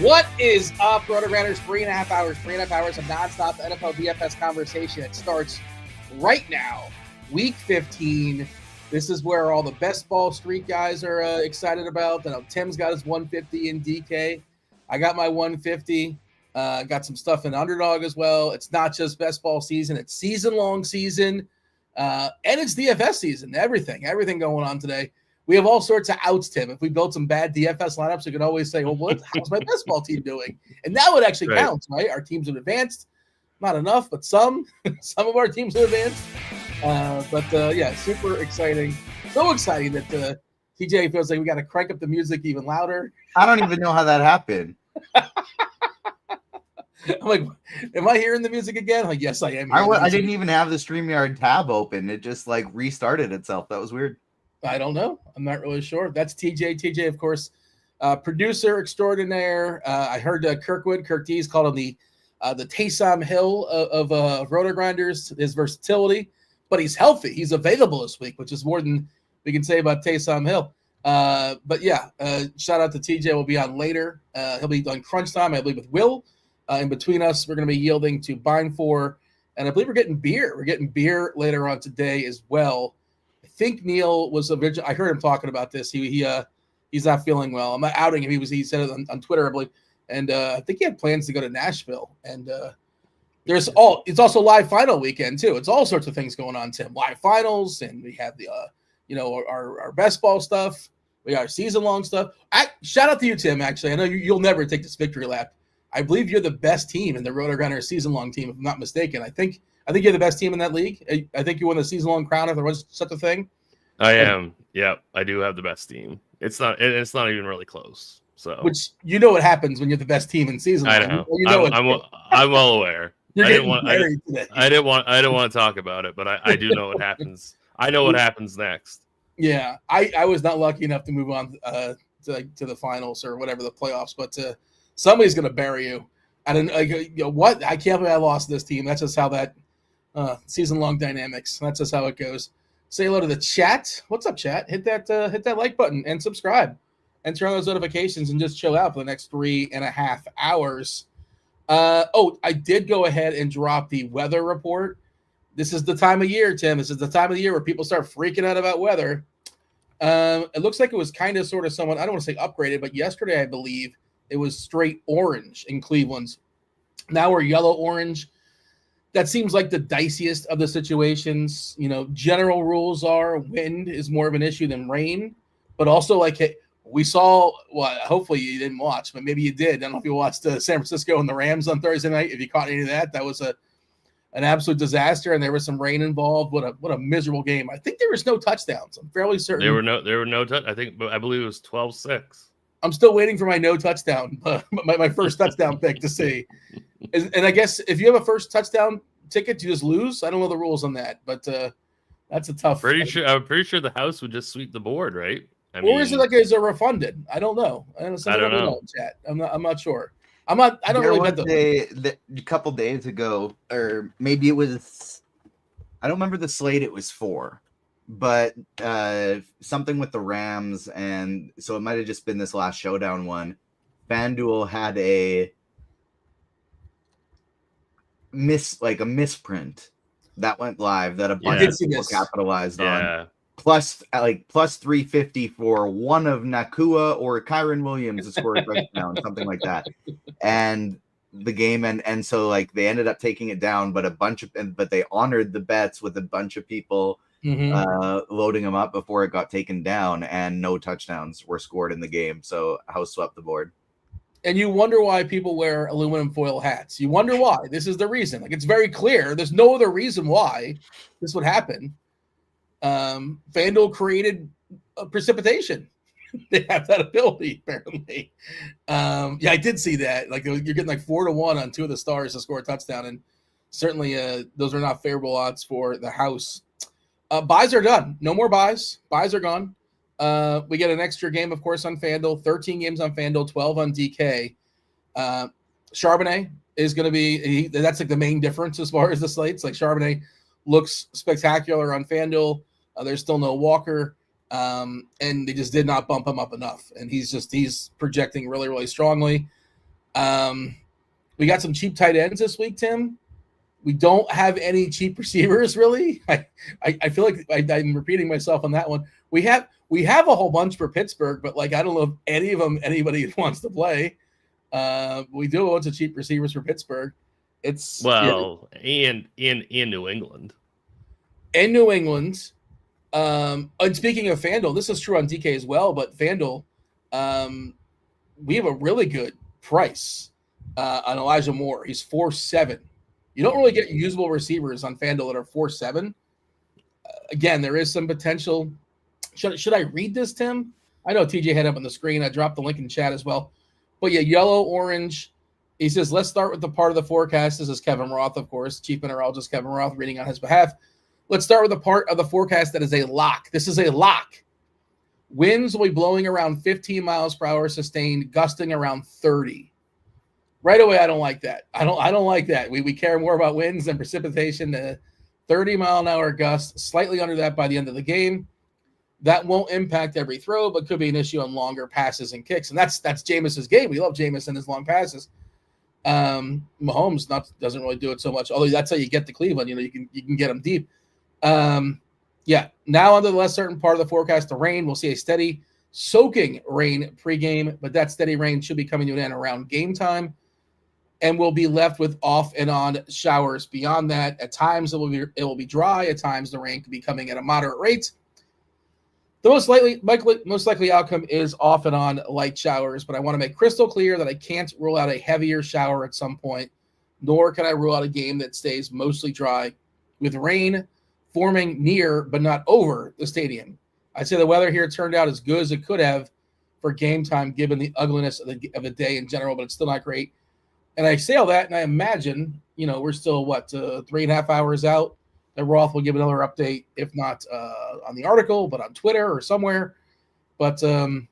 What is up, RotoGrinders? 3.5 hours of nonstop NFL DFS conversation. It starts right now, week 15. This is where all the best ball street guys are excited about. I know Tim's got his 150 in DK. I got my 150. Got some stuff in Underdog as well. It's not just best ball season. It's season-long season. And it's DFS season. Everything going on today. We have all sorts of outs, Tim. If we build some bad DFS lineups, we could always say, well, how's my best ball team doing? And that would actually count, right? Our teams have advanced. Not enough, but some of our teams have advanced. Yeah, super exciting. So exciting that TJ feels like we got to crank up the music even louder. I don't even know how that happened. I'm like, am I hearing the music again? I'm like, yes, I am. I didn't even have the StreamYard tab open. It just like restarted itself. That was weird. I don't know. I'm not really sure. That's TJ. TJ, of course, producer extraordinaire. I heard Kirk D's called him the Taysom Hill of RotoGrinders, his versatility. But he's healthy. He's available this week, which is more than we can say about Taysom Hill. Shout out to TJ. We'll be on later. He'll be on crunch time, I believe, with Will. In between us, we're going to be yielding to Ebeimfohr. And I believe we're getting beer. We're getting beer later on today as well. I think Neil was I heard him talking about this. He's not feeling well. I'm not outing him. He said it on Twitter, I believe. And I think he had plans to go to Nashville. And it's also live final weekend too. It's all sorts of things going on, Tim. Live finals, and we have the our best ball stuff. We got our season long stuff. Shout out to you, Tim. Actually, I know you'll never take this victory lap. I believe you're the best team in the RotoGrinders season long team, if I'm not mistaken. I think you're the best team in that league. I think you won the season long crown if there was such a thing. I am. Yeah, I do have the best team. It's not even really close. So, which you know what happens when you're the best team in season long. I know. I'm well aware. I didn't want to talk about it, but I do know what happens. I know what happens next. Yeah, I was not lucky enough to move on to the finals or whatever, the playoffs, but somebody's going to bury you. I didn't what? I can't believe I lost this team. That's just how that season long dynamics. That's just how it goes. Say hello to the chat. What's up, chat? Hit that like button and subscribe and turn on those notifications and just chill out for the next 3.5 hours. I did go ahead and drop the weather report. This is the time of year, Tim. This is the time of the year where people start freaking out about weather. It looks like it was kind of sort of someone, I don't want to say upgraded, but yesterday, I believe, it was straight orange in Cleveland. Now we're yellow-orange. That seems like the diciest of the situations. General rules are wind is more of an issue than rain, but also we saw, hopefully you didn't watch, but maybe you did. I don't know if you watched San Francisco and the Rams on Thursday night. If you caught any of that, that was an absolute disaster, and there was some rain involved. What a miserable game. I think there was no touchdowns. I'm fairly certain. There were no I believe it was 12-6. I'm still waiting for my no touchdown, my first touchdown pick to see. And I guess if you have a first touchdown ticket, you just lose. I don't know the rules on that, but that's a tough. I'm pretty sure the house would just sweep the board, right? Is it refunded? I don't know. I don't know. Chat. I'm not sure. I don't really bet a couple days ago, or maybe it was. I don't remember the slate it was for, but something with the Rams, and so it might have just been this last showdown one. FanDuel had a misprint that went live that a bunch of people capitalized on. Plus 350 for one of Nakua or Kyron Williams to score a touchdown, something like that. And the game and so they ended up taking it down, but they honored the bets with a bunch of people loading them up before it got taken down, and no touchdowns were scored in the game. So house swept the board. And you wonder why people wear aluminum foil hats. You wonder why. This is the reason. It's very clear. There's no other reason why this would happen. FanDuel created precipitation. They have that ability, apparently. I did see that. You're getting 4-1 on 2 of the stars to score a touchdown, and certainly those are not favorable odds for the house. Buys are done. No more buys. Buys are gone. We get an extra game, of course, on FanDuel. 13 games on FanDuel, 12 on DK. Charbonnet is going to be that's the main difference as far as the slates. Charbonnet looks spectacular on FanDuel. There's still no Walker, and they just did not bump him up enough. And he's projecting really, really strongly. We got some cheap tight ends this week, Tim. We don't have any cheap receivers, really. I feel like I'm repeating myself on that one. We have a whole bunch for Pittsburgh, but like I don't know if any of them anybody wants to play. We do have a bunch of cheap receivers for Pittsburgh. It's in New England. In New England. And speaking of FanDuel, this is true on DK as well, but FanDuel, we have a really good price on Elijah Moore. He's 4.7. You don't really get usable receivers on FanDuel that are 4.7. Again, there is some potential. Should I read this, Tim? I know TJ had it up on the screen. I dropped the link in chat as well. But yeah, yellow, orange. He says, let's start with the part of the forecast. This is Kevin Roth, of course, chief mineralogist Kevin Roth reading on his behalf. Let's start with the part of the forecast that is a lock. This is a lock. Winds will be blowing around 15 miles per hour sustained, gusting around 30. Right away, I don't like that. I don't like that. We care more about winds than precipitation. 30-mile-an-hour gust, slightly under that by the end of the game. That won't impact every throw, but could be an issue on longer passes and kicks. And that's Jameis's game. We love Jameis and his long passes. Mahomes doesn't really do it so much. Although that's how you get to Cleveland. You can get them deep. Now under the less certain part of the forecast, the rain. We'll see a steady soaking rain pregame, but that steady rain should be coming to an end around game time. And we'll be left with off and on showers beyond that. At times it will be dry. At times the rain could be coming at a moderate rate. The most likely outcome is off and on light showers, but I want to make crystal clear that I can't rule out a heavier shower at some point, nor can I rule out a game that stays mostly dry with rain forming near but not over the stadium. I'd say the weather here turned out as good as it could have for game time given the ugliness of the day in general, but it's still not great. And I say all that, and I imagine, we're still, 3.5 hours out, that Roth will give another update, if not on the article, but on Twitter or somewhere. But, I'm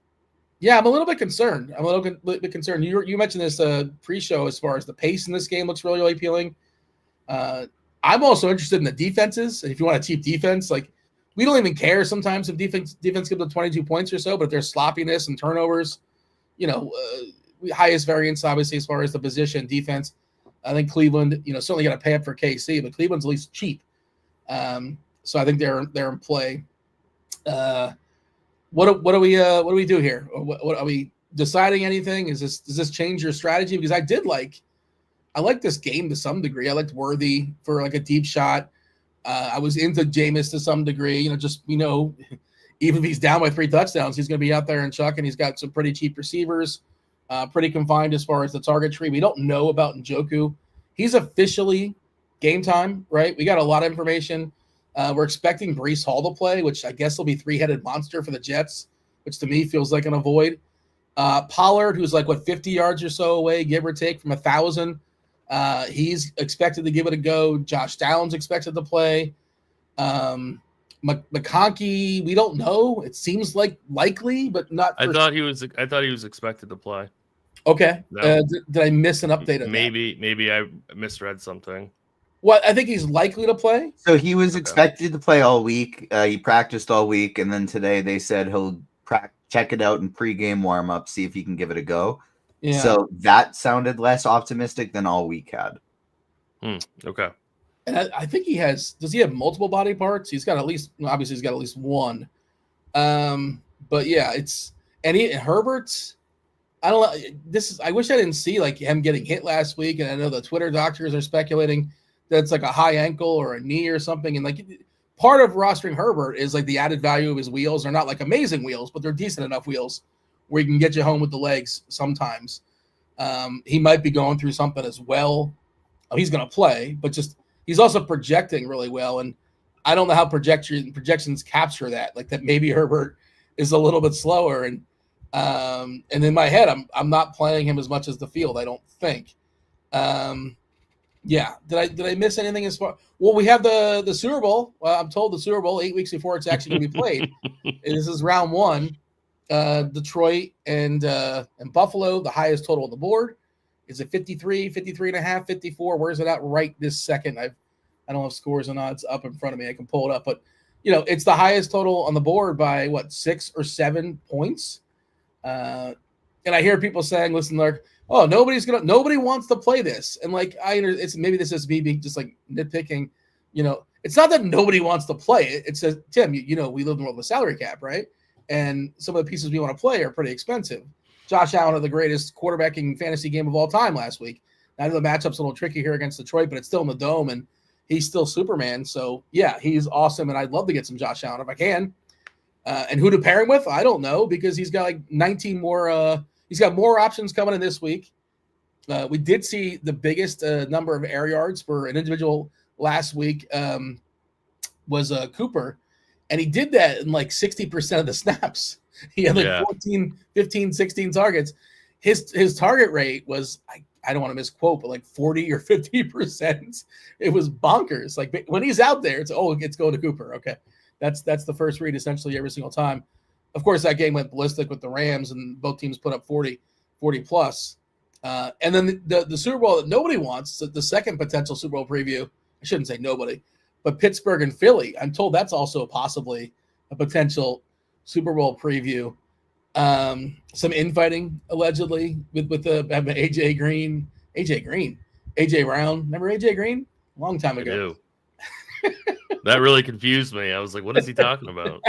a little bit concerned. You mentioned this pre-show as far as the pace in this game looks really, really appealing. I'm also interested in the defenses. If you want a cheap defense, we don't even care sometimes if defense gives up 22 points or so, but if there's sloppiness and turnovers, highest variance, obviously, as far as the position defense. I think Cleveland, certainly got to pay up for KC, but Cleveland's at least cheap. So I think they're in play. What do we do here? What are we deciding anything? Does this change your strategy? Because I like this game to some degree. I liked Worthy for a deep shot. I was into Jameis to some degree. Even if he's down by 3 touchdowns, he's going to be out there and chucking. He's got some pretty cheap receivers. Pretty confined as far as the target tree. We don't know about Njoku. He's officially game time, right? We got a lot of information. We're expecting Breece Hall to play, which I guess will be 3-headed monster for the Jets, which to me feels like an avoid. Pollard, who's 50 yards or so away, give or take, from 1,000. He's expected to give it a go. Josh Downs expected to play. McConkey, we don't know. It seems likely, but not. I thought he was expected to play. Okay. No. Did I miss an update on maybe I misread something. Well, I think he's likely to play. So he was expected to play all week. He practiced all week, and then today they said he'll check it out in pregame warm-up, see if he can give it a go. Yeah. So that sounded less optimistic than all week had. Okay. And I think he has. Does he have multiple body parts? He's got at least. Obviously, he's got at least one. But yeah, Herbert's. I don't know. I wish I didn't see him getting hit last week, and I know the Twitter doctors are speculating that it's a high ankle or a knee or something. And part of rostering Herbert is the added value of his wheels. They're not amazing wheels, but they're decent enough wheels where you can get you home with the legs sometimes. He might be going through something as well. He's going to play, but he's also projecting really well, and I don't know how projections capture that. That maybe Herbert is a little bit slower, and in my head, I'm not playing him as much as the field. I don't think. Did I miss anything as far? Well, we have the Super Bowl. Well, I'm told the Super Bowl 8 weeks before it's actually going to be played. This is round 1. Detroit and Buffalo, the highest total on the board. Is it 53, 53.5, 54? Where's it at right this second? I don't have scores and odds up in front of me. I can pull it up, but it's the highest total on the board by 6 or 7 points. and I hear people saying, listen, Lark, oh, nobody wants to play this. And like, it's maybe this is me being just like nitpicking, it's not that nobody wants to play it. It says, Tim, we live in the world of a salary cap, right? And some of the pieces we want to play are pretty expensive. Josh Allen had the greatest quarterbacking fantasy game of all time last week. I know the matchup's a little tricky here against Detroit, but it's still in the Dome, and he's still Superman. So, yeah, he's awesome, and I'd love to get some Josh Allen if I can. And who to pair him with, I don't know, because he's got like 19 more he's got more options coming in this week. We did see the biggest number of air yards for an individual last week was Cooper, and he did that in like 60% of the snaps. He had like 14, 15, 16 targets. His target rate was, I don't want to misquote, but like 40 or 50%. It was bonkers. Like when he's out there, it's going to Cooper. Okay. That's the first read essentially every single time. Of course, that game went ballistic with the Rams, and both teams put up 40 plus. And then the Super Bowl that nobody wants, the second potential Super Bowl preview, I shouldn't say nobody, but Pittsburgh and Philly. I'm told that's also possibly a potential Super Bowl preview. Some infighting allegedly with AJ Brown. Remember AJ Green? A long time ago. I do. That really confused me. I was like, what is he talking about?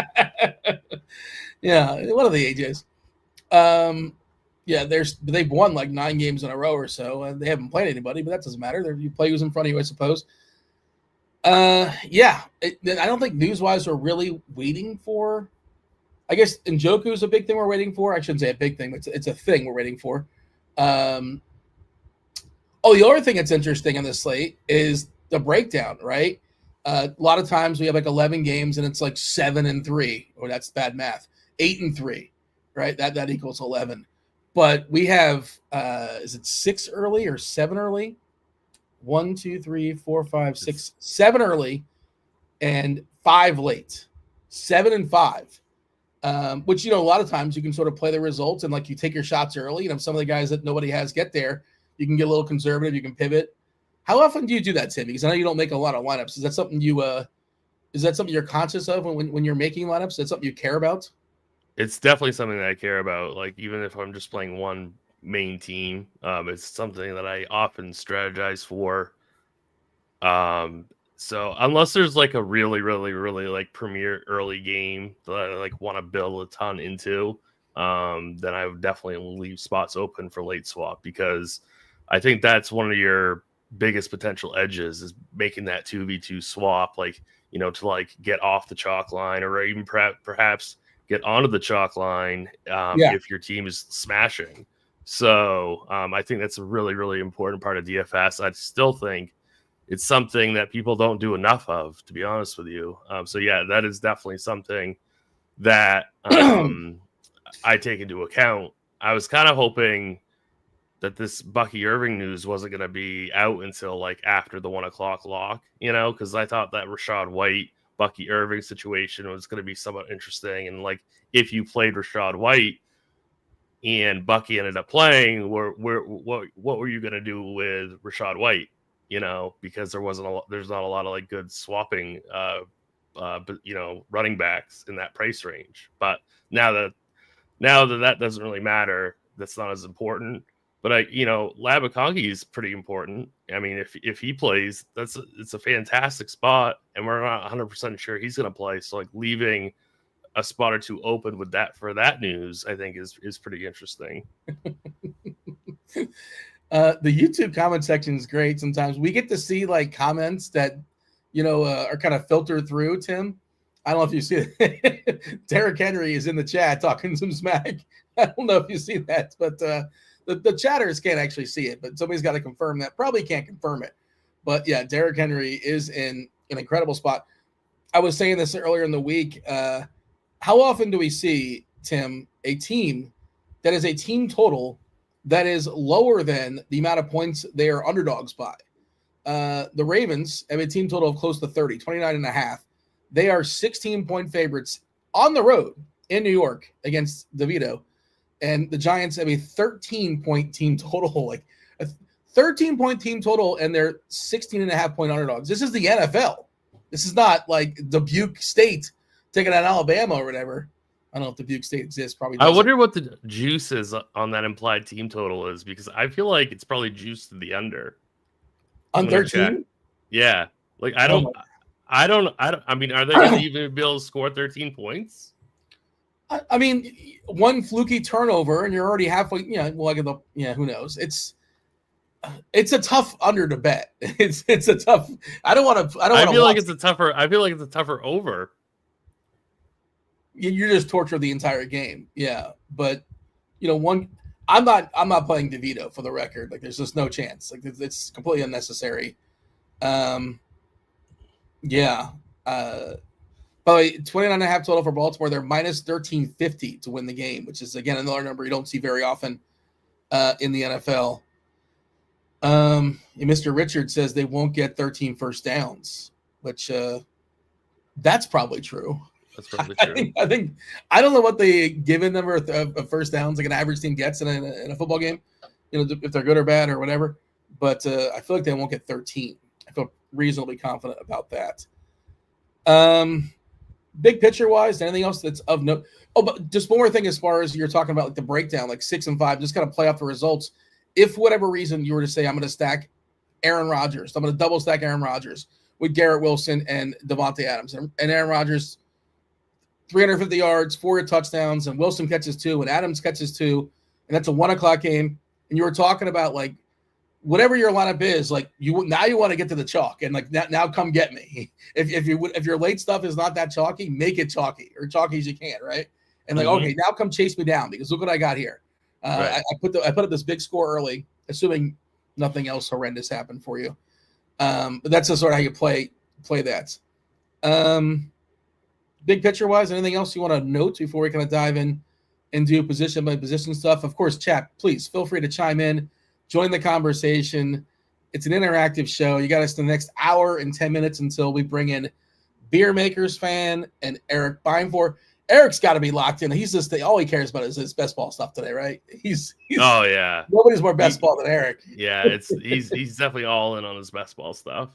Yeah, one of the AJs. They've won like 9 games in a row or so, and they haven't played anybody, but that doesn't matter. You play who's in front of you, I suppose. I don't think news-wise we're really waiting for. I guess Njoku is a big thing we're waiting for. I shouldn't say a big thing, but it's a thing we're waiting for. The other thing that's interesting on this slate is the breakdown, right? A lot of times we have like 11 games and it's like 7-3, or that's bad math. 8-3, right? That equals 11. But we have, is it 6 early or 7 early? 1, 2, 3, 4, 5, 6, 7 early and 5 late. 7 and 5. Which, a lot of times you can sort of play the results and like you take your shots early. Some of the guys that nobody has get there, you can get a little conservative, you can pivot. How often do you do that, Tim? Because I know you don't make a lot of lineups. Is that something you're conscious of when you're making lineups? Is that something you care about? It's definitely something that I care about. Like even if I'm just playing one main team, it's something that I often strategize for. So unless there's like a really, really, really like premier early game that I like want to build a ton into, then I would definitely leave spots open for late swap, because I think that's one of your biggest potential edges is making that 2v2 swap, like, to like get off the chalk line or even perhaps get onto the chalk line if your team is smashing. So I think that's a really, really important part of DFS. I still think it's something that people don't do enough of, to be honest with you. So yeah, that is definitely something that I take into account. I was kind of hoping that this Bucky Irving news wasn't going to be out until like after the 1 o'clock lock, because I thought that Rachaad White, Bucky Irving situation was going to be somewhat interesting. And like, if you played Rachaad White and Bucky ended up playing, what were you going to do with Rachaad White? Because there's not a lot of like good swapping, running backs in that price range. But now that doesn't really matter, that's not as important. But Labacongi is pretty important. I mean, if he plays, it's a fantastic spot, and we're not 100% sure he's going to play. So like leaving a spot or two open with that for that news, I think is pretty interesting. The YouTube comment section is great. Sometimes we get to see like comments that, are kind of filtered through, Tim. I don't know if you see it. Derrick Henry is in the chat talking some smack. I don't know if you see that, but the chatters can't actually see it, but somebody's got to confirm that. Probably can't confirm it. But yeah, Derrick Henry is in an incredible spot. I was saying this earlier in the week. How often do we see, Tim, a team that is a team total that is lower than the amount of points they are underdogs by? The Ravens have a team total of close to 30, 29.5. They are 16-point favorites on the road in New York against DeVito. And the Giants have a 13-point team total, like a 13-point team total, and they're 16.5-point underdogs. This is the NFL. This is not like Dubuque State taking on Alabama or whatever. I don't know if the Duke State exists. Probably I doesn't. wonder what the juice is on that implied team total is, because I feel like it's probably juiced to the under. On 13? Yeah. Like, I mean, are they going to even be able to score 13 points? I mean, one fluky turnover and you're already halfway, who knows? It's a tough under to bet. It's a tough. I feel like it's a tougher over. You're just tortured the entire game. Yeah, but I'm not playing DeVito, for the record. Like, there's just no chance. Like, it's completely unnecessary. Yeah. By the way, 29.5 total for Baltimore. They're minus 1350 to win the game, which is, again, another number you don't see very often in the NFL. Mr. Richard says they won't get 13 first downs, which that's probably true. That's probably true. I don't know what the given number of first downs like an average team gets in a football game, if they're good or bad or whatever. But I feel like they won't get 13. I feel reasonably confident about that. Big picture wise, anything else that's of note? Oh, but just one more thing as far as you're talking about, like the breakdown, like 6 and 5, just kind of play off the results. If for whatever reason you were to say, I'm going to stack Aaron Rodgers, I'm going to double stack Aaron Rodgers with Garrett Wilson and Devontae Adams, and Aaron Rodgers 350 yards, 4 touchdowns, and Wilson catches 2, and Adams catches 2, and that's a 1:00 game. And you were talking about, like, whatever your lineup is, like, you want to get to the chalk, and like now come get me. If your late stuff is not that chalky, make it chalky, or chalky as you can, right? And like, okay, now come chase me down, because look what I got here. Right. I put up this big score early, assuming nothing else horrendous happened for you. But that's the sort of how you play that. Big picture wise, anything else you want to note before we kind of dive in and do position by position stuff? Of course, chat, please feel free to chime in, join the conversation. It's an interactive show. You got us the next hour and 10 minutes until we bring in BeerMakersFan and Erik Beimfohr. Eric's got to be locked in. He's just all he cares about is his best ball stuff today, right? He's oh yeah. Nobody's more best ball than Erik. Yeah, he's definitely all in on his best ball stuff.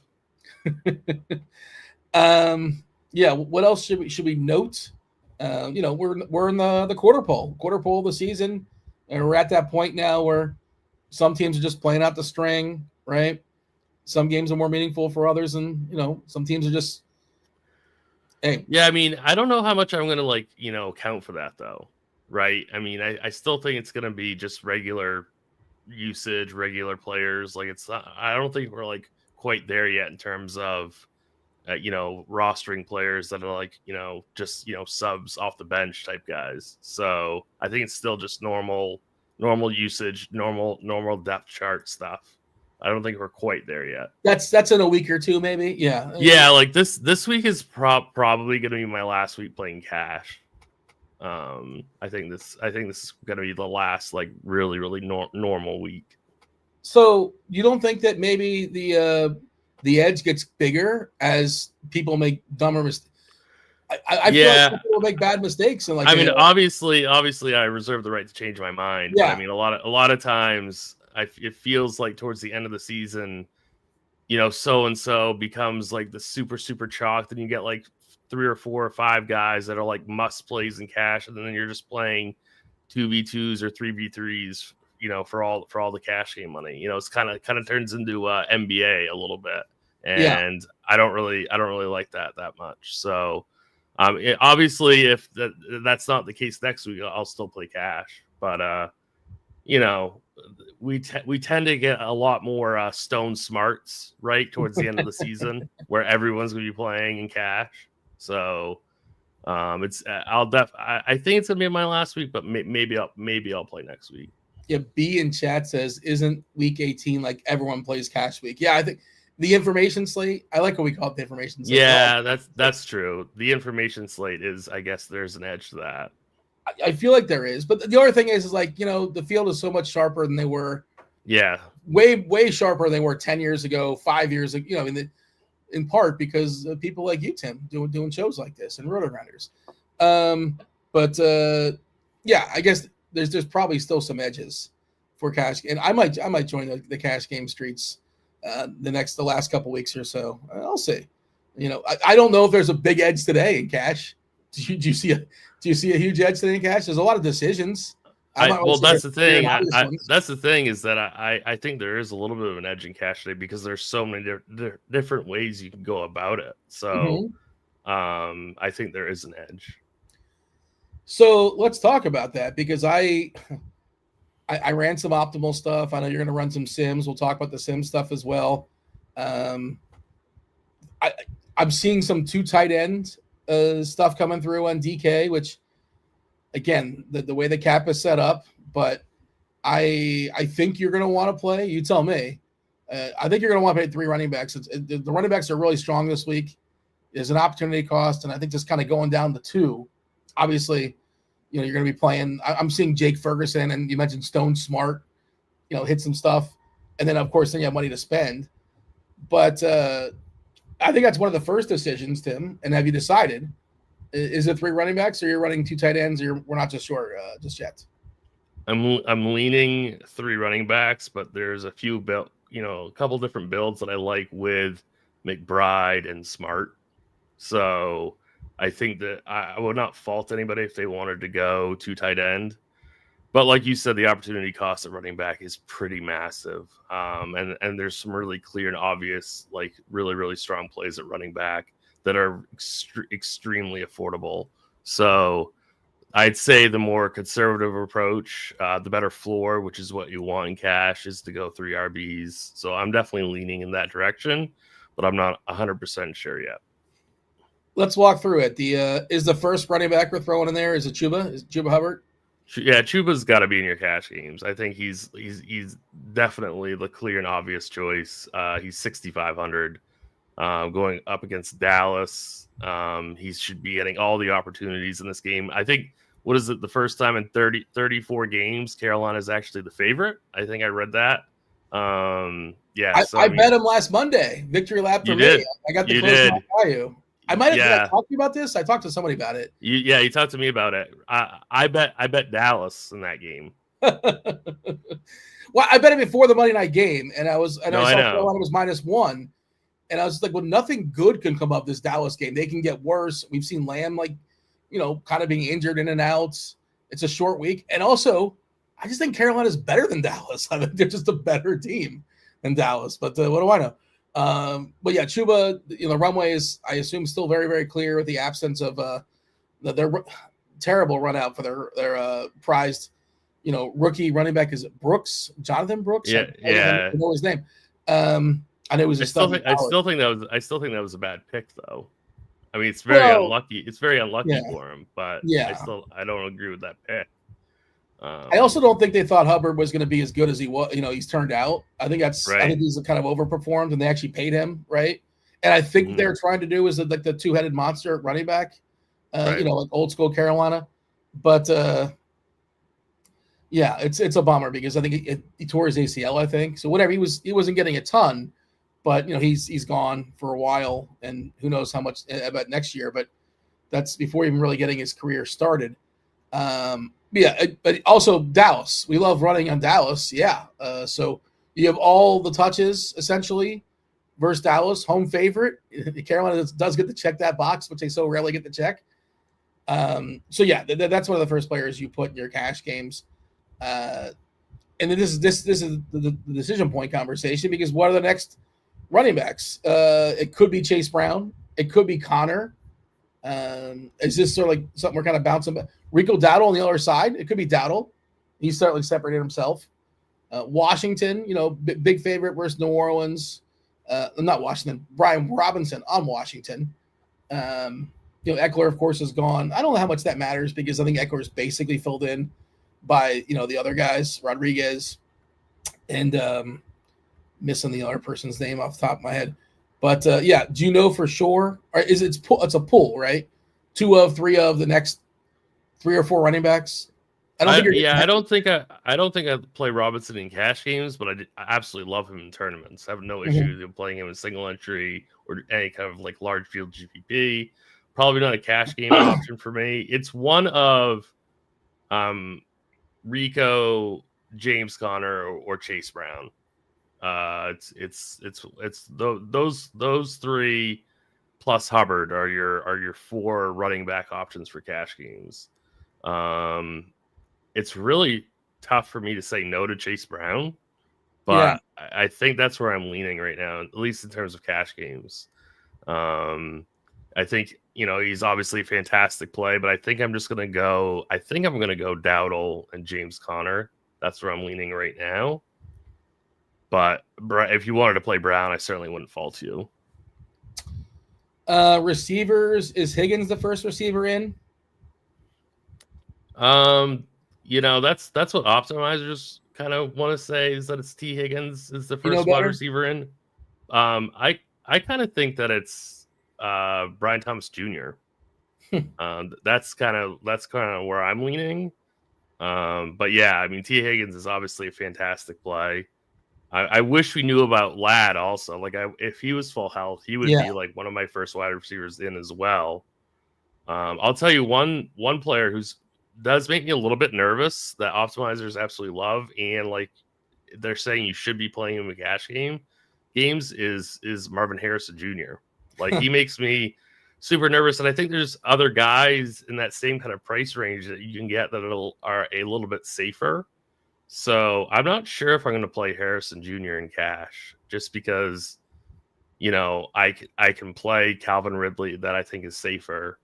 Yeah. What else should we note? We're in the quarter pole of the season, and we're at that point now where some teams are just playing out the string, right? Some games are more meaningful for others, and some teams are just. Hey. Yeah, I mean, I don't know how much I'm going to count for that though, right? I mean, I still think it's going to be just regular usage, regular players. Like, it's not, I don't think we're like quite there yet in terms of rostering players that are like just subs off the bench type guys. So I think it's still just normal usage, normal depth chart stuff. I don't think we're quite there yet. That's in a week or two, maybe. Yeah. Yeah, like this week is probably going to be my last week playing cash. I think this is going to be the last like really normal week. So you don't think that maybe the edge gets bigger as people make dumber mistakes? I feel like people make bad mistakes, and obviously, I reserve the right to change my mind. Yeah. But I mean, a lot of times. It feels like towards the end of the season, so and so becomes like the super chalked, and you get like 3 or 4 or 5 guys that are like must plays in cash, and then you're just playing 2v2s or 3v3s, for all the cash game money. It's kind of turns into NBA a little bit, and I don't really like that much. So, obviously, if that's not the case next week, I'll still play cash, but we tend to get a lot more stone smarts right towards the end of the season where everyone's going to be playing in cash. So I think it's going to be my last week, but maybe I'll play next week. Yeah. B in chat says, isn't week 18 like everyone plays cash week? Yeah. I think the information slate, I like what we call it, the information slate. Yeah, that's true. The information slate is, I guess there's an edge to that. I feel like there is, but the other thing is like, the field is so much sharper than they were. Yeah. Way sharper than they were 10 years ago, 5 years ago, in part because of people like you, Tim, doing shows like this and RotoGrinders. Yeah, I guess there's probably still some edges for cash. And I might join the cash game streets the last couple weeks or so. I'll see. I don't know if there's a big edge today in cash. Do you see a huge edge today in cash? There's a lot of decisions. That's the thing. That's the thing is that I think there is a little bit of an edge in cash today because there's so many different ways you can go about it. So I think there is an edge. So let's talk about that because I ran some optimal stuff. I know you're going to run some sims. We'll talk about the sim stuff as well. I'm seeing some 2 tight end stuff coming through on DK, which again, the way the cap is set up, but I think you're going to want to play. You tell me. I think you're going to want to pay 3 running backs. The running backs are really strong this week. There's an opportunity cost, and I think just kind of going down to 2. Obviously, you're going to be playing. I'm seeing Jake Ferguson, and you mentioned Stone Smart, hit some stuff, and then of course then you have money to spend. But I think that's one of the first decisions, Tim. And have you decided? Is it 3 running backs, or you're running 2 tight ends, or we're not just sure just yet? I'm leaning 3 running backs, but there's a few a couple different builds that I like with McBride and Smart. So I think that I would not fault anybody if they wanted to go 2 tight end. But like you said, the opportunity cost at running back is pretty massive. And there's some really clear and obvious, like really, really strong plays at running back that are extremely affordable. So I'd say the more conservative approach, the better floor, which is what you want in cash, is to go 3 RBs. So I'm definitely leaning in that direction, but I'm not 100% sure yet. Let's walk through it. Is the first running back we're throwing in there, is it Chuba? Is it Chuba Hubbard? Yeah, Chuba's got to be in your cash games. I think he's definitely the clear and obvious choice. He's 6,500 going up against Dallas. He should be getting all the opportunities in this game. I think, what is it, the first time in 34 games, Carolina is actually the favorite? I think I read that. Yeah, I bet him last Monday. Victory lap for me. Did. I got the close value. I might have did I talk to you about this. I talked to somebody about it. You talked to me about it. I bet Dallas in that game. Well, I bet it before the Monday night game, and I saw Carolina was -1, and I was like, well, nothing good can come up this Dallas game. They can get worse. We've seen Lamb kind of being injured in and out. It's a short week, and also I just think Carolina's better than Dallas. I think they're just a better team than Dallas. But what do I know? But yeah, Chuba, the runway is, I assume, still very, very clear with the absence of their terrible run out for their prized, rookie running back. Is it Brooks? Jonathan Brooks? Yeah. I know his name. I know it was I still think that was a bad pick, though. I mean, it's very unlucky. It's very unlucky for him, but I don't agree with that pick. I also don't think they thought Hubbard was going to be as good as he was. He's turned out. I think that's. Right. I think he's kind of overperformed, and they actually paid him, right? And I think they're trying to do is like the 2-headed monster at running back, like old school Carolina. But it's a bummer because I think he tore his ACL. I think so. Whatever, he wasn't getting a ton, but he's gone for a while, and who knows how much about next year. But that's before even really getting his career started. But also Dallas. We love running on Dallas. Yeah. So you have all the touches essentially versus Dallas, home favorite. Carolina does get to check that box, which they so rarely get to check. That's one of the first players you put in your cash games. And then this is the decision point conversation because what are the next running backs? It could be Chase Brown. It could be Connor. Is this sort of like something we're kind of bouncing back? Rico Dowdle on the other side. It could be Dowdle. He's certainly separated himself. Washington, big favorite versus New Orleans. Not Washington. Brian Robinson on Washington. Eckler, of course, is gone. I don't know how much that matters because I think Eckler is basically filled in by the other guys, Rodriguez, and missing the other person's name off the top of my head. But do you know for sure? Or it's a pool, right? 2 of 3 of the next 3 or 4 running backs. I don't think I play Robinson in cash games, but I absolutely love him in tournaments. I have no issue with playing him in single entry or any kind of like large field GPP. Probably not a cash game option for me. It's one of Rico, James Conner, or Chase Brown. It's those 3 plus Hubbard are your 4 running back options for cash games. It's really tough for me to say no to Chase Brown, but I think that's where I'm leaning right now, at least in terms of cash games. I think, he's obviously a fantastic play, but I think I'm going to go Dowdle and James Conner. That's where I'm leaning right now. But if you wanted to play Brown, I certainly wouldn't fault you. Receivers, is Higgins the first receiver in? That's what optimizers kind of want to say, is that it's T. Higgins is the first wide receiver in. I kind of think that it's Brian Thomas Jr. That's kind of where I'm leaning. But yeah, I mean, T. Higgins is obviously a fantastic play. I wish we knew about Ladd also. Like, if he was full health, he would be like one of my first wide receivers in as well. I'll tell you one player who's does make me a little bit nervous that optimizers absolutely love, and like they're saying you should be playing him in cash games is Marvin Harrison Jr. Like, he makes me super nervous, and I think there's other guys in that same kind of price range that you can get that are a little bit safer. So I'm not sure if I'm going to play Harrison Jr. in cash, just because, I can play Calvin Ridley that I think is safer.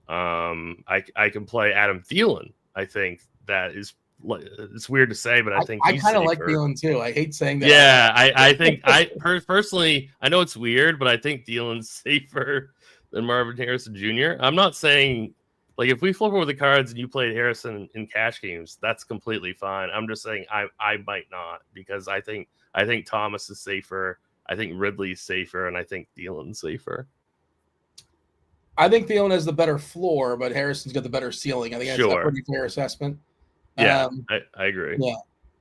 I can play Adam Thielen. I think that is, it's weird to say, but I think I kind of like Thielen too. I hate saying that. Yeah, I think personally, I know it's weird, but I think Thielen's safer than Marvin Harrison Jr. I'm not saying, like, if we flip over the cards and you played Harrison in cash games, that's completely fine. I'm just saying I might not, because I think Thomas is safer. I think Ridley's safer, and I think Thielen's safer. I think Thielen has the better floor, but Harrison's got the better ceiling. I think that's a pretty fair assessment. Yeah, I agree. Yeah.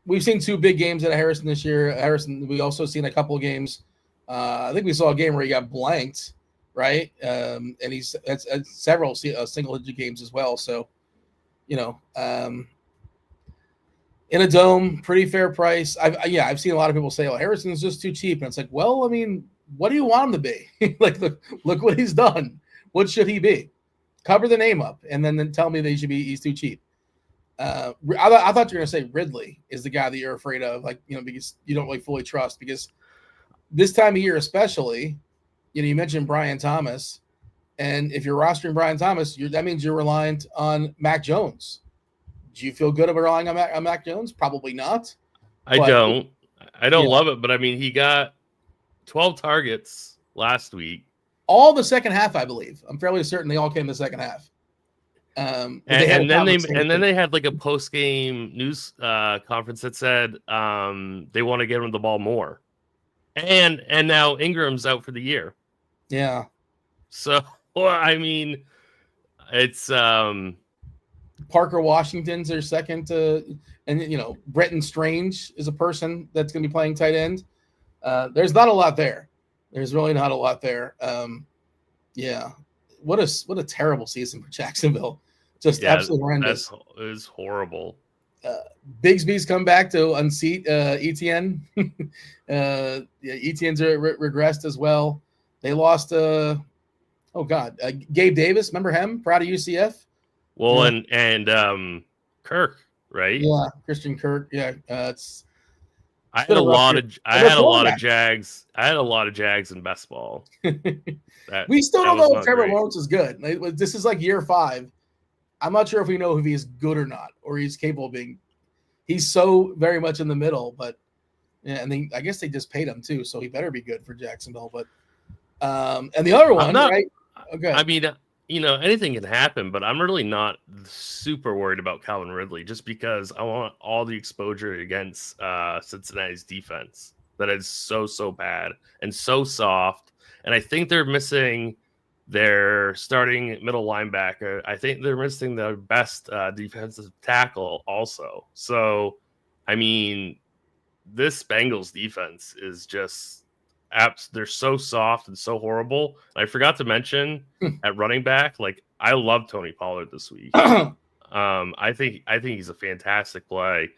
We've seen 2 big games out of Harrison this year. We also seen a couple of games. I think we saw a game where he got blanked, right? And he's had several single-digit games as well. So, in a dome, pretty fair price. I've seen a lot of people say, "Oh, Harrison's just too cheap," and it's like, well, I mean, what do you want him to be? Like, look what he's done. What should he be? Cover the name up, and then tell me that he's too cheap. I thought you were going to say Ridley is the guy that you're afraid of, because you don't really fully trust. Because this time of year, especially, you mentioned Brian Thomas, and if you're rostering Brian Thomas, that means you're reliant on Mac Jones. Do you feel good about relying on Mac Jones? Probably not. I don't love it, but I mean, he got 12 targets last week. All the second half, I believe. I'm fairly certain they all came in the second half. And then they had like a post game news conference that said they want to get him the ball more, and now Ingram's out for the year. Yeah. So I mean, it's Parker Washington's their second, and Bretton Strange is a person that's going to be playing tight end. There's not a lot there. There's really not a lot there. Yeah. What a terrible season for Jacksonville. Just absolutely horrendous. It was horrible. Bigsby's come back to unseat Etienne. Etienne's regressed as well. They lost Gabe Davis. Remember him? Proud of UCF. Well, and Kirk, right? Yeah, Christian Kirk. Yeah, I had a lot of Jags. I had a lot of Jags in best ball. We still don't know if Trevor Lawrence is good. This is like year 5. I'm not sure if we know if he's good or not, or he's capable of being. He's so very much in the middle, but and I guess they just paid him too, so he better be good for Jacksonville. But and the other one, right? Okay. I mean, anything can happen, but I'm really not super worried about Calvin Ridley, just because I want all the exposure against Cincinnati's defense that is so bad and so soft. And I think they're missing their starting middle linebacker. I think they're missing their best defensive tackle also. So, I mean, this Bengals defense is just they're so soft and so horrible. And I forgot to mention at running back, like, I love Tony Pollard this week. I think he's a fantastic play.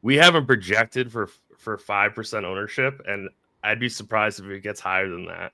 We haven't projected for 5% ownership, and I'd be surprised if it gets higher than that.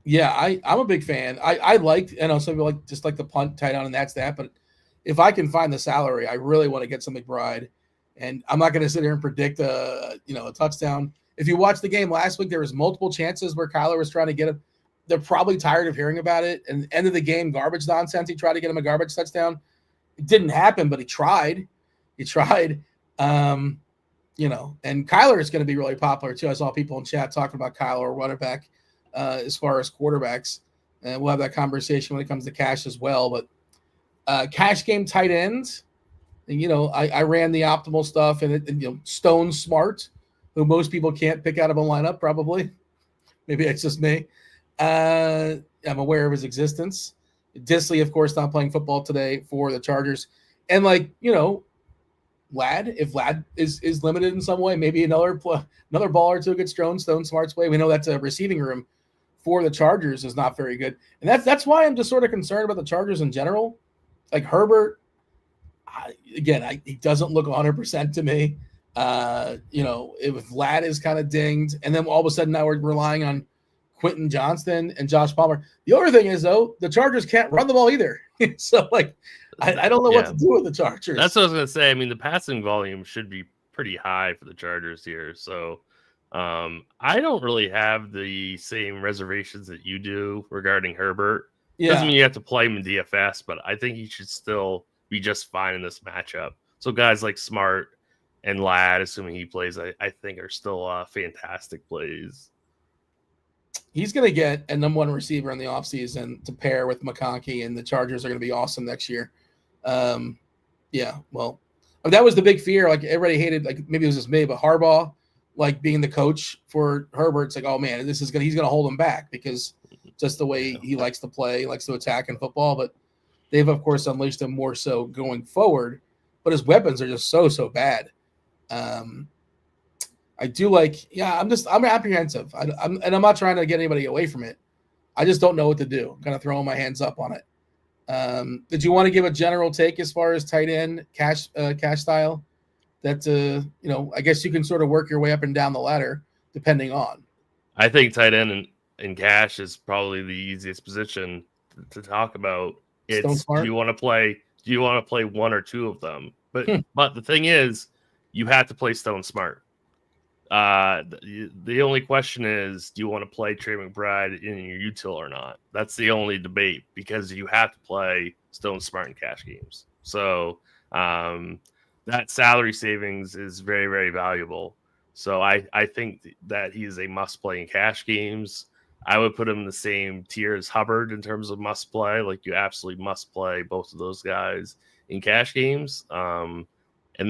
Yeah, I'm a big fan. I like, some people just like the punt tight end, and that's that. But if I can find the salary, I really want to get some McBride. And I'm not going to sit here and predict a touchdown. If you watched the game last week, there was multiple chances where Kyler was trying to get him. They're probably tired of hearing about it. And end of the game, garbage nonsense. He tried to get him a garbage touchdown. It didn't happen, but he tried. He tried. And Kyler is going to be really popular too. I saw people in chat talking about Kyler running back as far as quarterbacks. And we'll have that conversation when it comes to cash as well. But cash game tight ends, and, I ran the optimal stuff and Stone Smart, who most people can't pick out of a lineup probably. Maybe it's just me. I'm aware of his existence. Disley, of course, not playing football today for the Chargers. And Vlad, if Vlad is limited in some way, maybe another ball or two gets Stone Smart's way. We know that's a receiving room for the Chargers is not very good. And that's why I'm just sort of concerned about the Chargers in general. Like Herbert, he doesn't look 100% to me. If Vlad is kind of dinged, and then all of a sudden now we're relying on Quentin Johnston and Josh Palmer. The other thing is, though, the Chargers can't run the ball either. So, I don't know what to do with the Chargers. That's what I was going to say. I mean, the passing volume should be pretty high for the Chargers here. So, I don't really have the same reservations that you do regarding Herbert. Yeah. Doesn't mean you have to play him in DFS, but I think he should still be just fine in this matchup. So guys like Smart and Ladd, assuming he plays, I think are still fantastic plays. He's going to get a number one receiver in the offseason to pair with McConkey, and the Chargers are going to be awesome next year. That was the big fear. Like, everybody hated, maybe it was just me, but Harbaugh, being the coach for Herbert, it's oh man, he's going to hold him back because just the way he likes to play, he likes to attack in football. But they've, of course, unleashed him more so going forward. But his weapons are just so bad. I do I'm apprehensive. I'm not trying to get anybody away from it. I just don't know what to do. I'm kind of throwing my hands up on it. Did you want to give a general take as far as tight end cash style? That I guess you can sort of work your way up and down the ladder depending on. I think tight end and cash is probably the easiest position to talk about. It's do you want to play one or two of them? But the thing is, you have to play Stone Smart. The only question is, do you want to play Trey McBride in your util or not? That's the only debate, because you have to play Stone Smart in cash games. So that salary savings is very, very valuable. So I think that he is a must play in cash games. I would put him in the same tier as Hubbard in terms of must play. You absolutely must play both of those guys in cash games. And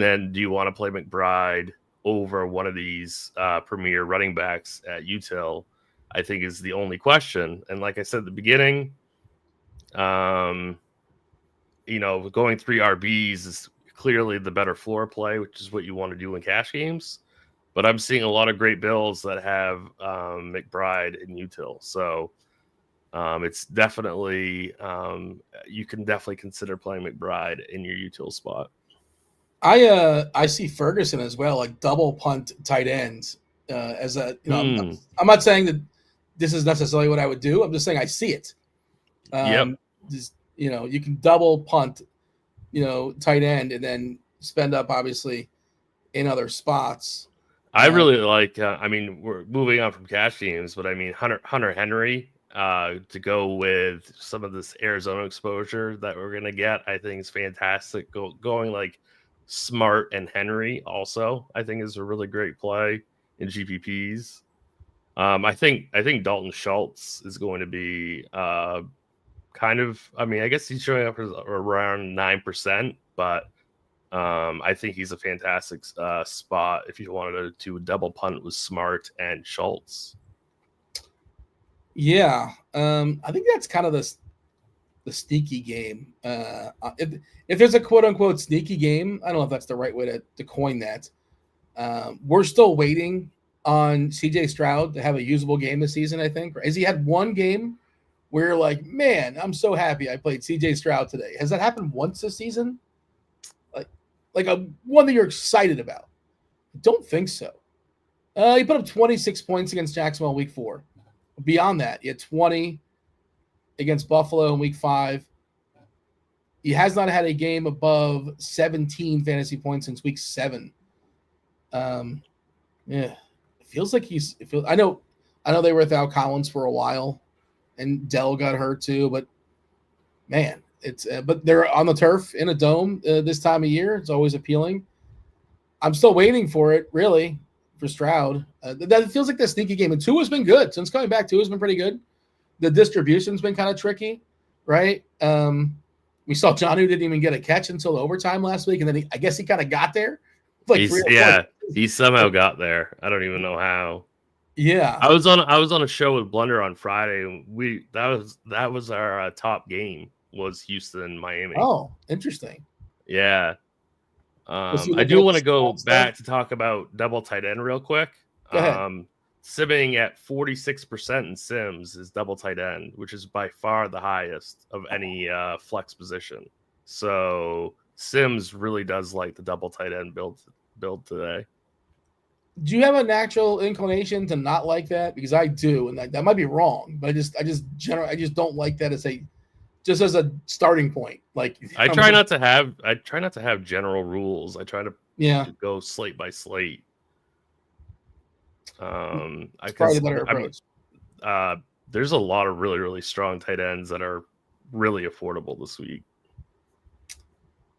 then do you want to play McBride over one of these premier running backs at util, I think is the only question. And like I said at the beginning, going 3 RBs is clearly the better floor play, which is what you want to do in cash games. But I'm seeing a lot of great bills that have McBride in util. So it's definitely, you can definitely consider playing McBride in your util spot. I see Ferguson as well, double punt tight ends as a. I'm not saying that this is necessarily what I would do. I'm just saying I see it. You can double punt, tight end, and then spend up obviously in other spots. I really like. We're moving on from cash games, but Hunter Henry to go with some of this Arizona exposure that we're gonna get, I think is fantastic. Going Smart and Henry also, I think, is a really great play in GPPs. I think Dalton Schultz is going to be I guess he's showing up around 9%, but I think he's a fantastic spot if you wanted to double punt with Smart and Schultz. Yeah, I think that's kind of the sneaky game. If there's a quote unquote sneaky game, I don't know if that's the right way to coin that. We're still waiting on CJ Stroud to have a usable game this season, I think. Has he had one game where you're like, man, I'm so happy I played CJ Stroud today? Has that happened once this season? Like a one that you're excited about? I don't think so. He put up 26 points against Jacksonville week 4. beyond that, he had 20 against Buffalo in week 5. He has not had a game above 17 fantasy points since week 7. It feels like I know they were without Collins for a while, and Dell got hurt too. But man, but they're on the turf in a dome this time of year. It's always appealing. I'm still waiting for it, really, for Stroud. That feels like the sneaky game. And Tua's been good since coming back. Tua's been pretty good. The distribution's been kind of tricky, right? We saw Jonnu didn't even get a catch until overtime last week, and then I guess he kind of got there. Like he somehow got there. I don't even know how. Yeah, I was on a show with Blunder on Friday, and that was our top game was Houston Miami. Oh, interesting. Yeah. I do want to go back to talk about double tight end real quick. Go ahead. Simming at 46% in Sims is double tight end, which is by far the highest of any flex position. So Sims really does like the double tight end build today. Do you have a natural inclination to not like that? Because I do, and that might be wrong, but I just don't like that as a starting point. Like I try not to have general rules. I try to go slate by slate. Probably the better approach. There's a lot of really, really strong tight ends that are really affordable this week.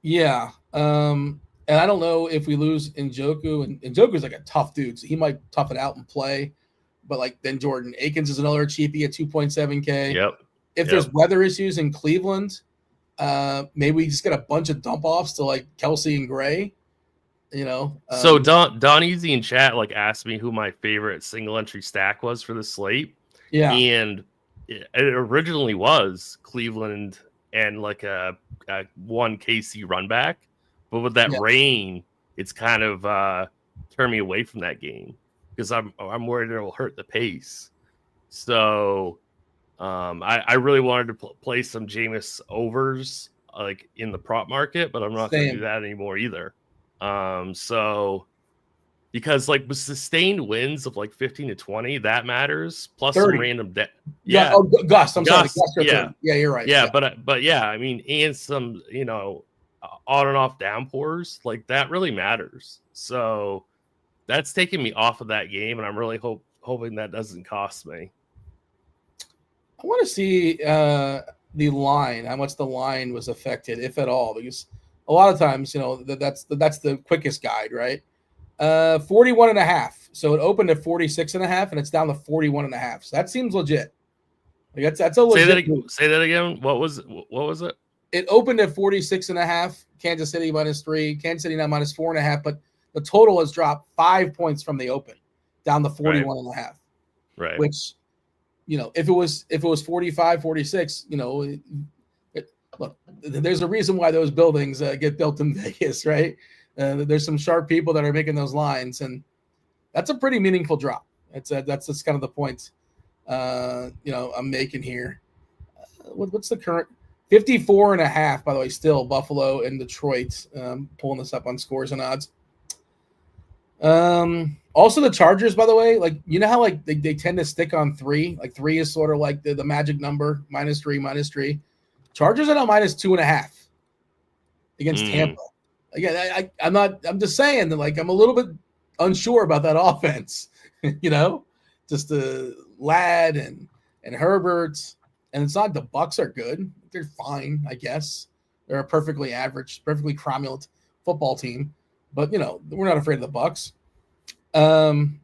Yeah. And I don't know if we lose Njoku, and Njoku's like a tough dude, so he might tough it out and play. But like then Jordan Akins is another cheapie at 2.7K. Yep. If there's weather issues in Cleveland, maybe we just get a bunch of dump offs to like Kelsey and Gray. So Don Easy in chat asked me who my favorite single entry stack was for the slate. Yeah, and it originally was Cleveland and like a one KC run back, but with that rain, it's kind of turned me away from that game because I'm worried it will hurt the pace. So I really wanted to play some Jameis overs like in the prop market, but I'm not going to do that anymore either. So because like with sustained wins of like 15 to 20, that matters. Plus 30. Some random Gus. I'm sorry. Yeah, you're right. Yeah, but yeah, I mean, and some on and off downpours like that really matters. So that's taking me off of that game, and I'm really hoping that doesn't cost me. I want to see the line, how much the line was affected, if at all, because a lot of times, that's the quickest guide, right? 41.5. So it opened at 46.5, and it's down to 41.5. So that seems legit. Like that's a legit. Say that again. What was it? It opened at 46.5. Kansas City -3. Kansas City now -4.5. But the total has dropped 5 points from the open, down to 41.5. Right. Which, if it was 45, 46, look, there's a reason why those buildings get built in Vegas, right? There's some sharp people that are making those lines, and that's a pretty meaningful drop. That's just kind of the point, I'm making here. What's the current 54.5? By the way, still Buffalo and Detroit. Pulling this up on Scores and Odds. Also the Chargers, by the way, like how like they tend to stick on 3. Like 3 is sort of like the magic number, -3. Chargers are now -2.5 against Tampa. Again, I'm just saying that like I'm a little bit unsure about that offense. Just the Ladd and Herbert, and it's not the Bucs are good. They're fine, I guess. They're a perfectly average, perfectly cromulent football team, but we're not afraid of the Bucs.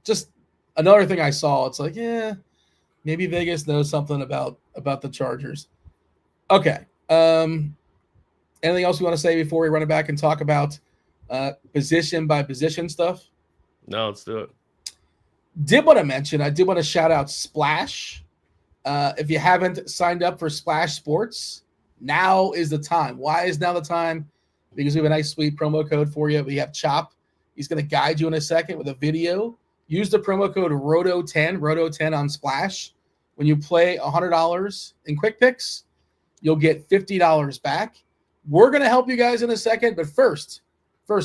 Just another thing I saw. It's like, maybe Vegas knows something about the Chargers. Okay. Anything else you want to say before we run it back and talk about position by position stuff? No, let's do it. Did want to mention, I did want to shout out Splash. If you haven't signed up for Splash Sports, now is the time. Why is now the time? Because we have a nice, sweet promo code for you. We have Chop. He's going to guide you in a second with a video. Use the promo code ROTO10 on Splash. When you play $100 in Quick Picks, you'll get $50 back. We're going to help you guys in a second, but first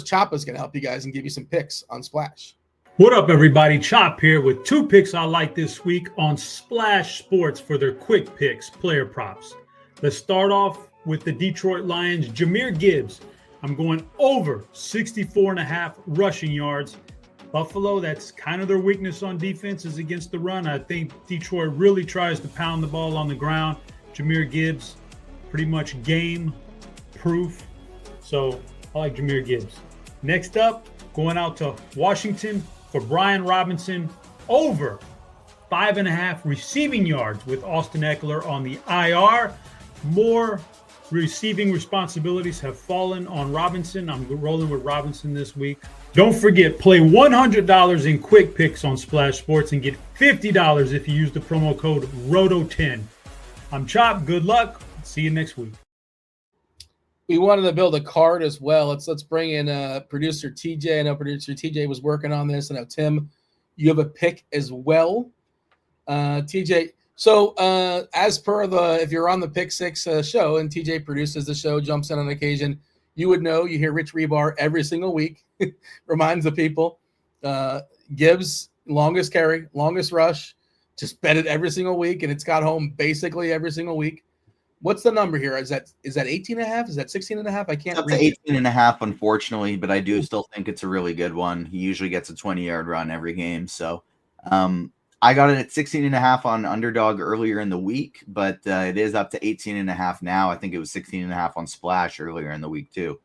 Chop is going to help you guys and give you some picks on Splash. What up, everybody? Chop here with 2 picks I like this week on Splash Sports for their quick picks, player props. Let's start off with the Detroit Lions, Jahmyr Gibbs. I'm going over 64.5 rushing yards. Buffalo, that's kind of their weakness on defense is against the run. I think Detroit really tries to pound the ball on the ground. Jahmyr Gibbs, pretty much game proof. So I like Jahmyr Gibbs. Next up, going out to Washington for Brian Robinson, over 5.5 receiving yards with Austin Eckler on the IR. More receiving responsibilities have fallen on Robinson. I'm rolling with Robinson this week. Don't forget, play $100 in quick picks on Splash Sports and get $50 if you use the promo code ROTO10. I'm Chop. Good luck. See you next week. We wanted to build a card as well. Let's bring in producer TJ. I know producer TJ was working on this. I know Tim, you have a pick as well. TJ, so as per if you're on the Pick Six show and TJ produces the show, jumps in on occasion, you would know you hear Rich Rebar every single week. Reminds the people. Gibbs, longest carry, longest rush. Just bet it every single week, and it's got home basically every single week. What's the number here? Is that 18.5? Is that 16.5? I can't read. It's 18.5, unfortunately, but I do still think it's a really good one. He usually gets a 20-yard run every game. So I got it at 16.5 on Underdog earlier in the week, but it is up to 18.5 now. I think it was 16.5 on Splash earlier in the week too.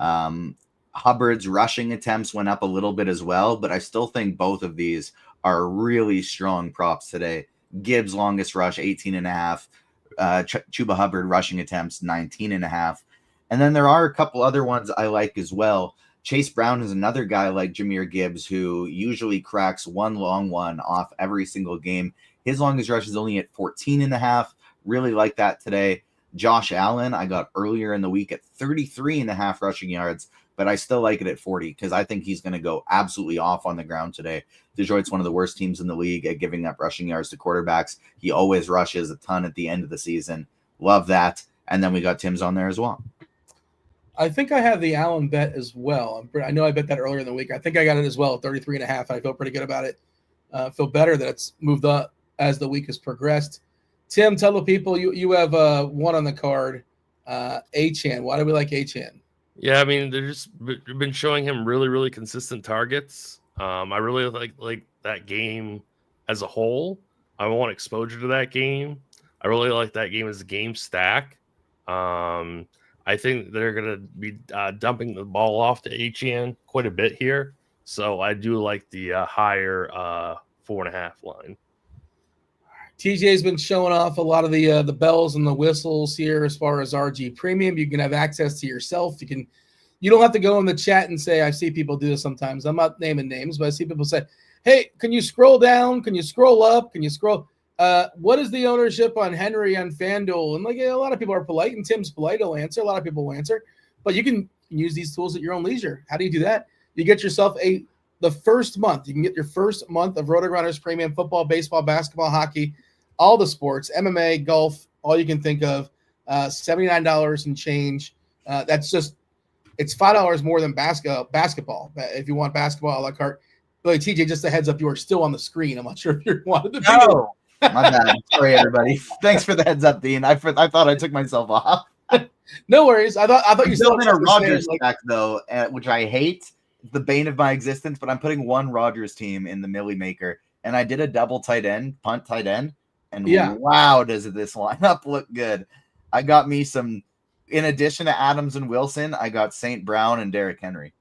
Hubbard's rushing attempts went up a little bit as well, but I still think both of these are really strong props today. Gibbs longest rush, 18.5. Chuba Hubbard rushing attempts 19.5, and then there are a couple other ones I like as well. Chase Brown is another guy like Jahmyr Gibbs who usually cracks one long one off every single game. His longest rush is only at 14.5. Really like that today. Josh Allen I got earlier in the week at 33.5 rushing yards, but I still like it at 40 because I think he's going to go absolutely off on the ground today. Detroit's one of the worst teams in the league at giving up rushing yards to quarterbacks. He always rushes a ton at the end of the season. Love that. And then we got Tim's on there as well. I think I have the Allen bet as well. I know I bet that earlier in the week. I think I got it as well at 33.5. I feel pretty good about it. Feel better that it's moved up as the week has progressed. Tim, tell the people you have one on the card, Achane. Why do we like Achane? Yeah, I mean, they've just been showing him really, really consistent targets. I really like that game as a whole. I want exposure to that game. I really like that game as a game stack. I think they're going to be dumping the ball off to Achane quite a bit here. So I do like the higher 4.5 line. TJ's been showing off a lot of the bells and the whistles here as far as RG Premium. You can have access to yourself. You don't have to go in the chat and say, I see people do this sometimes. I'm not naming names, but I see people say, hey, can you scroll down? Can you scroll up? Can you scroll? What is the ownership on Henry on FanDuel? And a lot of people are polite, and Tim's polite. He'll answer. A lot of people will answer. But you can use these tools at your own leisure. How do you do that? You get yourself the first month. You can get your first month of RotoGrinders Premium football, baseball, basketball, hockey, all the sports, MMA, golf, all you can think of, $79 and change. It's $5 more than basketball. If you want basketball a la carte. But TJ, just a heads up, you are still on the screen. I'm not sure if you wanted to be. No, my bad. Sorry, everybody. Thanks for the heads up, Dean. I thought I took myself off. No worries. I thought you still in a Rodgers stack though, which I hate. The bane of my existence. But I'm putting one Rodgers team in the Millie Maker, and I did a double tight end, punt tight end. And wow, does this lineup look good. I got me some, in addition to Adams and Wilson, I got St. Brown and Derrick Henry.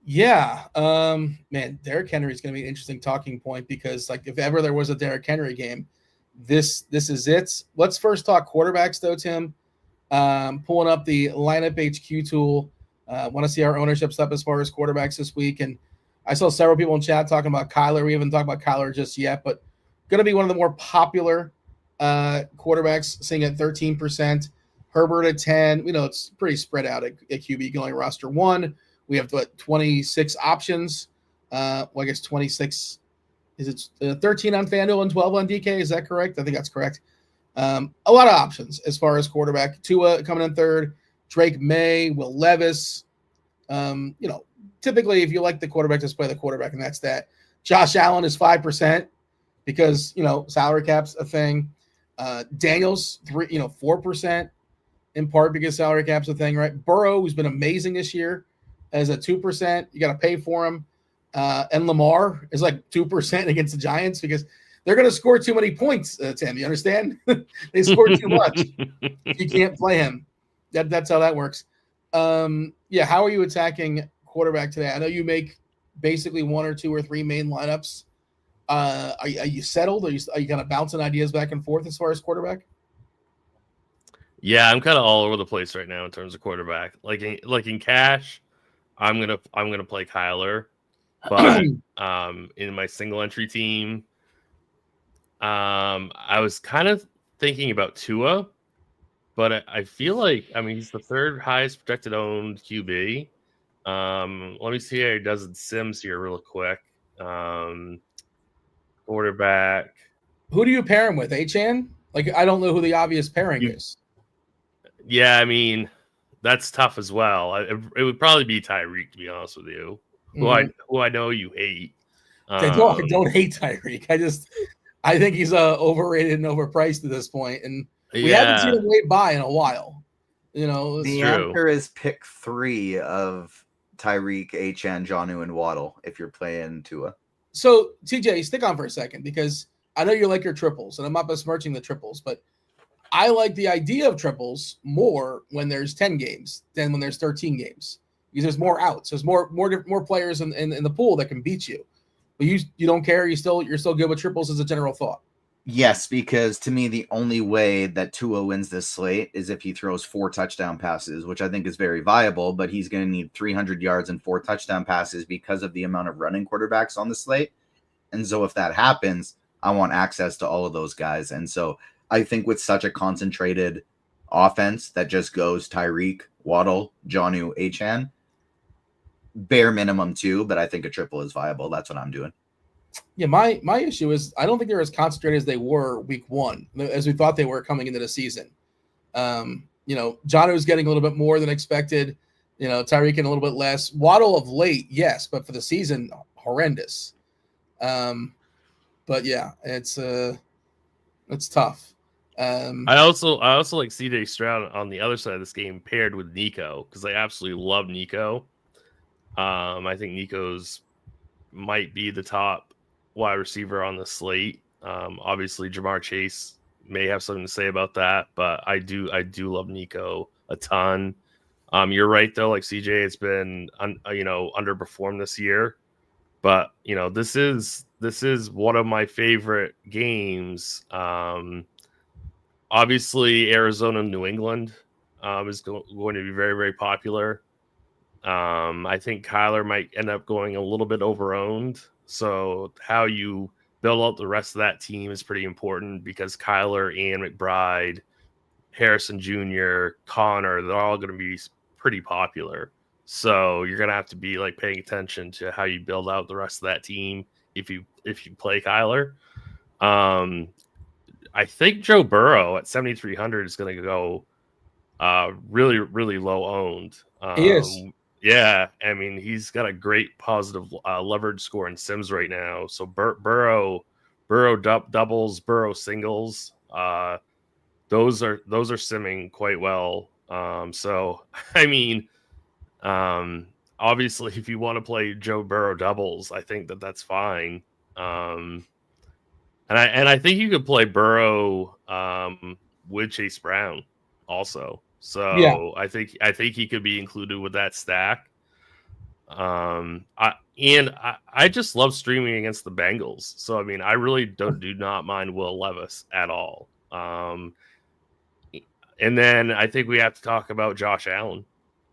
Yeah. Man, Derrick Henry is going to be an interesting talking point because if ever there was a Derrick Henry game, this is it. Let's first talk quarterbacks though, Tim. Pulling up the lineup HQ tool. Want to see our ownership stuff as far as quarterbacks this week. And I saw several people in chat talking about Kyler. We haven't talked about Kyler just yet, but going to be one of the more popular quarterbacks, sitting at 13%. Herbert at 10. We know it's pretty spread out at QB. You can only roster one. We have 26 options. I guess 26. Is it 13 on FanDuel and 12 on DK? Is that correct? I think that's correct. A lot of options as far as quarterback. Tua coming in third. Drake May, Will Levis. typically, if you like the quarterback, just play the quarterback, and that's that. Josh Allen is 5% because, salary cap's a thing. Daniels, 4% in part because salary cap's a thing, right? Burrow, who's been amazing this year, as a 2%. You got to pay for him. And Lamar is like 2% against the Giants because they're going to score too many points, Tim. You understand? They score too much. You can't play him. That's how that works. How are you attacking quarterback today? I know you make basically 1 or 2 or 3 main lineups. Are you settled? Are you kind of bouncing ideas back and forth as far as quarterback? Yeah, I'm kind of all over the place right now in terms of quarterback. Like in cash, I'm gonna play Kyler, but in my single entry team, I was kind of thinking about Tua, but I feel like he's the 3rd highest projected owned QB. Let me see how he does in Sims here real quick. Quarterback. Who do you pair him with? Achane? Like, I don't know who the obvious pairing is. Yeah, that's tough as well. It would probably be Tyreek, to be honest with you, who I know you hate. I don't hate Tyreek. I think he's overrated and overpriced at this point, and we haven't seen him wait by in a while. The answer is pick 3 of Tyreek, Achane, Jonnu, and Waddle if you're playing Tua. So, TJ, stick on for a second because I know you like your triples, and I'm not besmirching the triples, but I like the idea of triples more when there's 10 games than when there's 13 games because there's more outs. There's more players in the pool that can beat you. But you don't care. You're still good with triples as a general thought. Yes, because to me, the only way that Tua wins this slate is if he throws 4 touchdown passes, which I think is very viable, but he's going to need 300 yards and 4 touchdown passes because of the amount of running quarterbacks on the slate. And so if that happens, I want access to all of those guys. And so I think with such a concentrated offense that just goes Tyreek, Waddle, Jonnu, Achane, bare minimum 2, but I think a triple is viable. That's what I'm doing. Yeah, my issue is I don't think they're as concentrated as they were week 1, as we thought they were coming into the season. Jonnu's getting a little bit more than expected. Tyreek getting a little bit less. Waddle of late, yes, but for the season, horrendous. But yeah, it's tough. I also like CJ Stroud on the other side of this game paired with Nico because I absolutely love Nico. I think Nico's might be the top wide receiver on the slate. Obviously, Jamar Chase may have something to say about that, but I do love Nico a ton. You're right though, like CJ, it's been underperformed this year, but this is one of my favorite games. Obviously, Arizona, New England is going to be very, very popular. I think Kyler might end up going a little bit overowned. So how you build out the rest of that team is pretty important because Kyler and McBride, Harrison Jr., Connor, they're all going to be pretty popular. So you're going to have to be like paying attention to how you build out the rest of that team if you play Kyler. I think Joe Burrow at 7,300 is going to go really, really low owned. He is. Yeah, he's got a great positive leverage score in Sims right now. So Burrow doubles, Burrow singles. Those are simming quite well. Obviously, if you want to play Joe Burrow doubles, I think that's fine. And I think you could play Burrow with Chase Brown also. So yeah. I think he could be included with that stack. I just love streaming against the Bengals. So I really do not mind Will Levis at all. And then I think we have to talk about Josh Allen.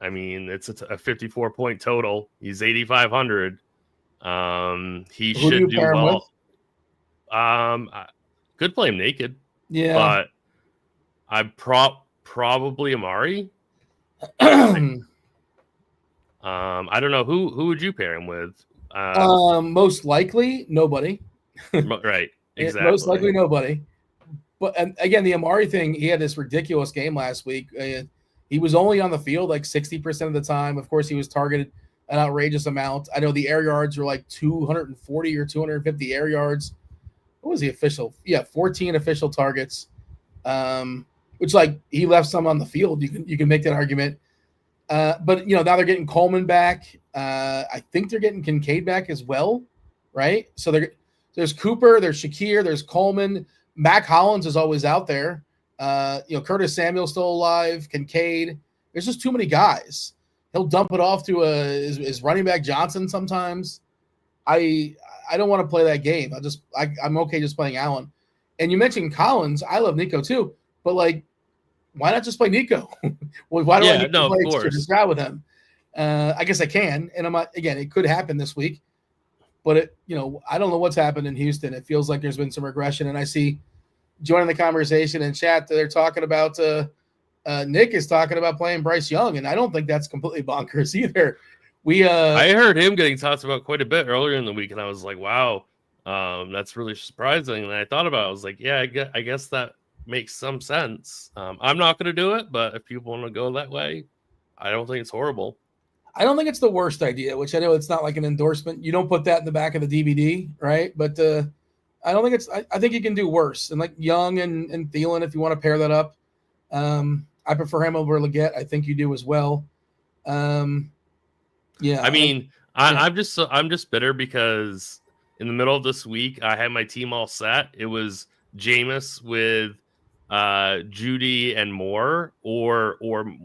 It's a 54-point total. He's 8,500. He should do well. Could play him naked. Yeah, but I probably Amari. I don't know who would you pair him with. Most likely nobody. Right, exactly. Most likely nobody. But again, the Amari thing, he had this ridiculous game last week. He was only on the field like 60% of the time. Of course, he was targeted an outrageous amount. I know the air yards were like 240 or 250 air yards. What was the official? Yeah, 14 official targets, which like he left some on the field. You can make that argument. But now they're getting Coleman back. I think they're getting Kincaid back as well, right? So there's Cooper, there's Shakir, there's Coleman. Mac Hollins is always out there. Curtis Samuel's still alive. Kincaid. There's just too many guys. He'll dump it off to his running back Johnson sometimes. I don't want to play that game. I'm okay just playing Allen. And you mentioned Collins. I love Nico too, but like, why not just play Nico? Why do I need to play Stroud with him? I guess I can, and I'm not. Again, it could happen this week, but I don't know what's happened in Houston. It feels like there's been some regression, and I see joining the conversation in chat that they're talking about. Nick is talking about playing Bryce Young, and I don't think that's completely bonkers either. I heard him getting talked about quite a bit earlier in the week, and I was like, wow, that's really surprising. And I thought about it. I was like, yeah, I guess that makes some sense. I'm not going to do it, but if people want to go that way, I don't think it's horrible. I don't think it's the worst idea, which I know it's not like an endorsement. You don't put that in the back of the DVD, right? But I don't think I think you can do worse. And like Young and Thielen, if you want to pair that up, I prefer him over Leggett. I think you do as well. Yeah. I mean, I'm just bitter because in the middle of this week, I had my team all set. It was Jameis with Judy and Moore, or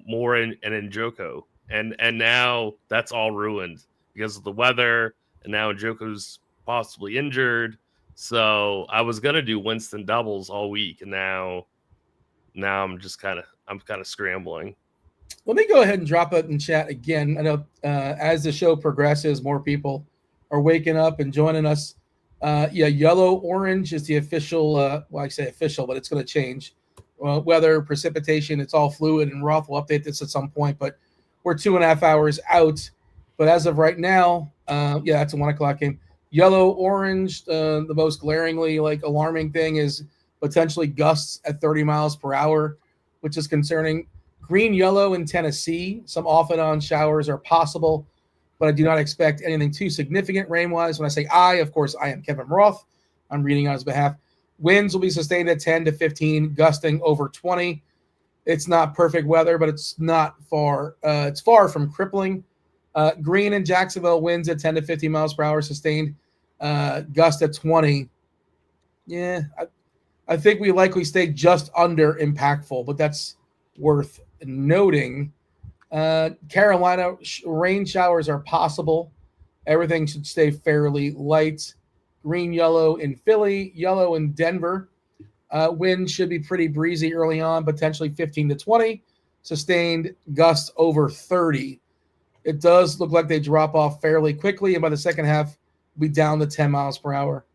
Moore and Njoku, and now that's all ruined because of the weather, and now Njoku's possibly injured. So I was gonna do Winston doubles all week, and now I'm kind of scrambling. Let me go ahead and drop it in chat again. I know as the show progresses, more people are waking up and joining us. Yellow orange is the official. I say official, but it's going to change. Weather, precipitation, it's all fluid, and Roth will update this at some point. But we're 2.5 hours out. But as of right now, that's a 1 o'clock game. Yellow orange, the most glaringly alarming thing is potentially gusts at 30 miles per hour, which is concerning. Green yellow in Tennessee. Some off and on showers are possible, but I do not expect anything too significant rain-wise. When I say of course, I am Kevin Roth. I'm reading on his behalf. Winds will be sustained at 10 to 15, gusting over 20. It's not perfect weather, but it's not far. It's far from crippling. Green in Jacksonville, winds at 10 to 15 miles per hour, sustained, gust at 20. Yeah, I think we likely stay just under impactful, but that's worth noting. Carolina, rain showers are possible. Everything should stay fairly light. Green, yellow in Philly, yellow in Denver. Wind should be pretty breezy early on, potentially 15 to 20. Sustained gusts over 30. It does look like they drop off fairly quickly, and by the second half, we'll be down to 10 miles per hour.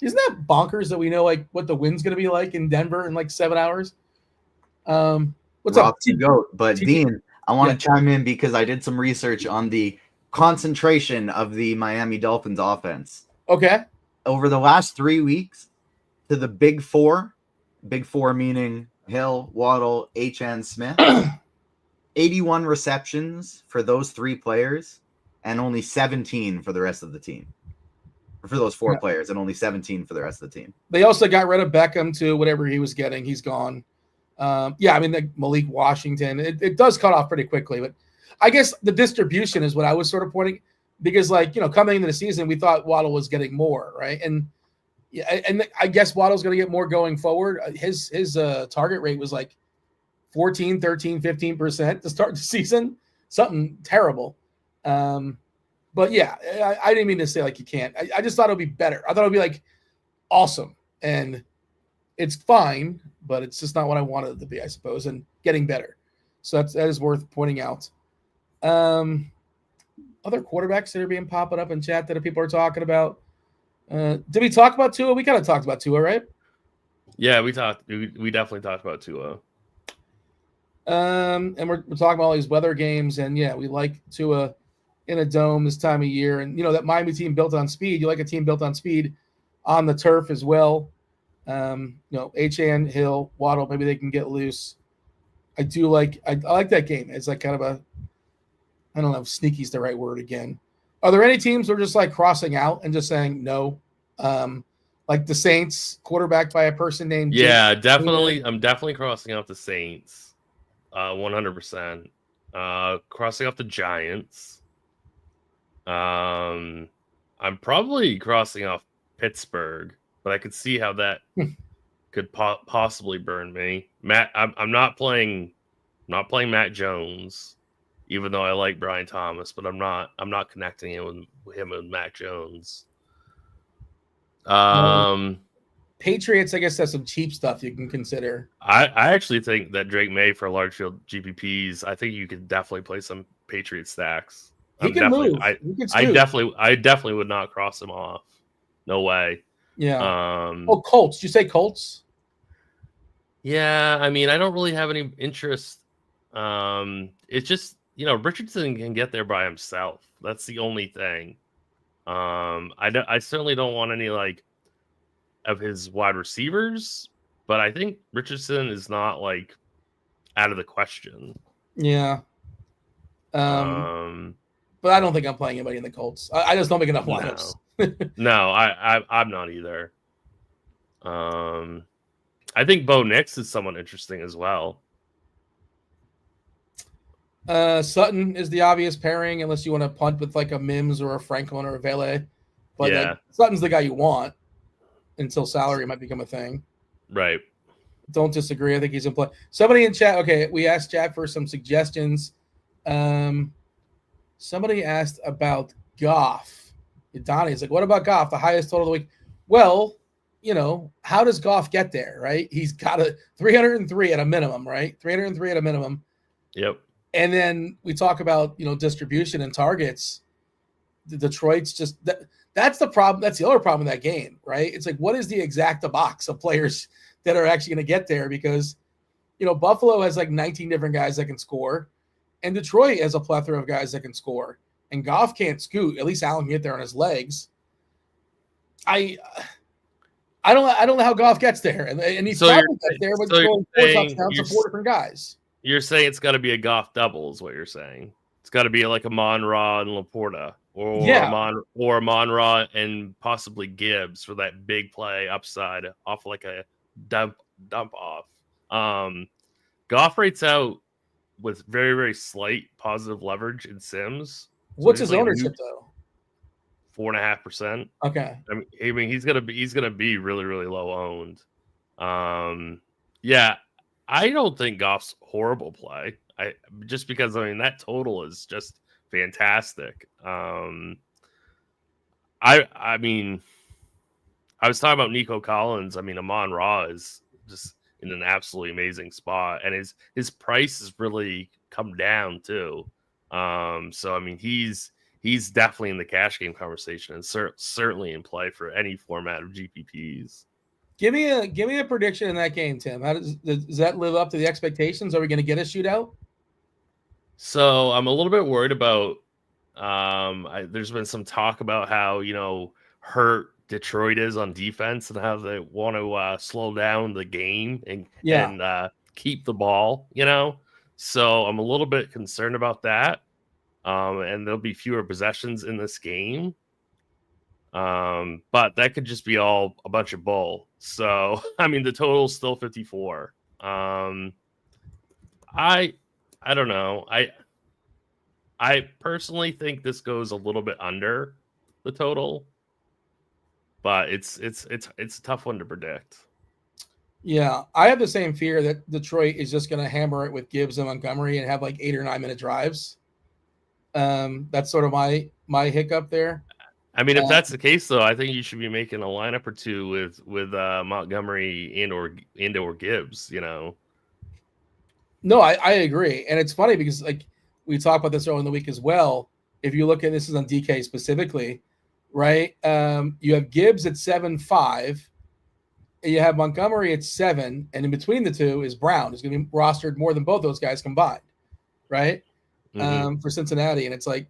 Isn't that bonkers that we know what the wind's going to be like in Denver in 7 hours? What's up? Goat, but Dean, I want to chime in because I did some research on the concentration of the Miami Dolphins offense. Okay. Over the last 3 weeks, to the big four meaning Hill, Waddle, HN Smith, 81 receptions for those three players and only 17 for the rest of the team. For those four players and only 17 for the rest of the team. They also got rid of Beckham too. Whatever he was getting, he's gone. Malik Washington, it does cut off pretty quickly, but I guess the distribution is what I was sort of pointing, because coming into the season, we thought Waddle was getting more, right? And I guess Waddle's going to get more going forward. His target rate was 14, 13, 15% to start the season, something terrible. But yeah, I didn't mean to say you can't. I just thought it would be better. I thought it would be awesome, and it's fine, but it's just not what I wanted it to be, I suppose, and getting better. So that is worth pointing out. Other quarterbacks that are popping up in chat that people are talking about. Did we talk about Tua? We kind of talked about Tua, right? Yeah, we definitely talked about Tua. And we're talking about all these weather games, and we like Tua in a dome this time of year. And that Miami team built on speed. You like a team built on speed on the turf as well. HN, Hill, Waddle, maybe they can get loose. I like that game. It's kind of I don't know if sneaky is the right word again. Are there any teams who are just like crossing out and just saying no? Like the Saints, quarterbacked by a person named definitely. I'm definitely crossing out the Saints, 100%. Crossing out the Giants. I'm probably crossing off Pittsburgh, but I could see how that could possibly burn me. I'm not playing Matt Jones, even though I like Brian Thomas, but I'm not connecting him with Matt Jones. Patriots, I guess that's some cheap stuff you can consider. I actually think that Drake May for large field GPPs, I think you could definitely play some Patriot stacks. He can move. I definitely would not cross him off. No way. Yeah. Colts. Did you say Colts? Yeah, I mean, I don't really have any interest. It's just, Richardson can get there by himself. That's the only thing. I certainly don't want any like of his wide receivers, but I think Richardson is not like out of the question. Yeah. But I don't think I'm playing anybody in the Colts. I just don't make enough lineups. No, I'm not either. I think Bo Nix is someone interesting as well. Sutton is the obvious pairing, unless you want to punt with like a Mims or a Franklin or a Vele. But like, Sutton's the guy you want until salary might become a thing. Right. Don't disagree. I think he's in play. Somebody in chat. Okay, we asked chat for some suggestions. Somebody asked about Goff. Donnie's like, what about Goff? The highest total of the week. Well, how does Goff get there, right? He's got a 303 at a minimum, right? 303 at a minimum. Yep. And then we talk about, distribution and targets. Detroit's just that's the problem. That's the other problem in that game, right? It's like, what is the exact box of players that are actually going to get there? Because, Buffalo has like 19 different guys that can score, and Detroit has a plethora of guys that can score. And Goff can't scoot. At least Allen can get there on his legs. I don't know how Goff gets there, and he's probably gets there, but scoring 4 touchdowns to 4 different guys. You're saying it's got to be a Goff double, is what you're saying. It's got to be like a Amon-Ra and Laporta, or Amon-Ra and possibly Gibbs for that big play upside off like a dump off. Goff rates out with very, very slight positive leverage in Sims. What's his ownership though? 4.5%. Okay. I mean, he's gonna be really, really low owned. Yeah, I don't think Goff's horrible play. Because that total is just fantastic. I mean, I was talking about Nico Collins. I mean, Amon-Ra is just in an absolutely amazing spot, and his price has really come down too. So I mean, he's definitely in the cash game conversation and certainly in play for any format of GPPs. Give me a prediction in that game, Tim. How does that live up to the expectations? Are we going to get a shootout? So I'm a little bit worried about. There's been some talk about how hurt Detroit is on defense and how they want to slow down the game and keep the ball. So I'm a little bit concerned about that. And there'll be fewer possessions in this game. But that could just be all a bunch of bull. So, I mean, the total's still 54. I don't know. I personally think this goes a little bit under the total, but it's a tough one to predict. Yeah, I have the same fear that Detroit is just going to hammer it with Gibbs and Montgomery and have like 8 or 9 minute drives. That's sort of my hiccup there. I mean, if that's the case, though, I think you should be making a lineup or two with Montgomery and or Gibbs. No, I agree, and it's funny because like we talked about this earlier in the week as well. If you look at this is on DK specifically, right? You have Gibbs at 7.5, and you have Montgomery at 7, and in between the two is Brown, who's going to be rostered more than both those guys combined, right? For Cincinnati, and it's like.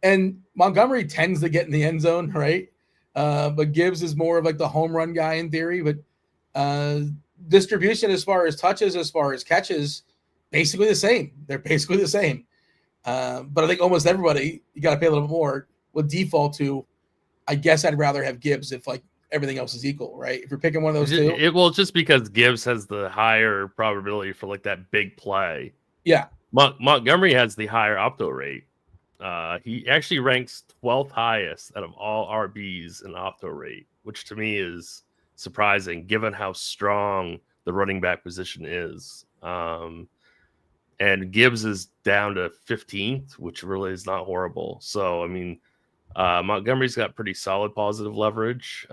And Montgomery tends to get in the end zone, right? But Gibbs is more of like the home run guy in theory. But distribution as far as touches, as far as catches, basically the same. They're basically the same. But I think almost everybody, you got to pay a little bit more with default to, I guess I'd rather have Gibbs if like everything else is equal, right? If you're picking one of those two. Just because Gibbs has the higher probability for like that big play. Yeah. Montgomery has the higher opto rate. He actually ranks 12th highest out of all RBs in opto rate, which to me is surprising given how strong the running back position is. And Gibbs is down to 15th, which really is not horrible. So, I mean, Montgomery's got pretty solid positive leverage.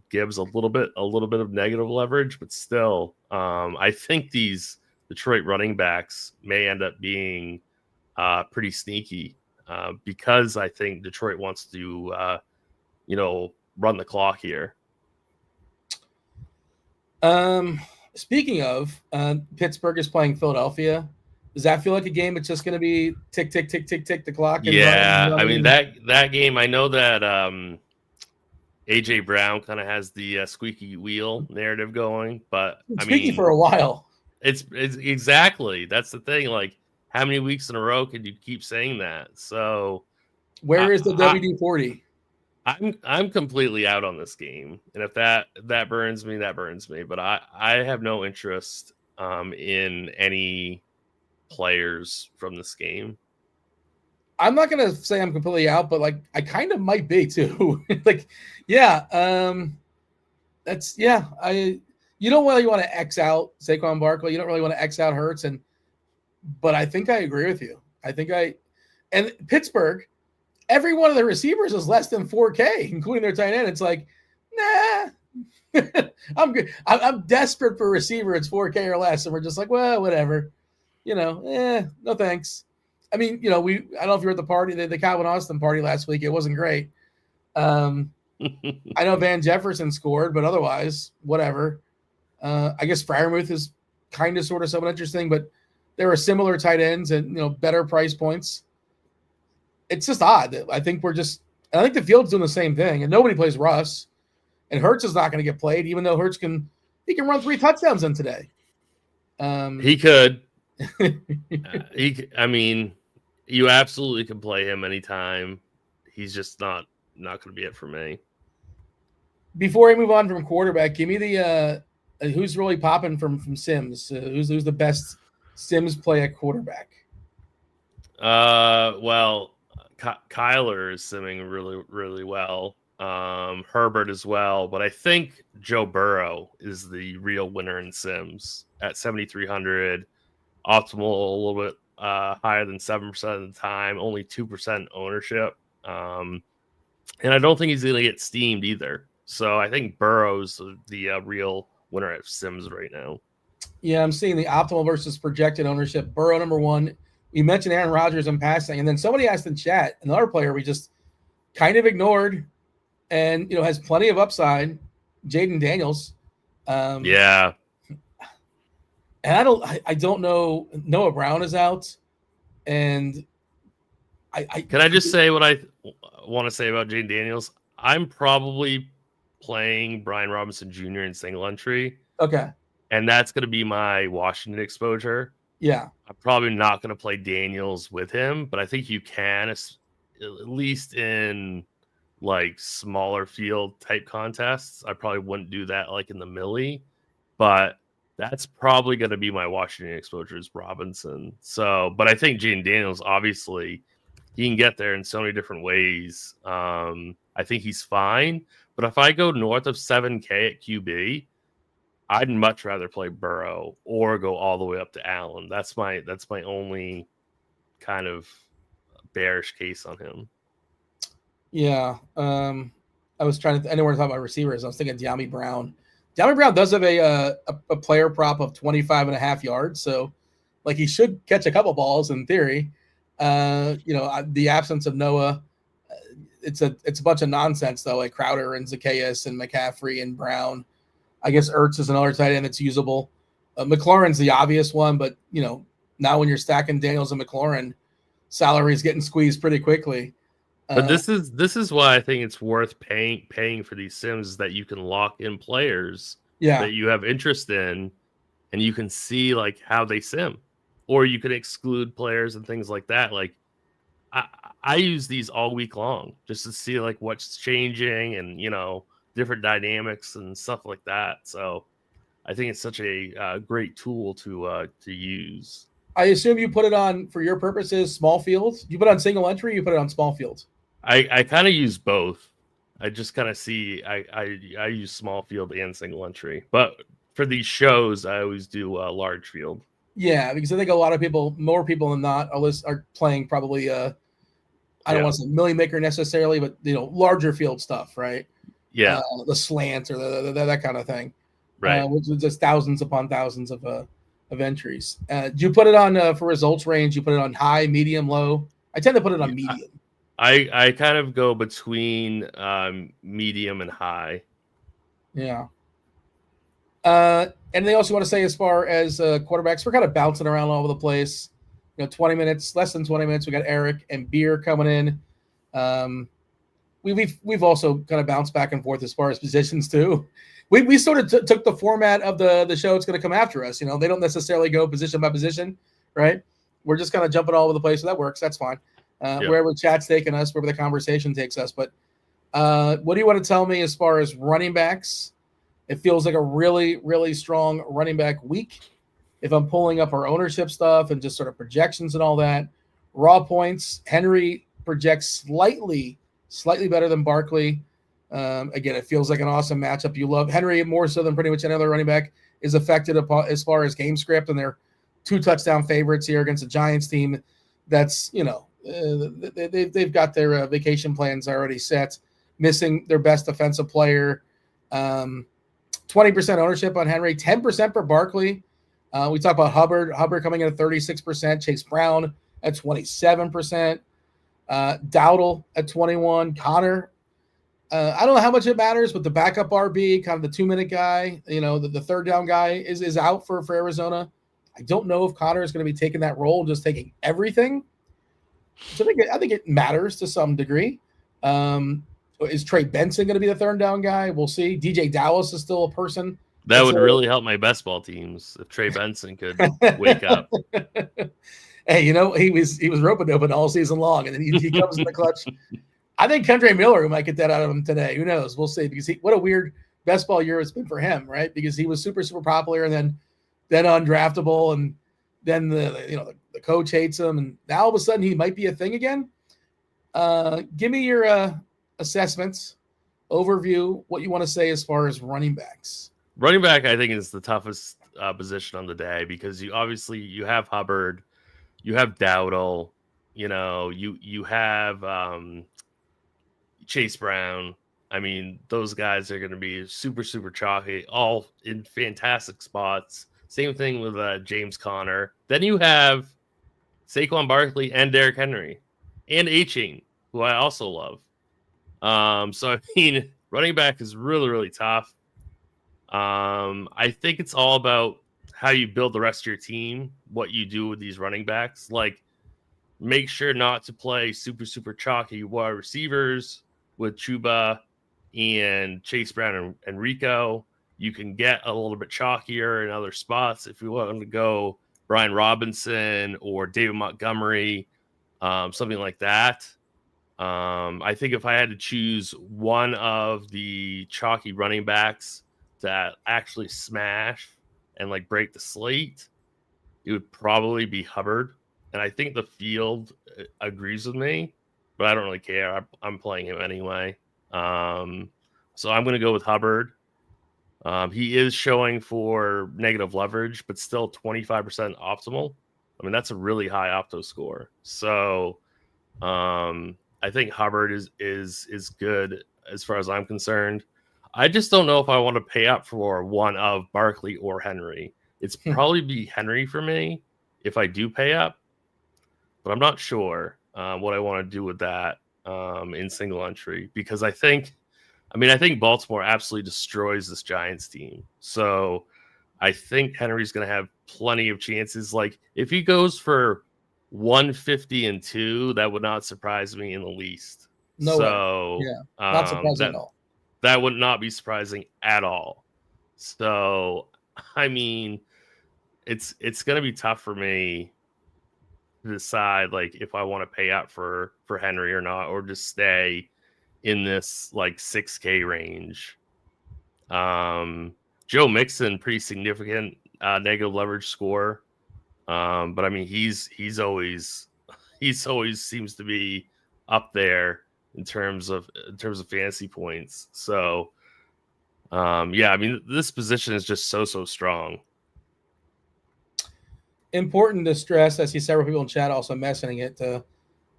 Gibbs a little bit of negative leverage, but still, I think these Detroit running backs may end up being pretty sneaky because I think Detroit wants to, run the clock here. Speaking of, Pittsburgh is playing Philadelphia. Does that feel like a game it's just going to be tick, tick, tick, tick, tick the clock? And yeah, I mean, that game, I know that A.J. Brown kind of has the squeaky wheel narrative going, but squeaky for a while. It's exactly. That's the thing. Like, how many weeks in a row can you keep saying that? So where is the WD-40? I'm completely out on this game. And if that burns me, that burns me. But I have no interest in any players from this game. I'm not gonna say I'm completely out, but like I kind of might be too. Like, yeah, that's you don't really want to X out Saquon Barkley. You don't really want to X out Hurts, but I think I agree with you. And Pittsburgh, every one of the receivers is less than 4K, including their tight end. It's like, nah, I'm good. I'm desperate for a receiver. It's 4K or less, and we're just like, well, whatever. No thanks. I mean, I don't know if you were at the party, the Calvin Austin party last week. It wasn't great. I know Van Jefferson scored, but otherwise, whatever. I guess Freiermuth is kind of sort of somewhat interesting, but there are similar tight ends and, better price points. It's just odd. I think the field's doing the same thing, and nobody plays Russ, and Hurts is not going to get played, even though Hurts can run 3 touchdowns in today. He could. You absolutely can play him anytime. He's just not going to be it for me. Before I move on from quarterback, give me the who's really popping from Sims. Who's the best Sims play at quarterback? Well, Kyler is simming really, really well. Herbert as well, but I think Joe Burrow is the real winner in Sims at 7,300. Optimal, a little bit higher than 7% of the time, only 2% ownership. And I don't think he's going to get steamed either. So I think Burrow's the real winner at Sims right now. Yeah, I'm seeing the optimal versus projected ownership. Burrow, number 1. You mentioned Aaron Rodgers in passing, and then somebody asked in chat, another player we just kind of ignored and, has plenty of upside, Jaden Daniels. Yeah. And I don't know. Noah Brown is out, and can I just say what I want to say about Jaden Daniels? I'm probably playing Brian Robinson Jr. in single entry. Okay, and that's going to be my Washington exposure. Yeah, I'm probably not going to play Daniels with him, but I think you can, at least in like smaller field type contests. I probably wouldn't do that like in the millie, but that's probably going to be my Washington exposure is Robinson. So, but I think Jaden Daniels, obviously, he can get there in so many different ways. I think he's fine, but if I go north of 7K at QB, I'd much rather play Burrow or go all the way up to Allen. That's my only kind of bearish case on him. Yeah. I was trying to, I know we're talking about receivers. I was thinking De'Ami Brown. De'Ami Brown does have a player prop of 25.5 yards. So like he should catch a couple balls in theory. The absence of Noah, it's a bunch of nonsense though, like Crowder and Zacchaeus and McCaffrey and Brown. I guess Ertz is another tight end that's usable. McLaurin's the obvious one, but now when you're stacking Daniels and McLaurin, salary is getting squeezed pretty quickly. But this is why I think it's worth paying for these sims, is that you can lock in players that you have interest in, and you can see like how they sim, or you can exclude players and things like that. Like I use these all week long just to see like what's changing and, different dynamics and stuff like that. So I think it's such a great tool to use. I assume you put it on, for your purposes, small fields. You put it on single entry, you put it on small fields. I kind of use both. I just kind of see I use small field and single entry, but for these shows I always do large field. Yeah, because I think a lot of people, more people than not, are playing probably I don't want to say milli maker necessarily, but larger field stuff, right? Yeah, the slants or that kind of thing, right? Which is just thousands upon thousands of entries. Do you put it on for results range? You put it on high, medium, low? I tend to put it on medium. I kind of go between medium and high. Yeah. And they also want to say, as far as quarterbacks, we're kind of bouncing around all over the place. 20 minutes, less than 20 minutes. We got Erik and Beer coming in. We've also kind of bounced back and forth as far as positions too. We sort of took the format of the show. It's going to come after us. They don't necessarily go position by position, right? We're just kind of jumping all over the place. So that works. That's fine. Wherever chat's taking us, wherever the conversation takes us. But what do you want to tell me as far as running backs? It feels like a really, really strong running back week. If I'm pulling up our ownership stuff and just sort of projections and all that, raw points, Henry projects slightly better than Barkley. Again, it feels like an awesome matchup. You love Henry more so than pretty much any other running back is affected as far as game script, and they're 2 touchdown favorites here against a Giants team that's, they've got their vacation plans already set, missing their best defensive player. 20% ownership on Henry, 10% for Barkley. We talk about Hubbard coming in at 36%, Chase Brown at 27%, Dowdle at 21%, Connor. I don't know how much it matters, but the backup RB, kind of the 2-minute guy, the third down guy is out for Arizona. I don't know if Connor is going to be taking that role and just taking everything. So I think it matters to some degree. Is Trey Benson going to be the third down guy? We'll see. DJ Dallas is still a person. That would really help my best ball teams if Trey Benson could wake up. Hey, he was roping open all season long, and then he comes in the clutch. I think Kendre Miller might get that out of him today. Who knows? We'll see, because what a weird best ball year it's been for him, right? Because he was super, super popular, and then undraftable, and then the coach hates him, and now all of a sudden he might be a thing again. Give me your assessments, overview, what you want to say as far as running backs. Running back, I think, is the toughest position on the day, because you have Hubbard, you have Dowdle, you have Chase Brown. I mean, those guys are going to be super, super chalky, all in fantastic spots. Same thing with James Conner. Then you have Saquon Barkley and Derrick Henry and A-Chain, who I also love. So, I mean, running back is really, really tough. I think it's all about how you build the rest of your team, what you do with these running backs. Like, make sure not to play super, super chalky wide receivers with Chuba and Chase Brown and Rico. You can get a little bit chalkier in other spots if you want to go Brian Robinson or David Montgomery, something like that. I think if I had to choose one of the chalky running backs that actually smash and like break the slate, it would probably be Hubbard. And I think the field agrees with me, but I don't really care. I'm playing him anyway. So I'm going to go with Hubbard. He is showing for negative leverage, but still 25% optimal. I mean, that's a really high opto score. So I think Hubbard is good as far as I'm concerned. I just don't know if I want to pay up for one of Barkley or Henry. It's probably be Henry for me if I do pay up, but I'm not sure what I want to do with that in single entry, because I think Baltimore absolutely destroys this Giants team. So I think Henry's going to have plenty of chances. Like, if he goes for 150-2, that would not surprise me in the least. No way. Yeah, not surprising at all. That would not be surprising at all. So, I mean, it's going to be tough for me. decide like if I want to pay out for Henry or not, or just stay in this like 6K range. Joe Mixon, pretty significant negative leverage score. But I mean, he's always seems to be up there in terms of fantasy points. So yeah, I mean, this position is just so strong. Important to stress, I see several people in chat also mentioning it,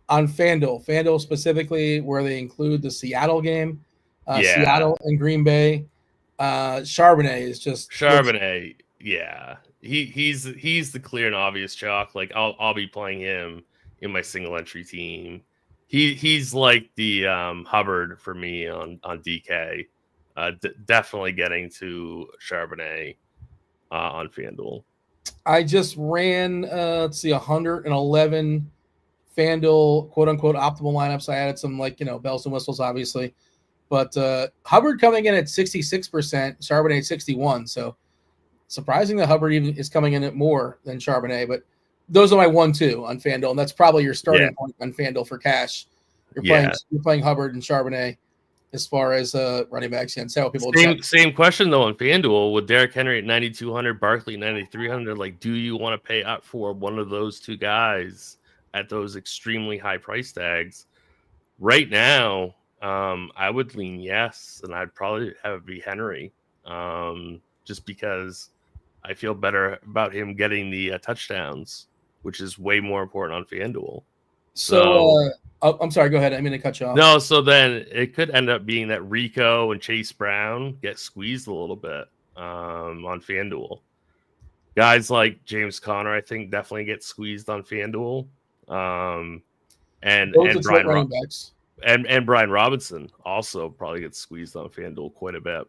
on FanDuel specifically, where they include the Seattle game, Seattle and Green Bay. Charbonnet is just Charbonnet. Yeah, he's the clear and obvious chalk. Like I'll be playing him in my single entry team. He's like the Hubbard for me on DK. Definitely getting to Charbonnet on FanDuel. I just ran 111 FanDuel quote unquote optimal lineups. I added some bells and whistles, obviously, but Hubbard coming in at 66%, Charbonnet 61%. So surprising that Hubbard even is coming in at more than Charbonnet. But those are my 1-2 on FanDuel, and that's probably your starting point on FanDuel for cash. You're playing Hubbard and Charbonnet as far as running backs. And same question though on FanDuel with Derrick Henry at 9,200, Barkley 9,300. Like, do you want to pay up for one of those two guys at those extremely high price tags? Right now, I would lean yes, and I'd probably have it be Henry, just because I feel better about him getting the touchdowns, which is way more important on FanDuel. So I'm sorry, go ahead. I mean to cut you off. No, so then it could end up being that Rico and Chase Brown get squeezed a little bit on FanDuel. Guys like James Conner, I think, definitely get squeezed on FanDuel. And Brian Robinson also probably gets squeezed on FanDuel quite a bit.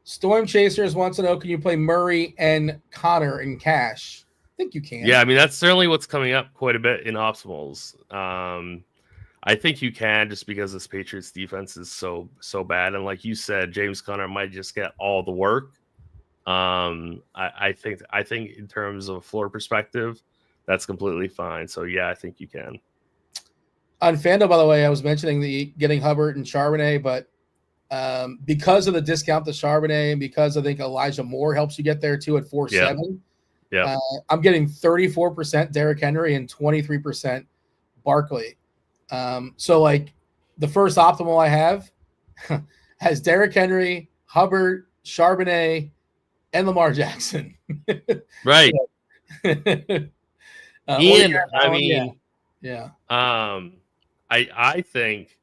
Storm Chasers wants to know, can you play Murray and Connor in cash? I think you can. Yeah, I mean, that's certainly what's coming up quite a bit in optimals. I think you can, just because this Patriots defense is so bad. And like you said, James Conner might just get all the work. I think in terms of a floor perspective, that's completely fine. So yeah, I think you can. On FanDuel, by the way, I was mentioning getting Hubbard and Charbonnet, but because of the discount to Charbonnet, and because I think Elijah Moore helps you get there too at 4.7. Yeah. I'm getting 34% Derrick Henry and 23% Barkley. So like the first optimal I have has Derrick Henry, Hubbard, Charbonnet, and Lamar Jackson. Right. Ian, I mean, yeah. I think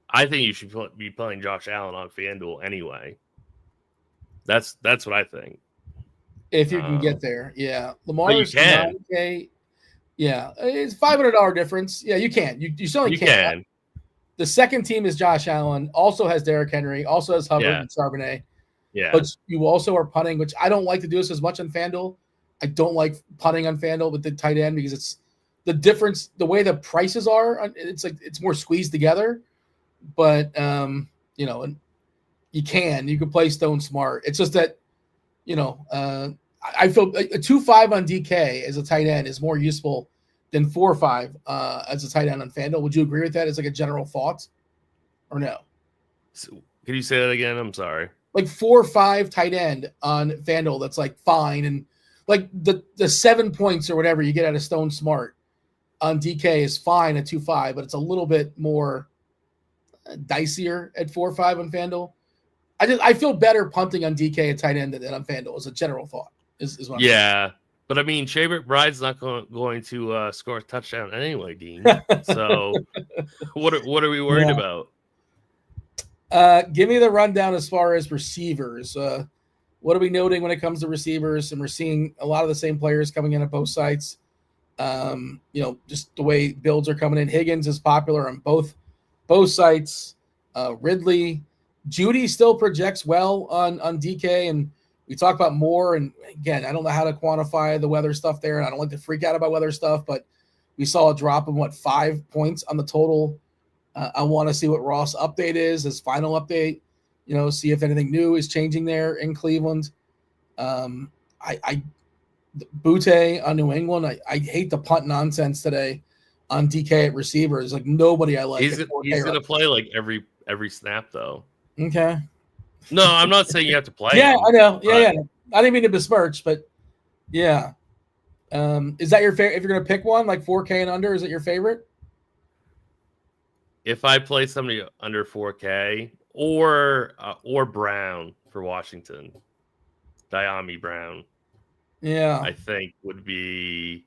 you should be playing Josh Allen on FanDuel anyway. That's what I think. If you can get there, yeah. Lamar's 9K. Yeah, it's $500 difference. Yeah, you can. You certainly can. The second team is Josh Allen, also has Derrick Henry, also has Hubbard and Charbonnet. Yeah. But you also are punting, which I don't like to do this as much on FanDuel. I don't like punting on FanDuel with the tight end because it's the difference, the way the prices are. It's like it's more squeezed together. But and you can play Stone Smart. It's just that I feel a 2.5 on DK as a tight end is more useful than 4.5 as a tight end on FanDuel. Would you agree with that as like a general thought, or no? So, can you say that again? I'm sorry. Like 4.5 tight end on FanDuel, that's like fine, and like the 7 points or whatever you get out of Stone Smart on DK is fine at 2.5, but it's a little bit more dicier at 4.5 on FanDuel. I feel better punting on DK at tight end than on FanDuel as a general thought. Is what I'm saying. But I mean, Shaver Bride's not going to score a touchdown anyway, Dean. So what are we worried about? Give me the rundown as far as receivers. What are we noting when it comes to receivers? And we're seeing a lot of the same players coming in at both sites. Just the way builds are coming in. Higgins is popular on both sites. Ridley, Judy still projects well on DK, and we talk about Moore. And again, I don't know how to quantify the weather stuff there, and I don't like to freak out about weather stuff, but we saw a drop of 5 points on the total. I want to see what Ross' update is, his final update. See if anything new is changing there in Cleveland. I Butte on New England. I hate the punt nonsense today on DK at receivers. Like nobody I like. He's going to play like every snap though. Okay. No, I'm not saying you have to play. Yeah, him, I know. Yeah. I didn't mean to besmirch, but yeah. Is that your favorite? If you're going to pick one, like 4K and under, is it your favorite? If I play somebody under 4K or Brown for Washington, Diami Brown, I think would be.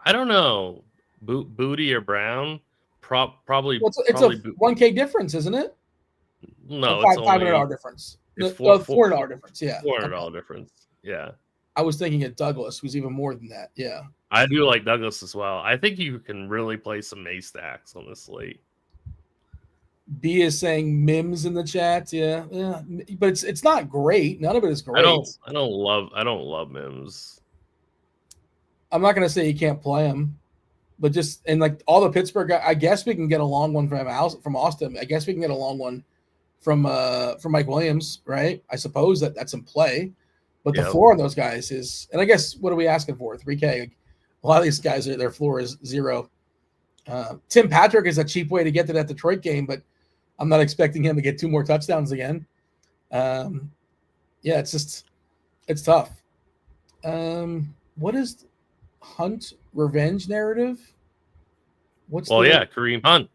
I don't know, Booty or Brown, probably. Well, it's a 1K difference, isn't it? No, it's $500 difference. It's $400 difference. Yeah, $400 difference. Yeah. I was thinking at Douglas, who's even more than that. Yeah. I do like Douglas as well. I think you can really play some May stacks on this slate. B is saying Mims in the chat. Yeah. But it's not great. None of it is great. I don't love Mims. I'm not gonna say you can't play him, but just and like all the Pittsburgh guys, I guess we can get a long one from Austin. I guess we can get a long one from Mike Williams, right? I suppose that's in play. But the floor on those guys is, and I guess what are we asking for? 3K. A lot of these guys, their floor is 0. Tim Patrick is a cheap way to get to that Detroit game, but I'm not expecting him to get 2 more touchdowns again. It's tough. What is Hunt revenge narrative? Kareem Hunt.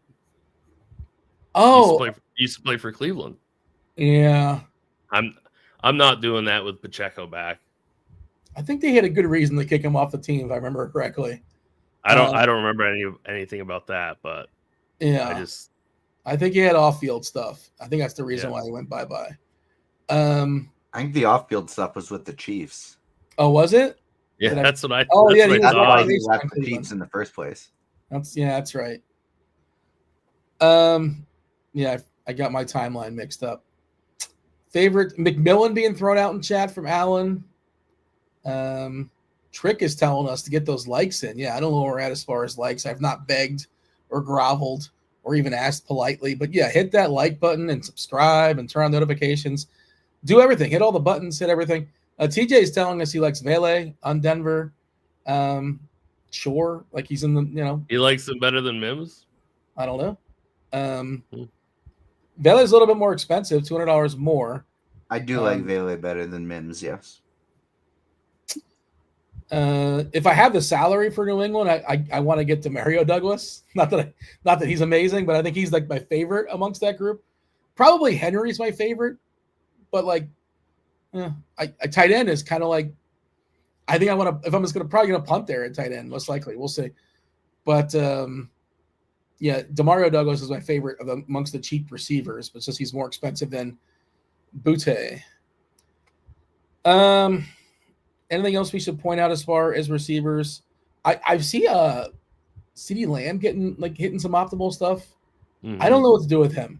Oh, he used to play for Cleveland. Yeah. I'm not doing that with Pacheco back. I think they had a good reason to kick him off the team, if I remember correctly. I don't remember anything about that, but yeah, I think he had off-field stuff. I think that's the reason why he went bye-bye. I think the off-field stuff was with the Chiefs. Oh, was it? Yeah, that's what I. Oh, that's yeah, that's why he left the Chiefs in the first place. That's right. I got my timeline mixed up. Favorite McMillan being thrown out in chat from Alan. Trick is telling us to get those likes in. Yeah, I don't know where we're at as far as likes. I've not begged or groveled or even asked politely, but yeah, hit that like button and subscribe and turn on notifications. Do everything. Hit all the buttons. Hit everything. TJ is telling us he likes Vele on Denver. Sure, like he's in the He likes him better than Mims. I don't know. Vele is a little bit more expensive, $200 more. I do like Vele better than Mims, yes. If I have the salary for New England, I want to get to Mario Douglas. Not that he's amazing, but I think he's like my favorite amongst that group. Probably Henry's my favorite, but like, I tight end is kind of like. I think I want to. If I'm just probably gonna punt there at tight end, most likely we'll see. But Demario Douglas is my favorite amongst the cheap receivers, but it's just he's more expensive than Butte. Anything else we should point out as far as receivers? I see CeeDee Lamb hitting some optimal stuff. Mm-hmm. I don't know what to do with him.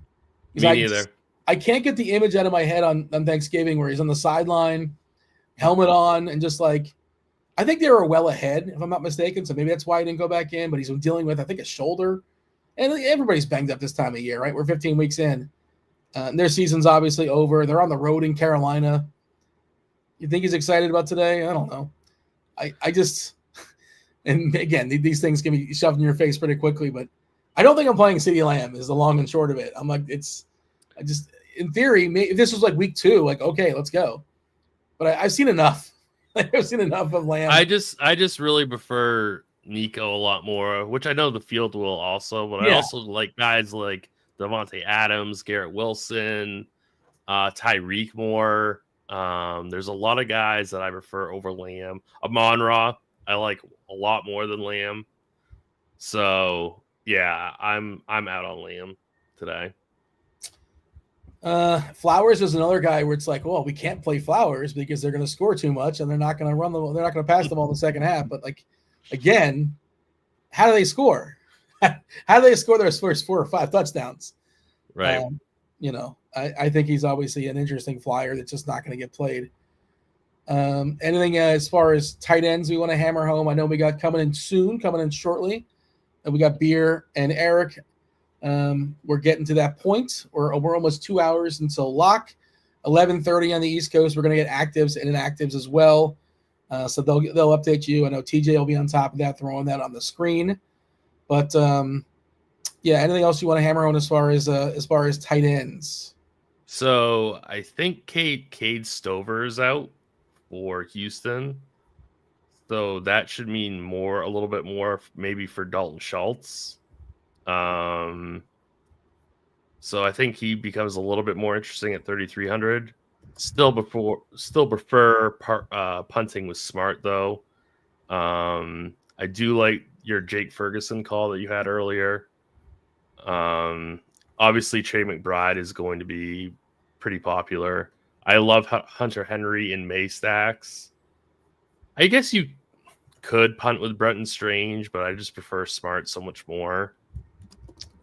Me neither. I can't get the image out of my head on Thanksgiving where he's on the sideline, helmet on, and just like I think they were well ahead, if I'm not mistaken. So maybe that's why he didn't go back in. But he's been dealing with, I think, a shoulder. And everybody's banged up this time of year, right? We're 15 weeks in. Their season's obviously over. They're on the road in Carolina. You think he's excited about today? I don't know. I just – and, again, these things can be shoved in your face pretty quickly. But I don't think I'm playing CeeDee Lamb is the long and short of it. I'm like in theory, if this was like week 2, like, okay, let's go. But I've seen enough. I've seen enough of Lamb. I just really prefer Nico a lot more, which I know the field will also, but I also like guys like Devontae Adams, Garrett Wilson, Tyreek Moore. There's a lot of guys that I prefer over Lamb. Amon-Ra, I like a lot more than Lamb. So yeah, I'm out on Lamb today. Flowers is another guy where it's like, well, we can't play Flowers because they're going to score too much and they're not going to pass the ball in the second half. But like, again, how do they score? How do they score their first 4 or 5 touchdowns? Right. I think he's obviously an interesting flyer that's just not going to get played. Anything as far as tight ends we want to hammer home? I know we got coming in shortly. And we got Beer and Erik. We're getting to that point. We're almost 2 hours until lock. 11:30 on the East Coast. We're going to get actives and inactives as well. So they'll update you. I know TJ will be on top of that, throwing that on the screen. But anything else you want to hammer on as far as tight ends? So I think Cade Stover is out for Houston. So that should mean a little bit more maybe for Dalton Schultz. So I think he becomes a little bit more interesting at 3,300. Still prefer punting with Smart though. I do like your Jake Ferguson call that you had earlier. Obviously Trey McBride is going to be pretty popular. I love Hunter Henry in May stacks. I guess you could punt with Brenton Strange, but I just prefer Smart so much more.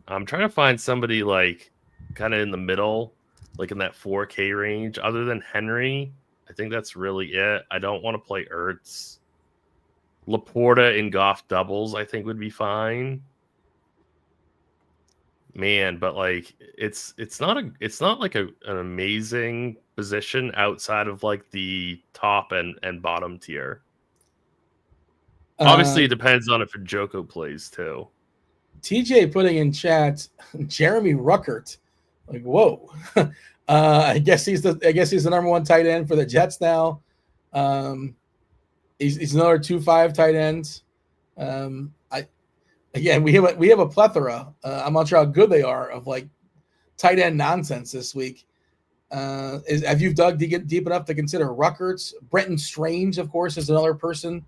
I'm trying to find somebody like kind of in the middle, like in that 4K range. Other than Henry, I think that's really it. I don't want to play Ertz. Laporta and Goff doubles, I think, would be fine. Man, but like it's not like an amazing position outside of like the top and bottom tier. Obviously, it depends on if Njoku plays too. TJ putting in chat Jeremy Ruckert. Like, whoa. I guess he's the number one tight end for the Jets now. He's another 2.5 tight end. We have a plethora. I'm not sure how good they are of like tight end nonsense this week. Have you dug deep enough to consider Ruckerts? Brenton Strange, of course, is another person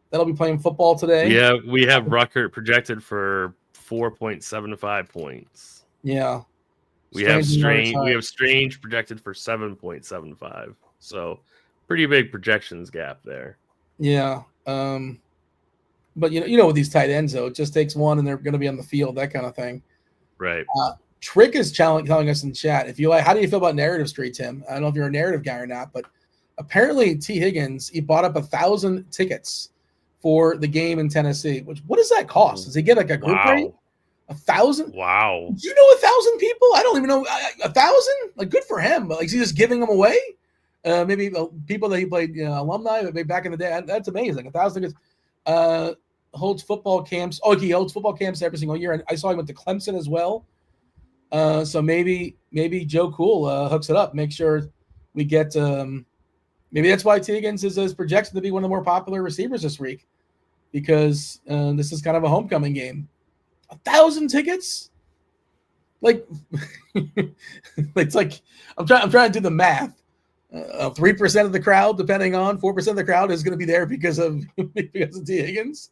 that'll be playing football today. Yeah, we have Ruckert projected for 4.75 points. Yeah. We have Strange projected for 7.75. So pretty big projections gap there. Yeah. But you know with these tight ends though, it just takes one and they're going to be on the field, that kind of thing. Right. Trick is telling us in chat, if you like, how do you feel about Narrative Street, Tim? I don't know if you're a narrative guy or not, but apparently T. Higgins, he bought up 1,000 tickets for the game in Tennessee. What does that cost? Does he get like a group rate? 1,000? Wow. Do you know 1,000 people? I don't even know. 1,000? Like, good for him. But like, is he just giving them away? Maybe people that he played, alumni, but maybe back in the day. That's amazing. 1,000 holds football camps. Oh, he holds football camps every single year. And I saw him went to Clemson as well. So maybe Joe Cool hooks it up. Make sure we get. Maybe that's why T. Higgins is projected to be one of the more popular receivers this week, because this is kind of a homecoming game. 1,000 tickets, like it's like I'm trying to do the math. 3% of the crowd, depending on 4% of the crowd, is going to be there because of T. Higgins.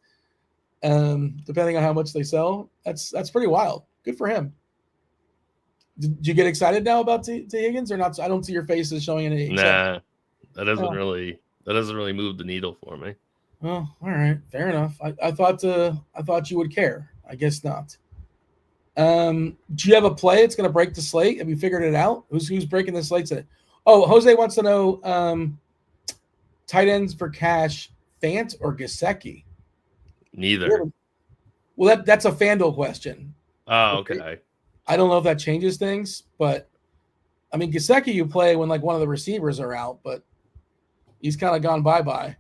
Depending on how much they sell, that's pretty wild. Good for him. Did you get excited now about T. Higgins or not? I don't see your faces showing any. Nah, that doesn't really move the needle for me. Oh, all right, fair enough. I thought you would care. I guess not. Do you have a play that's going to break the slate? Have you figured it out? Who's breaking the slate today? Oh, Jose wants to know tight ends for cash, Fant or Gesicki? Neither. Well, that's a FanDuel question. Oh, okay. I don't know if that changes things, but I mean, Gesicki you play when like one of the receivers are out, but he's kind of gone bye-bye.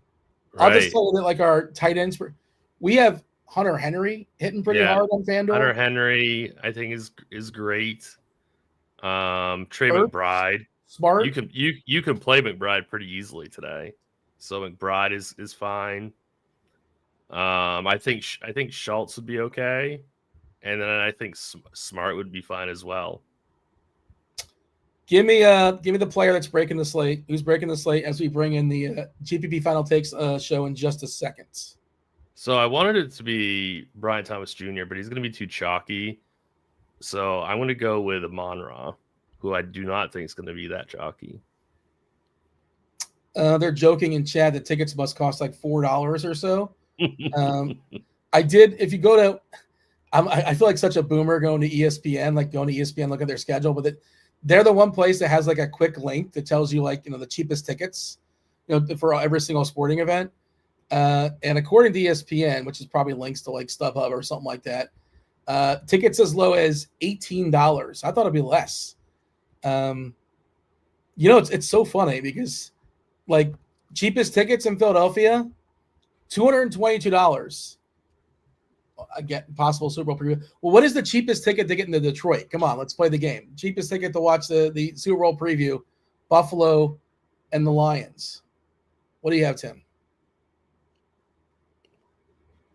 Right. I'll just tell you that like our tight ends, we have Hunter Henry hitting pretty hard on FanDuel. Hunter Henry, I think is great. Trey McBride, Smart. You can play McBride pretty easily today, so McBride is fine. I think Schultz would be okay, and then I think Smart would be fine as well. Give me the player that's breaking the slate. Who's breaking the slate as we bring in the GPP Final Takes show in just a second. So I wanted it to be Brian Thomas Jr., but he's going to be too chalky. So I'm going to go with Amon-Ra, who I do not think is going to be that chalky. They're joking in chat that tickets must cost like $4 or so. I did. If you go to, I feel like such a boomer going to ESPN, look at their schedule, but they're the one place that has like a quick link that tells you like, the cheapest tickets, for every single sporting event. And according to ESPN, which is probably links to like StubHub or something like that, tickets as low as $18. I thought it'd be less. You know, it's so funny because, like, cheapest tickets in Philadelphia, $222. I get possible Super Bowl preview. Well, what is the cheapest ticket to get into Detroit? Come on, let's play the game. Cheapest ticket to watch the Super Bowl preview, Buffalo and the Lions. What do you have, Tim?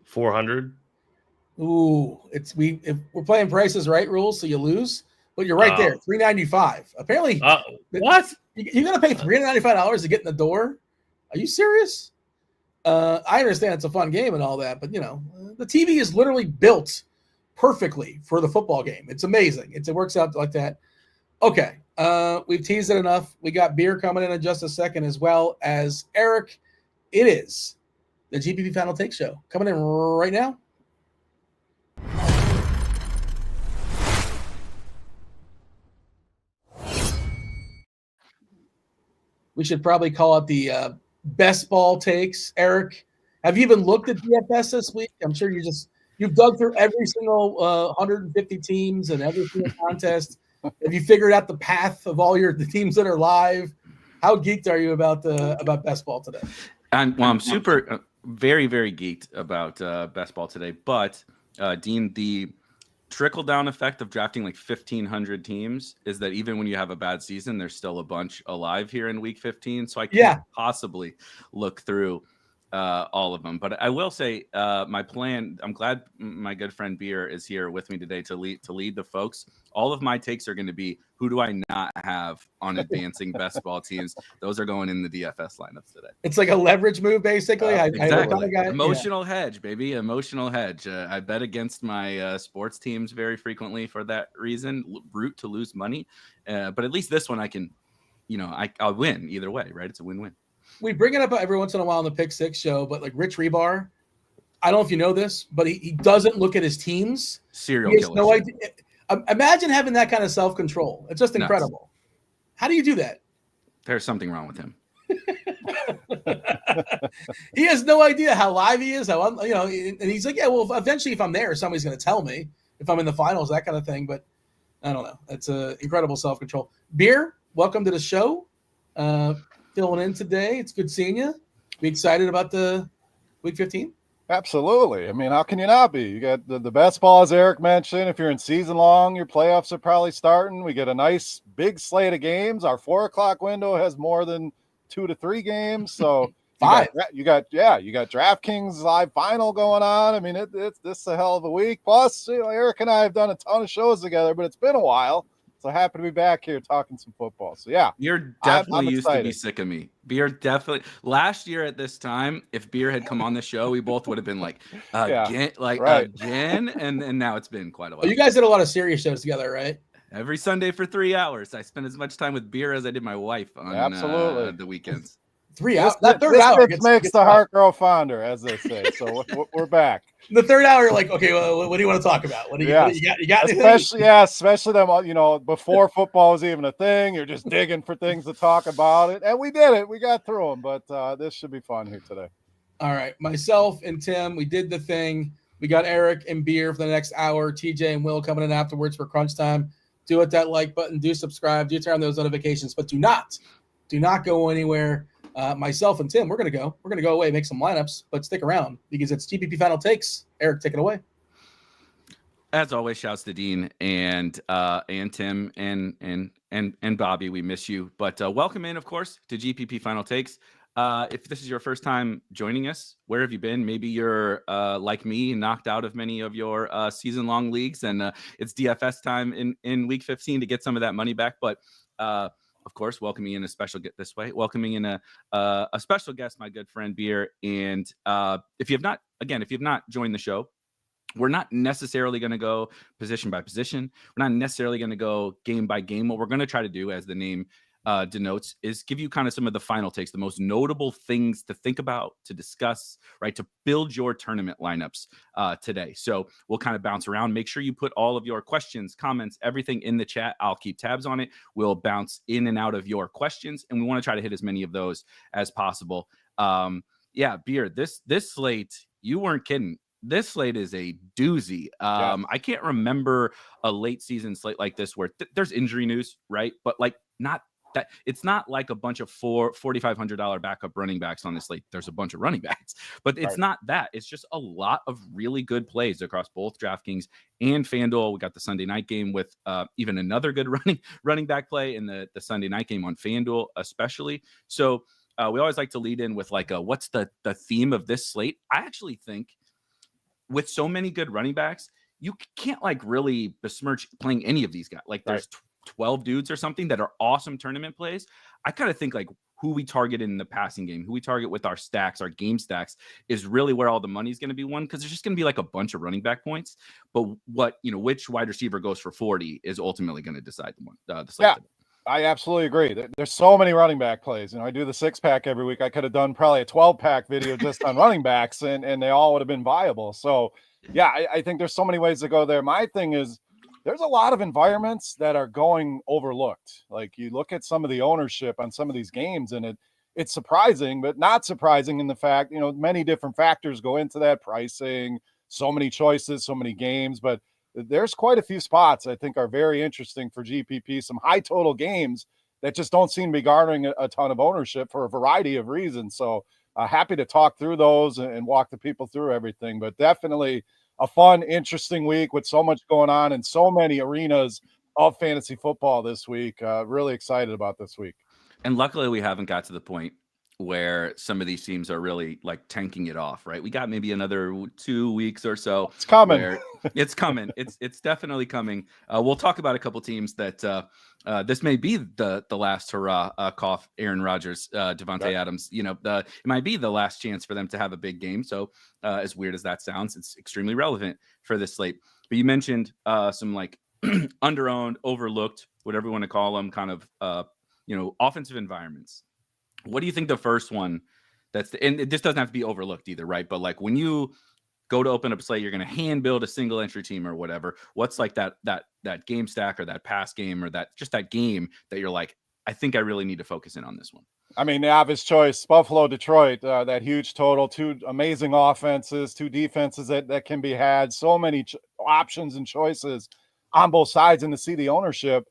400. Ooh, if we're playing prices right rules, so you lose. But you're right there, $395. Apparently, what? You're gonna pay $395 to get in the door? Are you serious? I understand it's a fun game and all that, but the TV is literally built perfectly for the football game. It's amazing. It works out like that. Okay, we've teased it enough. We got beer coming in just a second, as well as Erik. It is the GPP Final Takes show coming in right now. We should probably call it the best ball takes. Erik, have you even looked at DFS this week? I'm sure you've dug through every single 150 teams and every single contest. Have you figured out the path of all the teams that are live? How geeked are you about best ball today? I'm super, very, very geeked about best ball today. But Dean, the trickle down effect of drafting like 1,500 teams is that even when you have a bad season, there's still a bunch alive here in week 15. So I can't possibly look through all of them. But I will say my plan, I'm glad my good friend Beer is here with me today to lead the folks. All of my takes are going to be, who do I not have on advancing best ball teams? Those are going in the DFS lineups today. It's like a leverage move, basically. Exactly. Emotional hedge, baby. Emotional hedge. I bet against my sports teams very frequently for that reason. Root to lose money. But at least this one I can, I'll win either way, right? It's a win-win. We bring it up every once in a while on the Pick Six show, but like Rich Rebar, I don't know if you know this, but he doesn't look at his teams. Serial killer. No idea. Imagine having that kind of self-control. It's just incredible. Nuts. How do you do that? There's something wrong with him. He has no idea how live he is. And he's like, yeah, well, eventually if I'm there, somebody's going to tell me if I'm in the finals, that kind of thing. But I don't know. It's incredible self-control. Beer, welcome to the show. Filling in today. It's good seeing you. Be excited about the week 15? Absolutely. I mean, how can you not be? You got the best ball, as Erik mentioned. If you're in season long, your playoffs are probably starting. We get a nice big slate of games. Our 4:00 window has more than 2 to 3 games. So 5. You got DraftKings live final going on. I mean, this is a hell of a week. Plus, Erik and I have done a ton of shows together, but it's been a while. So happy to be back here talking some football. So yeah, Beer definitely used to be sick of me. Beer definitely last year at this time, if Beer had come on the show, we both would have been like, again, and now it's been quite a while. Well, you guys did a lot of serious shows together, right? Every Sunday for 3 hours. I spent as much time with Beer as I did my wife on the weekends. 3 hours. That third hour makes the heart grow fonder, as they say. So we're back. The third hour, you're like, okay, well, what do you want to talk about? What do you got? You got especially them. Before football was even a thing, you're just digging for things to talk about it, and we did it. We got through them, but this should be fun here today. All right, myself and Tim, we did the thing. We got Erik and Beer for the next hour. TJ and Will coming in afterwards for crunch time. Do hit that like button. Do subscribe. Do turn on those notifications, but do not go anywhere. Myself and Tim, we're gonna go away, make some lineups, but stick around because it's GPP Final Takes. Erik, take it away. As always, shouts to Dean and Tim and Bobby. We miss you, but welcome in, of course, to GPP Final Takes. If this is your first time joining us, where have you been? Maybe you're like me, knocked out of many of your season-long leagues, and it's DFS time in week 15 to get some of that money back, but. Of course, welcoming in a special guest this way, welcoming in a special guest, my good friend Beer. And if you've not joined the show, we're not necessarily going to go position by position. We're not necessarily going to go game by game. What we're going to try to do, as the name denotes, is give you kind of some of the final takes, the most notable things to think about, to discuss, right, to build your tournament lineups today. So we'll kind of bounce around. Make sure you put all of your questions, comments, everything in the chat. I'll keep tabs on it. We'll bounce in and out of your questions, and we want to try to hit as many of those as possible. Beer, this slate, you weren't kidding. This slate is a doozy. I can't remember a late season slate like this where there's injury news, right? But like not that it's not like a bunch of $4,500 backup running backs on this slate. There's a bunch of running backs, but it's not that. It's just a lot of really good plays across both DraftKings and FanDuel. We got the Sunday night game with even another good running back play in the Sunday night game on FanDuel, especially. So we always like to lead in with like what's the theme of this slate. I actually think with so many good running backs, you can't like really besmirch playing any of these guys. Like there's 12 dudes or something that are awesome tournament plays. I kind of think like who we target in the passing game, who we target with our stacks, our game stacks, is really where all the money is going to be won, because there's just going to be like a bunch of running back points. But which wide receiver goes for 40 is ultimately going to decide the slate. Yeah. I absolutely agree. There's so many running back plays. I do the 6-pack every week. I could have done probably a 12-pack video just on running backs, and they all would have been viable. So, yeah, I think there's so many ways to go there. My thing is there's a lot of environments that are going overlooked. Like you look at some of the ownership on some of these games, and it's surprising, but not surprising in the fact, many different factors go into that: pricing, so many choices, so many games, but there's quite a few spots I think are very interesting for GPP, some high total games that just don't seem to be garnering a ton of ownership for a variety of reasons. So happy to talk through those and walk the people through everything, but definitely a fun, interesting week with so much going on in so many arenas of fantasy football this week. Really excited about this week. And luckily we haven't got to the point where some of these teams are really like tanking it off, right? We got maybe another 2 weeks or so. It's coming. It's coming. It's definitely coming. We'll talk about a couple teams that this may be the last hurrah. Cough, Aaron Rodgers, Devontae Adams. It might be the last chance for them to have a big game. So as weird as that sounds, it's extremely relevant for this slate. But you mentioned some like underowned, overlooked, whatever you want to call them, kind of offensive environments. What do you think the first one and this doesn't have to be overlooked either, right? But like when you go to open up a slate, you're going to hand build a single entry team or whatever. What's like that game stack or that pass game or that game that you're like, I think I really need to focus in on this one? I mean, the obvious choice, Buffalo, Detroit, that huge total, 2 amazing offenses, 2 defenses that can be had, so many options and choices on both sides, and to see the ownership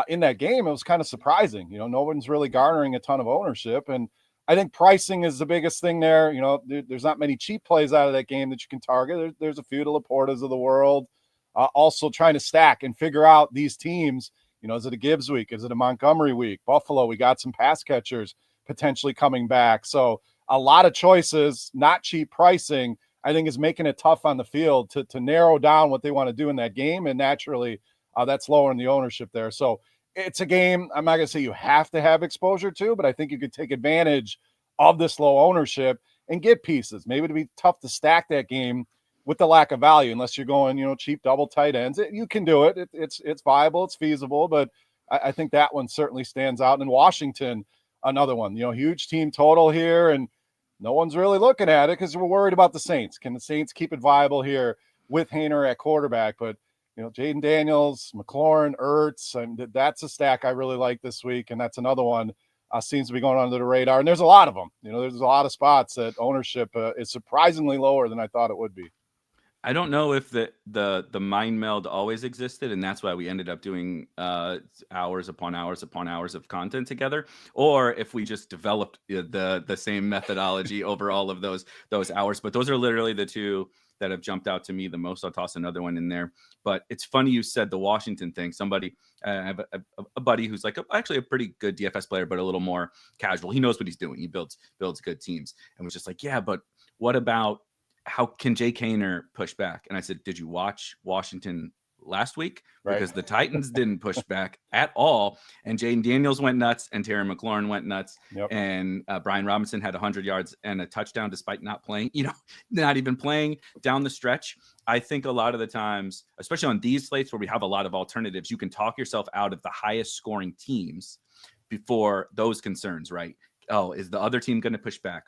in that game, it was kind of surprising. No one's really garnering a ton of ownership, and I think pricing is the biggest thing there. There's not many cheap plays out of that game that you can target. There's a few to Laportas of the world. Also trying to stack and figure out these teams. Is it a Gibbs week? Is it a Montgomery week? Buffalo, we got some pass catchers potentially coming back. So a lot of choices, not cheap pricing, I think is making it tough on the field to narrow down what they want to do in that game. And naturally, that's lowering the ownership there. So it's a game I'm not going to say you have to have exposure to, but I think you could take advantage of this low ownership and get pieces. Maybe it'd be tough to stack that game with the lack of value, unless you're going, cheap double tight ends. You can do it. It's viable. It's feasible, but I think that one certainly stands out. And Washington, another one, huge team total here, and no one's really looking at it because we're worried about the Saints. Can the Saints keep it viable here with Haener at quarterback? But Jaden Daniels, McLaurin, Ertz, and that's a stack I really like this week. And that's another one seems to be going under the radar. And there's a lot of them. There's a lot of spots that ownership is surprisingly lower than I thought it would be. I don't know if the mind meld always existed, and that's why we ended up doing hours upon hours upon hours of content together, or if we just developed the same methodology over all of those hours. But those are literally the two that have jumped out to me the most. I'll toss another one in there. But it's funny you said the Washington thing. Somebody, I have a buddy who's like actually a pretty good DFS player, but a little more casual. He knows what he's doing. He builds good teams, and was just like, yeah, but what about how can Jake Haener push back? And I said, did you watch Washington last week? Because the Titans didn't push back at all. And Jaden Daniels went nuts, and Terry McLaurin went nuts. Yep. And Brian Robinson had 100 yards and a touchdown despite not playing, not even playing down the stretch. I think a lot of the times, especially on these slates where we have a lot of alternatives, you can talk yourself out of the highest scoring teams before those concerns, right? Oh, is the other team going to push back?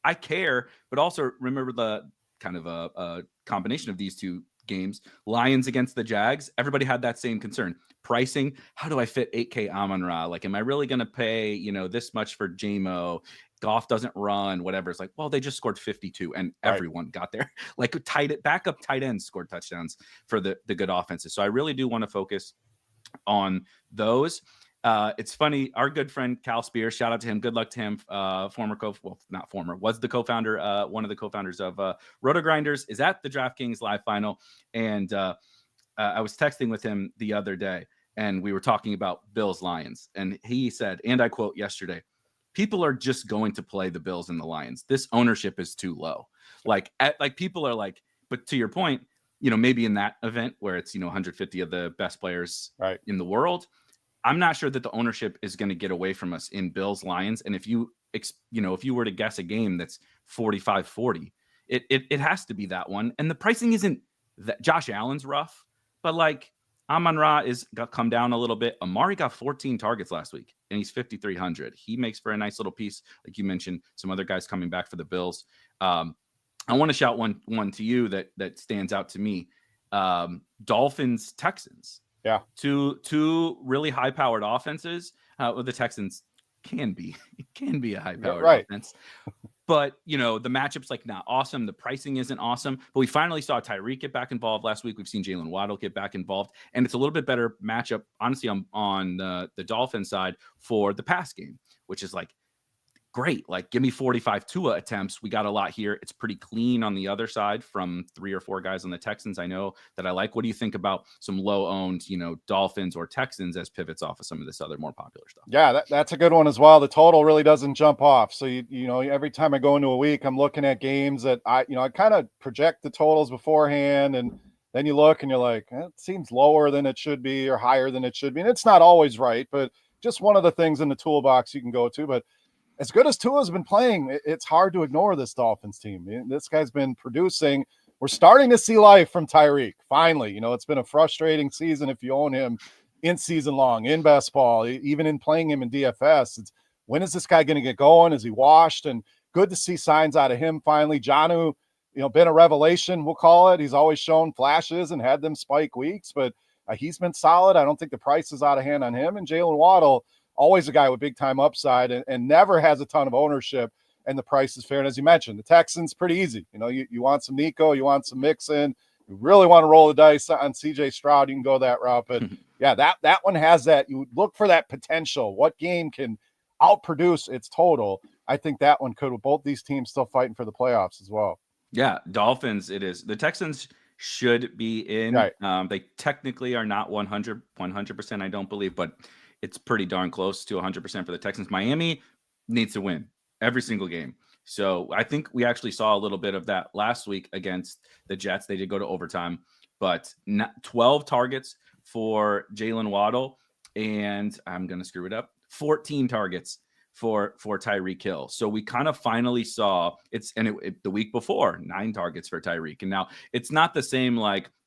I care, but also remember the kind of a combination of these two games. Lions against the Jags, everybody had that same concern. Pricing, how do I fit 8K Amon-Ra? Like, am I really going to pay, this much for JMO? Goff doesn't run, whatever. It's like, well, they just scored 52 and everyone got there. Like backup tight ends scored touchdowns for the good offenses. So I really do want to focus on those. It's funny. Our good friend Cal Spears, shout out to him. Good luck to him. Was the co-founder, one of the co-founders of RotoGrinders, is at the DraftKings live final. And I was texting with him the other day, and we were talking about Bills Lions. And he said, and I quote yesterday, people are just going to play the Bills and the Lions. This ownership is too low. People are like, but to your point, maybe in that event where it's, 150 of the best players in the world, I'm not sure that the ownership is going to get away from us in Bills Lions. And if you were to guess a game that's 45-40, it has to be that one. And the pricing isn't that. Josh Allen's rough, but like Amon-Ra got come down a little bit. Amari got 14 targets last week and he's 5,300. He makes for a nice little piece. Like you mentioned, some other guys coming back for the Bills. I want to shout one to you that stands out to me. Dolphins, Texans. Yeah. Two really high-powered offenses. The Texans can be a high-powered offense. But, the matchup's not awesome. The pricing isn't awesome. But we finally saw Tyreek get back involved last week. We've seen Jalen Waddle get back involved. And it's a little bit better matchup, honestly, on the Dolphins side for the pass game, which is great. Give me 45 Tua attempts. We got a lot here. It's pretty clean on the other side from 3 or 4 guys on the Texans. I know that I like. What do you think about some low-owned, Dolphins or Texans as pivots off of some of this other more popular stuff? Yeah, that's a good one as well. The total really doesn't jump off. So, every time I go into a week, I'm looking at games that I kind of project the totals beforehand. And then you look and you're like, it seems lower than it should be or higher than it should be. And it's not always right, but just one of the things in the toolbox you can go to. But as good as Tua's been playing, it's hard to ignore this Dolphins team. This guy's been producing. We're starting to see life from Tyreek. Finally, it's been a frustrating season if you own him in season long, in best ball, even in playing him in DFS. When is this guy going to get going? Is he washed? And good to see signs out of him finally. Jonnu, been a revelation, we'll call it. He's always shown flashes and had them spike weeks, but he's been solid. I don't think the price is out of hand on him. And Jalen Waddle, always a guy with big time upside and never has a ton of ownership, and the price is fair. And as you mentioned, the Texans, pretty easy. You want some Nico, you want some Mixon, you really want to roll the dice on CJ Stroud, you can go that route. But yeah, that one has that. You look for that potential. What game can outproduce its total? I think that one could, with both these teams still fighting for the playoffs as well. Yeah, Dolphins, it is. The Texans should be in. Right. They technically are not 100%, I don't believe, but it's pretty darn close to 100% for the Texans. Miami needs to win every single game. So I think we actually saw a little bit of that last week against the Jets. They did go to overtime, but 12 targets for Jalen Waddle, and I'm going to screw it up, 14 targets for Tyreek Hill. So we kind of finally saw the week before, 9 targets for Tyreek. And now it's not the same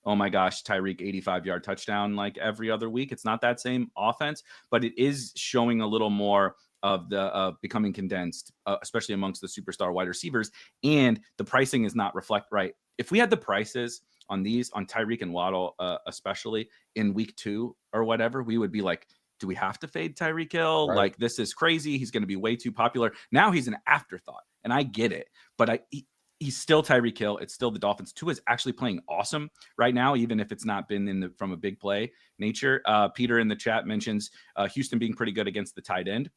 oh my gosh, Tyreek 85-yard touchdown like every other week. It's not that same offense, but it is showing a little more of the becoming condensed, especially amongst the superstar wide receivers. And the pricing is not reflect right. If we had the prices on Tyreek and Waddle, especially in week 2 or whatever, we would be like, do we have to fade Tyreek Hill? Right. This is crazy. He's going to be way too popular. Now he's an afterthought, and I get it, but he's still Tyreek Hill. It's still the Dolphins. Tua is actually playing awesome right now, even if it's not been from a big play nature. Peter in the chat mentions Houston being pretty good against the tight end.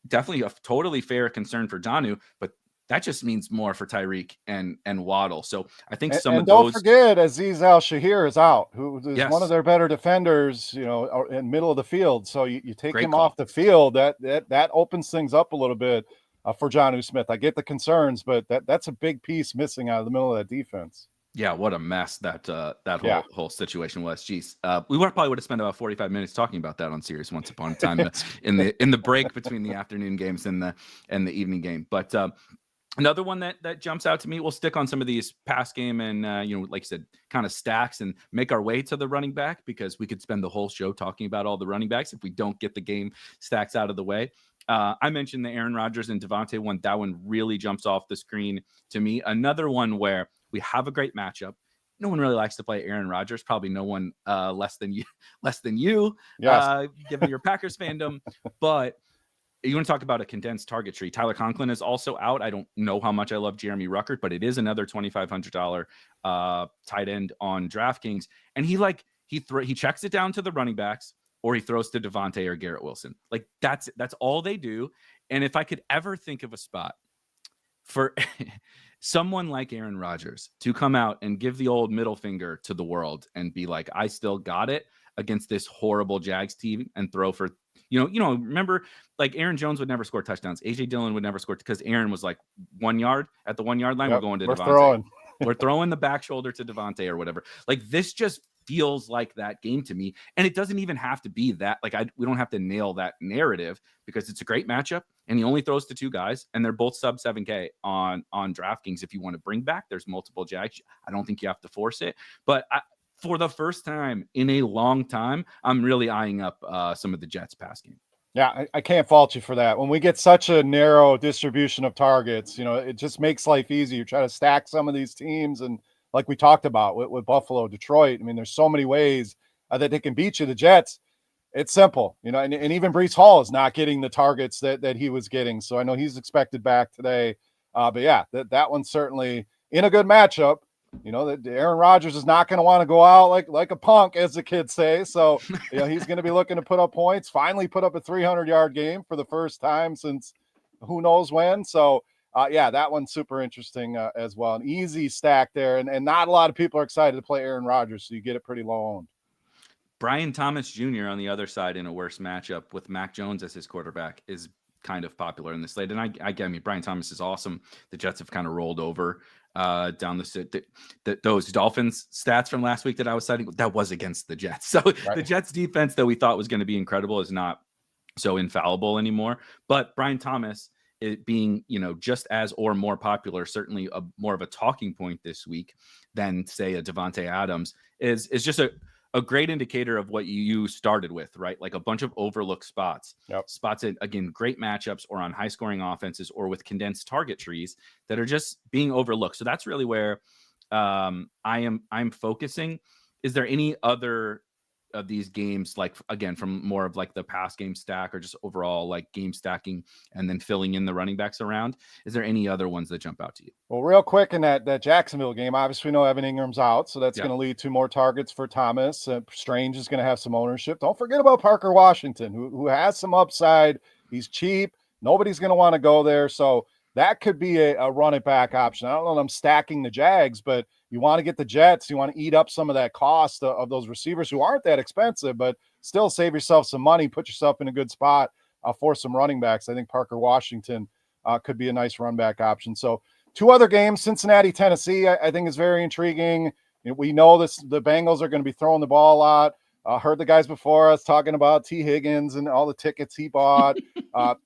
Definitely a totally fair concern for Jonnu, but that just means more for Tyreek and Waddle. So I think don't forget, Azeez Al-Shahir is out, who is one of their better defenders, in middle of the field. So you take him off the field, that opens things up a little bit for Jonnu Smith. I get the concerns, but that's a big piece missing out of the middle of that defense. Yeah, what a mess that whole situation was. Jeez, we probably would have spent about 45 minutes talking about that on Sirius once upon a time in the break between the afternoon games and the evening game. But another one that jumps out to me, we'll stick on some of these pass game and like you said, kind of stacks and make our way to the running back, because we could spend the whole show talking about all the running backs if we don't get the game stacks out of the way. I mentioned the Aaron Rodgers and Devontae one. That one really jumps off the screen to me. Another one where we have a great matchup. No one really likes to play Aaron Rodgers. Probably no one less than you, yes. Given your Packers fandom. But you want to talk about a condensed target tree. Tyler Conklin is also out. I don't know how much I love Jeremy Ruckert, but it is another $2,500 tight end on DraftKings. And he checks it down to the running backs. or he throws to Devontae or Garrett Wilson. Like that's all they do. And if I could ever think of a spot for someone like Aaron Rodgers to come out and give the old middle finger to the world and be like, I still got it against this horrible Jags team, and throw for, remember, like Aaron Jones would never score touchdowns. AJ Dillon would never score because Aaron was like 1 yard at the 1 yard line. We're going to Devontae. We're throwing the back shoulder to Devontae or whatever. Like this just feels like that game to me. And it doesn't even have to be that. Like we don't have to nail that narrative because it's a great matchup and he only throws to 2 guys and they're both sub 7K on DraftKings. If you want to bring back, there's multiple Jags. I don't think you have to force it, but for the first time in a long time, I'm really eyeing up some of the Jets pass game. Yeah, I can't fault you for that. When we get such a narrow distribution of targets, it just makes life easy. You try to stack some of these teams, and like we talked about with Buffalo, Detroit, I mean, there's so many ways that they can beat you. The Jets, it's simple, and even Breece Hall is not getting the targets that he was getting. So I know he's expected back today. But yeah, that one's certainly in a good matchup. That Aaron Rodgers is not going to want to go out like a punk, as the kids say. So, he's going to be looking to put up points, finally put up a 300-yard game for the first time since who knows when. So, yeah, that one's super interesting as well. An easy stack there. And not a lot of people are excited to play Aaron Rodgers, so you get it pretty low owned. Brian Thomas Jr. on the other side in a worse matchup with Mac Jones as his quarterback is kind of popular in the slate. And I get me, Brian Thomas is awesome. The Jets have kind of rolled over down those Dolphins stats from last week that I was citing, that was against the Jets. So right. The Jets defense that we thought was going to be incredible is not so infallible anymore. But Brian Thomas, it being, just as or more popular, certainly more of a talking point this week than say a Devontae Adams is just a great indicator of what you started with, right? Like a bunch of overlooked spots, spots in, again, great matchups or on high scoring offenses or with condensed target trees that are just being overlooked. So that's really where I'm focusing. Is there any other of these games, like again, from more of like the pass game stack or just overall like game stacking and then filling in the running backs around? Is there any other ones that jump out to you? Well, real quick in that Jacksonville game, obviously we know Evan Ingram's out, so that's going to lead to more targets for Thomas. Strange is going to have some ownership. Don't forget about Parker Washington, who has some upside. He's cheap. Nobody's going to want to go there. So that could be a run it back option. I don't know that I'm stacking the Jags, but you want to get the Jets. You want to eat up some of that cost of those receivers who aren't that expensive, but still save yourself some money, put yourself in a good spot for some running backs. I think Parker Washington could be a nice run back option. So 2 other games, Cincinnati, Tennessee, I think is very intriguing. We know the Bengals are going to be throwing the ball a lot. Heard the guys before us talking about T. Higgins and all the tickets he bought.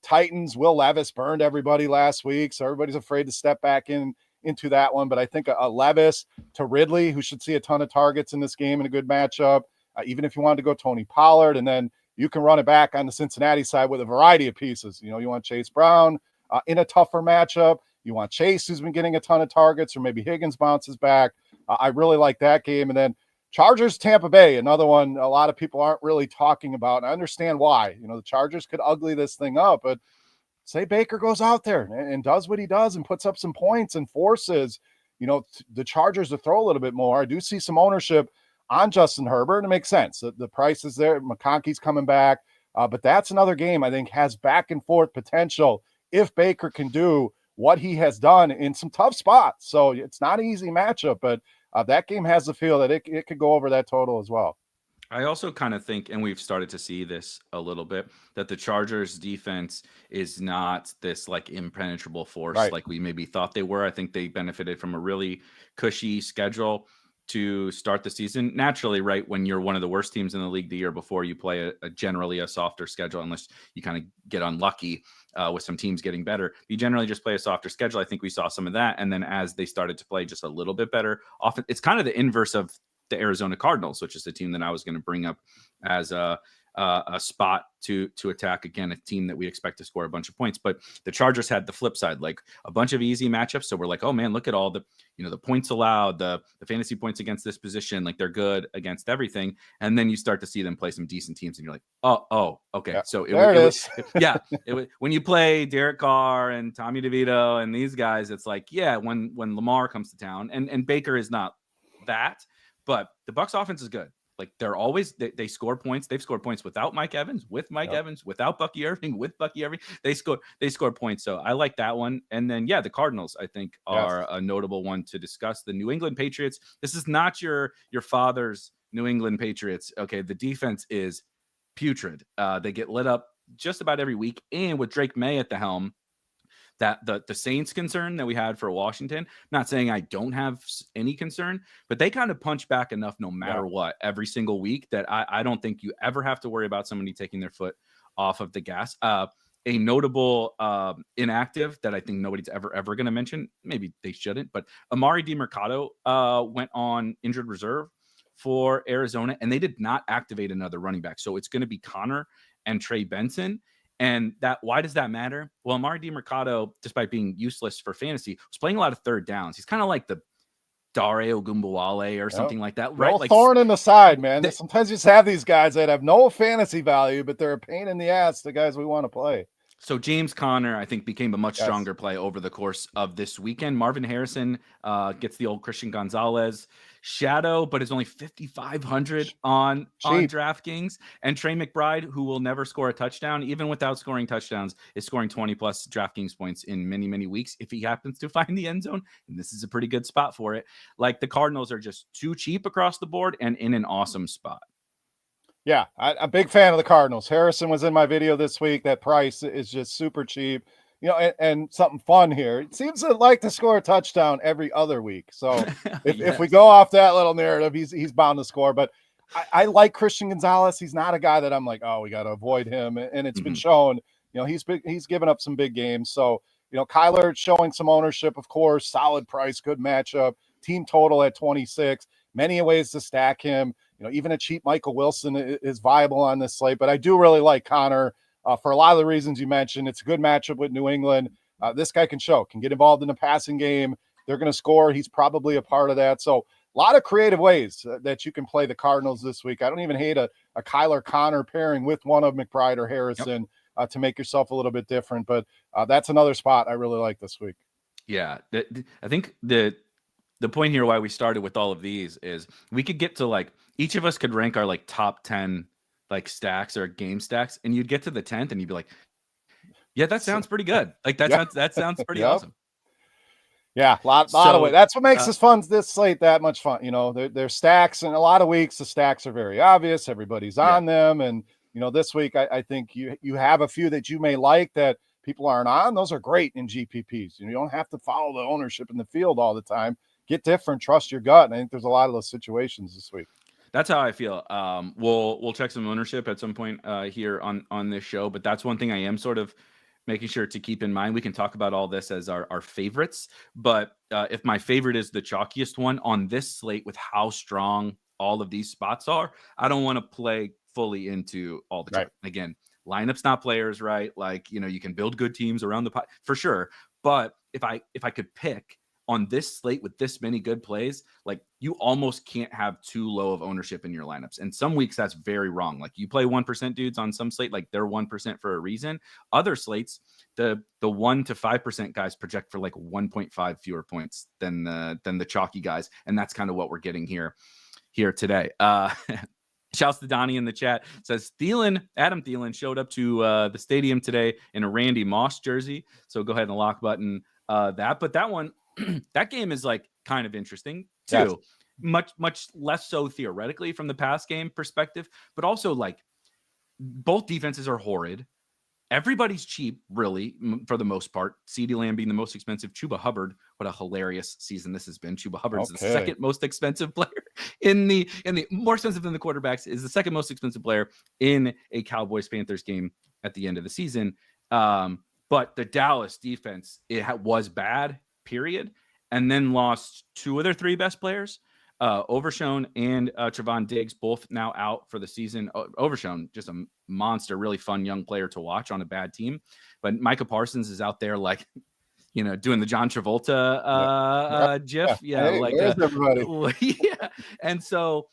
Titans, Will Levis burned everybody last week, so everybody's afraid to step back into that one. But I think a Levis to Ridley, who should see a ton of targets in this game in a good matchup, even if you wanted to go Tony Pollard, and then you can run it back on the Cincinnati side with a variety of pieces. You want Chase Brown in a tougher matchup. You want Chase, who's been getting a ton of targets, or maybe Higgins bounces back. I really like that game. And then Chargers, Tampa Bay, another one a lot of people aren't really talking about. And I understand why. The Chargers could ugly this thing up, but say Baker goes out there and does what he does and puts up some points and forces, the Chargers to throw a little bit more. I do see some ownership on Justin Herbert, and it makes sense. The price is there. McConkey's coming back. But that's another game I think has back and forth potential if Baker can do what he has done in some tough spots. So it's not an easy matchup, but that game has the feel that it could go over that total as well. I also kind of think, and we've started to see this a little bit, that the Chargers defense is not this like impenetrable force like we maybe thought they were. I think they benefited from a really cushy schedule to start the season. Naturally, right, when you're one of the worst teams in the league the year before, you play a generally a softer schedule, unless you kind of get unlucky with some teams getting better. You generally just play a softer schedule. I think we saw some of that. And then as they started to play just a little bit better, often it's kind of the inverse of the Arizona Cardinals, which is the team that I was going to bring up as a spot to attack. Again, a team that we expect to score a bunch of points, but the Chargers had the flip side, like a bunch of easy matchups. So we're like, oh man, look at all the, the points allowed, the fantasy points against this position. Like they're good against everything. And then you start to see them play some decent teams and you're like, oh, okay. Yeah, so when you play Derek Carr and Tommy DeVito and these guys, it's like, yeah, when Lamar comes to town and Baker is not that, but the Bucs offense is good. like they're always they score points. They've scored points without Mike Evans, with Mike Evans, without Bucky Irving, with Bucky Irving. They score points. So I like that one. And then the Cardinals I think are a notable one to discuss. The New England Patriots. This is not your father's New England Patriots. Okay, the defense is putrid. They get lit up just about every week, and with Drake May at the helm, that the Saints concern that we had for Washington, not saying I don't have any concern, but they kind of punch back enough no matter what every single week that I don't think you ever have to worry about somebody taking their foot off of the gas. A notable inactive that I think nobody's ever going to mention, maybe they shouldn't, but Amari DiMercato went on injured reserve for Arizona, and they did not activate another running back. So it's going to be Connor and Trey Benson. And why does that matter? Well, Amari DiMercato, despite being useless for fantasy, was playing a lot of third downs. He's kind of like the Dare Ogunbowale or something like that, right? Like thorn in the side, man. Sometimes you just have these guys that have no fantasy value, but they're a pain in the ass, the guys we want to play. So James Conner, I think, became a much stronger play over the course of this weekend. Marvin Harrison gets the old Christian Gonzalez shadow, but is only 5,500 on DraftKings. And Trey McBride, who will never score a touchdown, even without scoring touchdowns, is scoring 20 plus DraftKings points in many, many weeks if he happens to find the end zone. And this is a pretty good spot for it. Like the Cardinals are just too cheap across the board and in an awesome spot. Yeah, I'm a big fan of the Cardinals. Harrison was in my video this week. That price is just super cheap. You know, and something fun here. It seems to like to score a touchdown every other week. So if we go off that little narrative, he's bound to score. But I like Christian Gonzalez. He's not a guy that I'm like, oh, we got to avoid him. And it's been shown, you know, he's given up some big games. So, you know, Kyler showing some ownership, of course, solid price, good matchup, team total at 26, many ways to stack him. You know, even a cheap Michael Wilson is viable on this slate, but I do really like Connor for a lot of the reasons you mentioned. It's a good matchup with New England. This guy can get involved in the passing game. They're going to score. He's probably a part of that. So a lot of creative ways that you can play the Cardinals this week. I don't even hate a Kyler Connor pairing with one of McBride or Harrison to make yourself a little bit different. But that's another spot I really like this week. Yeah, I think the point here why we started with all of these is we could get to like each of us could rank our like top 10 like stacks or game stacks, and you'd get to the 10th and you'd be like, yeah, that sounds pretty good. Like that sounds pretty awesome. Yeah, a lot of way. That's what makes this slate that much fun. You know, there's stacks, and a lot of weeks the stacks are very obvious. Everybody's on them, and you know, this week I think you have a few that you may like that people aren't on. Those are great in GPPs. You don't have to follow the ownership in the field all the time. Get different, trust your gut. And I think there's a lot of those situations this week. That's how I feel. We'll check some ownership at some point here on this show, but that's one thing I am sort of making sure to keep in mind. We can talk about all this as our favorites, but if my favorite is the chalkiest one on this slate with how strong all of these spots are, I don't want to play fully into all the again, lineups, not players, right? Like, you know, you can build good teams around the pot for sure. But if I could pick on this slate with this many good plays, like you almost can't have too low of ownership in your lineups. And some weeks that's very wrong. Like you play 1% dudes on some slate, like they're 1% for a reason. Other slates, the 1 to 5% guys project for like 1.5 fewer points than the chalky guys. And that's kind of what we're getting here today. Shouts to Donnie in the chat. Says Adam Thielen showed up to the stadium today in a Randy Moss jersey. So go ahead and lock button that. But that one, that game is like kind of interesting too. Yes. Much less so theoretically from the pass game perspective, but also like both defenses are horrid. Everybody's cheap, really, for the most part. CeeDee Lamb being the most expensive. Chuba Hubbard, what a hilarious season this has been. Chuba Hubbard is the second most expensive player in the more expensive than the quarterbacks, is the second most expensive player in a Cowboys-Panthers game at the end of the season. But the Dallas defense, was bad, period, and then lost two of their three best players. Overshown and Trevon Diggs both now out for the season. Overshown, just a monster, really fun young player to watch on a bad team. But Micah Parsons is out there like, you know, doing the John Travolta gif. Yeah, hey, like everybody. Yeah. And so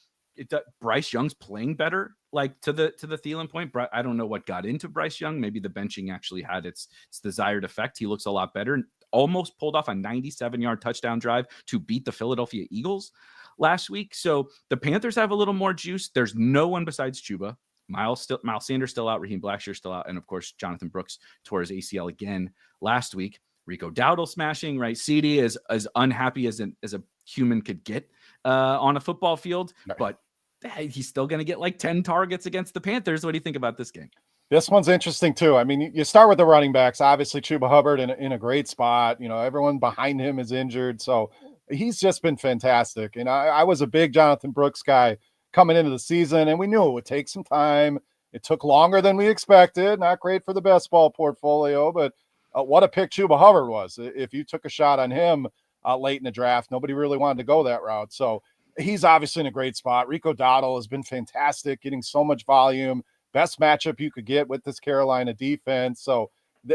Bryce Young's playing better, like to the Thielen point. I don't know what got into Bryce Young. Maybe the benching actually had its desired effect. He looks a lot better. almost pulled off a 97-yard touchdown drive to beat the Philadelphia Eagles last week. So the Panthers have a little more juice. There's no one besides Chuba. Miles Sanders still out, Raheem Blackshear still out, and of course Jonathan Brooks tore his ACL again last week. Rico Dowdle smashing, right? CD is as unhappy as a human could get on a football field, but he's still going to get like 10 targets against the Panthers. What do you think about this game? This one's interesting too. I mean, you start with the running backs. Obviously, Chuba Hubbard in a great spot. You know, everyone behind him is injured, so he's just been fantastic. And I was a big Jonathan Brooks guy coming into the season, and we knew it would take some time. It took longer than we expected. Not great for the best ball portfolio, but what a pick Chuba Hubbard was. If you took a shot on him late in the draft, nobody really wanted to go that route. So he's obviously in a great spot. Rico Dowdle has been fantastic, getting so much volume. Best matchup you could get with this Carolina defense. So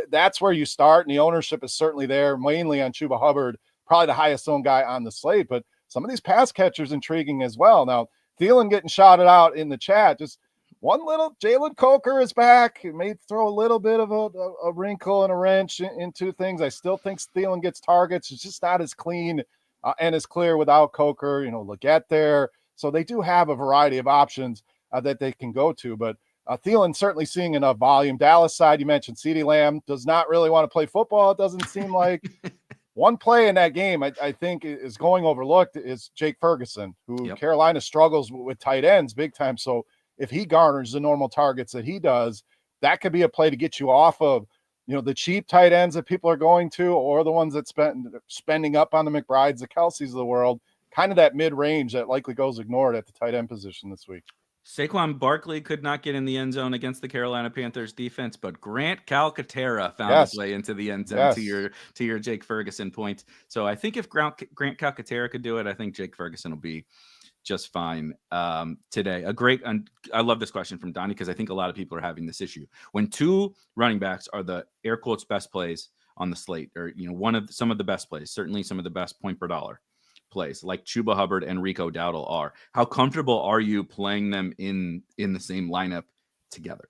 that's where you start, and the ownership is certainly there, mainly on Chuba Hubbard, probably the highest owned guy on the slate. But some of these pass catchers intriguing as well. Now, Thielen getting shouted out in the chat. Just one little Jalen Coker is back. It may throw a little bit of a wrinkle and a wrench into things. I still think Thielen gets targets. It's just not as clean and as clear without Coker. You know, Leggett there. So they do have a variety of options that they can go to. But Thielen certainly seeing enough volume. Dallas side, you mentioned CeeDee Lamb does not really want to play football. It doesn't seem like. One play in that game I think is going overlooked is Jake Ferguson, who Carolina struggles with tight ends big time. So if he garners the normal targets that he does, that could be a play to get you off of, you know, the cheap tight ends that people are going to, or the ones that spending up on the McBrides, the Kelseys of the world, kind of that mid-range that likely goes ignored at the tight end position this week. Saquon Barkley could not get in the end zone against the Carolina Panthers defense, but Grant Calcaterra found his way into the end zone to your Jake Ferguson point. So I think if Grant Calcaterra could do it, I think Jake Ferguson will be just fine today. I love this question from Donnie because I think a lot of people are having this issue. When two running backs are the air quotes best plays on the slate, or you know, some of the best plays, certainly some of the best point per dollar plays, like Chuba Hubbard and Rico Dowdle are. How comfortable are you playing them in the same lineup together?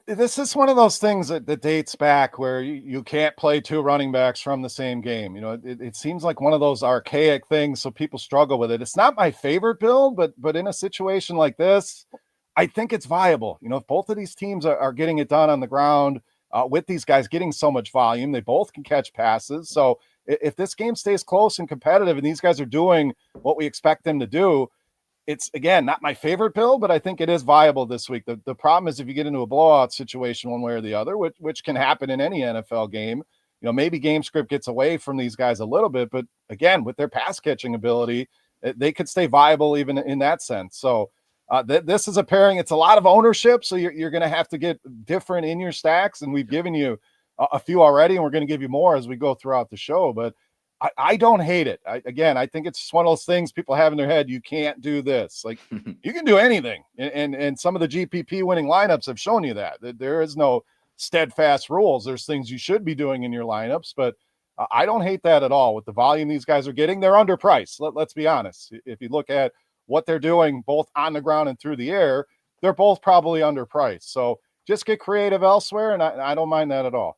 This is one of those things that dates back where you can't play two running backs from the same game. You know, it seems like one of those archaic things, so people struggle with it. It's not my favorite build, but in a situation like this, I think it's viable. You know, if both of these teams are getting it done on the ground with these guys getting so much volume, they both can catch passes. So if this game stays close and competitive and these guys are doing what we expect them to do, it's, again, not my favorite build, but I think it is viable this week. The problem is if you get into a blowout situation one way or the other, which can happen in any NFL game, you know, maybe game script gets away from these guys a little bit, but again, with their pass catching ability, they could stay viable even in that sense. So this is a pairing. It's a lot of ownership, so you're going to have to get different in your stacks, and we've given you a few already, and we're going to give you more as we go throughout the show. But I don't hate it. I think it's just one of those things people have in their head. You can't do this. Like, you can do anything. And some of the GPP winning lineups have shown you that there is no steadfast rules. There's things you should be doing in your lineups, but I don't hate that at all. With the volume these guys are getting, they're underpriced. Let's be honest. If you look at what they're doing both on the ground and through the air, they're both probably underpriced. So just get creative elsewhere, and I don't mind that at all.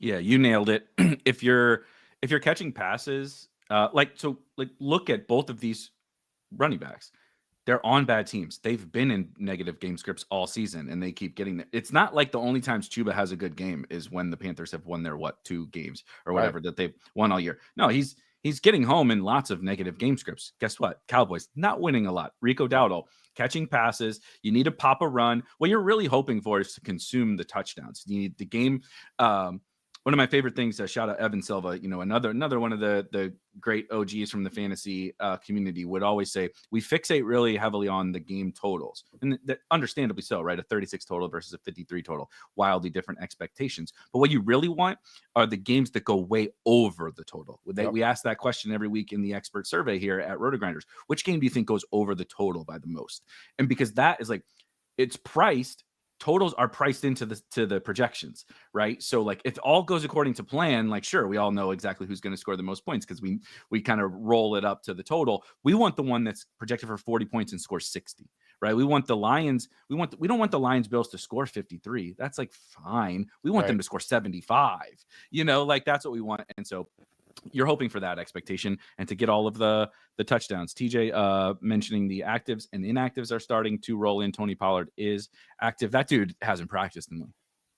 Yeah, you nailed it. If you're catching passes, look at both of these running backs. They're on bad teams. They've been in negative game scripts all season, and they keep getting there. It's not like the only times Chuba has a good game is when the Panthers have won their 2 games or whatever that they've won all year. No, he's getting home in lots of negative game scripts. Guess what? Cowboys not winning a lot. Rico Dowdle catching passes. You need to pop a run. What you're really hoping for is to consume the touchdowns. You need the game. One of my favorite things, shout out Evan Silva, you know, another one of the great OGs from the fantasy community would always say, we fixate really heavily on the game totals. And understandably so, right? A 36 total versus a 53 total, wildly different expectations. But what you really want are the games that go way over the total. We ask that question every week in the expert survey here at RotoGrinders. Which game do you think goes over the total by the most? And because that is like, it's priced, totals are priced into the projections, right? So like if all goes according to plan, like sure, we all know exactly who's going to score the most points because we kind of roll it up to the total. We want the one that's projected for 40 points and scores 60, right? We want the Lions. We don't want the Lions Bills to score 53. That's like fine. We want them to score 75. Like that's what we want. And so you're hoping for that expectation and to get all of the touchdowns. TJ mentioning the actives and inactives are starting to roll in. Tony Pollard is active. That dude hasn't practiced in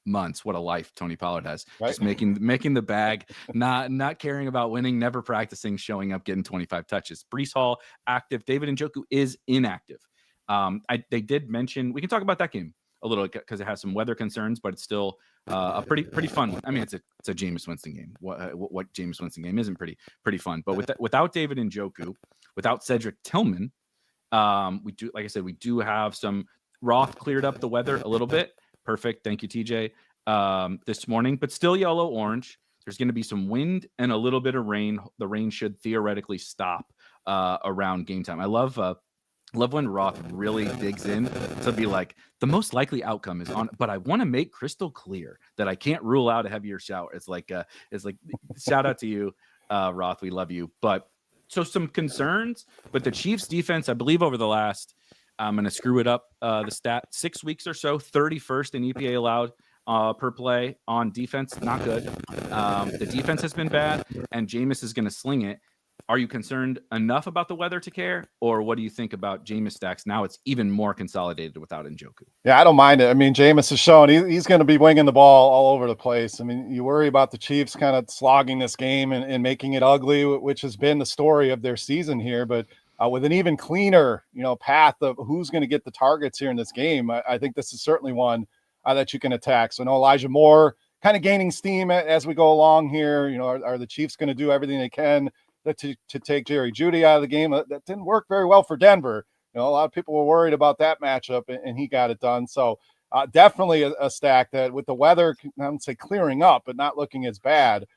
months. What a life Tony Pollard has. Right. Just making the bag, not caring about winning, never practicing, showing up, getting 25 touches. Breece Hall active. David Njoku is inactive. They did mention, we can talk about that game a little because it has some weather concerns, but it's still a pretty fun one. I mean, it's a Jameis Winston game. What Jameis Winston game isn't pretty fun? But without David Njoku, without Cedric Tillman, we do have some. Roth cleared up the weather a little bit. Perfect. Thank you, TJ. This morning, but still yellow orange. There's going to be some wind and a little bit of rain. The rain should theoretically stop around game time. I love when Roth really digs in to be like, the most likely outcome is on, but I want to make crystal clear that I can't rule out a heavier shower. It's like shout out to you, Roth. We love you. But so some concerns, but the Chiefs defense, I believe over the last, I'm going to screw it up, the stat, 6 weeks or so, 31st in EPA allowed per play on defense. Not good. The defense has been bad, and Jameis is going to sling it. Are you concerned enough about the weather to care, or what do you think about Jameis stacks? Now it's even more consolidated without Njoku. Yeah, I don't mind it. I mean, Jameis has shown he's going to be winging the ball all over the place. I mean, you worry about the Chiefs kind of slogging this game and making it ugly, which has been the story of their season here. But with an even cleaner, path of who's going to get the targets here in this game, I think this is certainly one that you can attack. So, Elijah Moore kind of gaining steam as we go along here. Are the Chiefs going to do everything they can to take Jerry Jeudy out of the game? That didn't work very well for Denver. A lot of people were worried about that matchup, and he got it done. So definitely a stack that with the weather, I would say clearing up, but not looking as bad.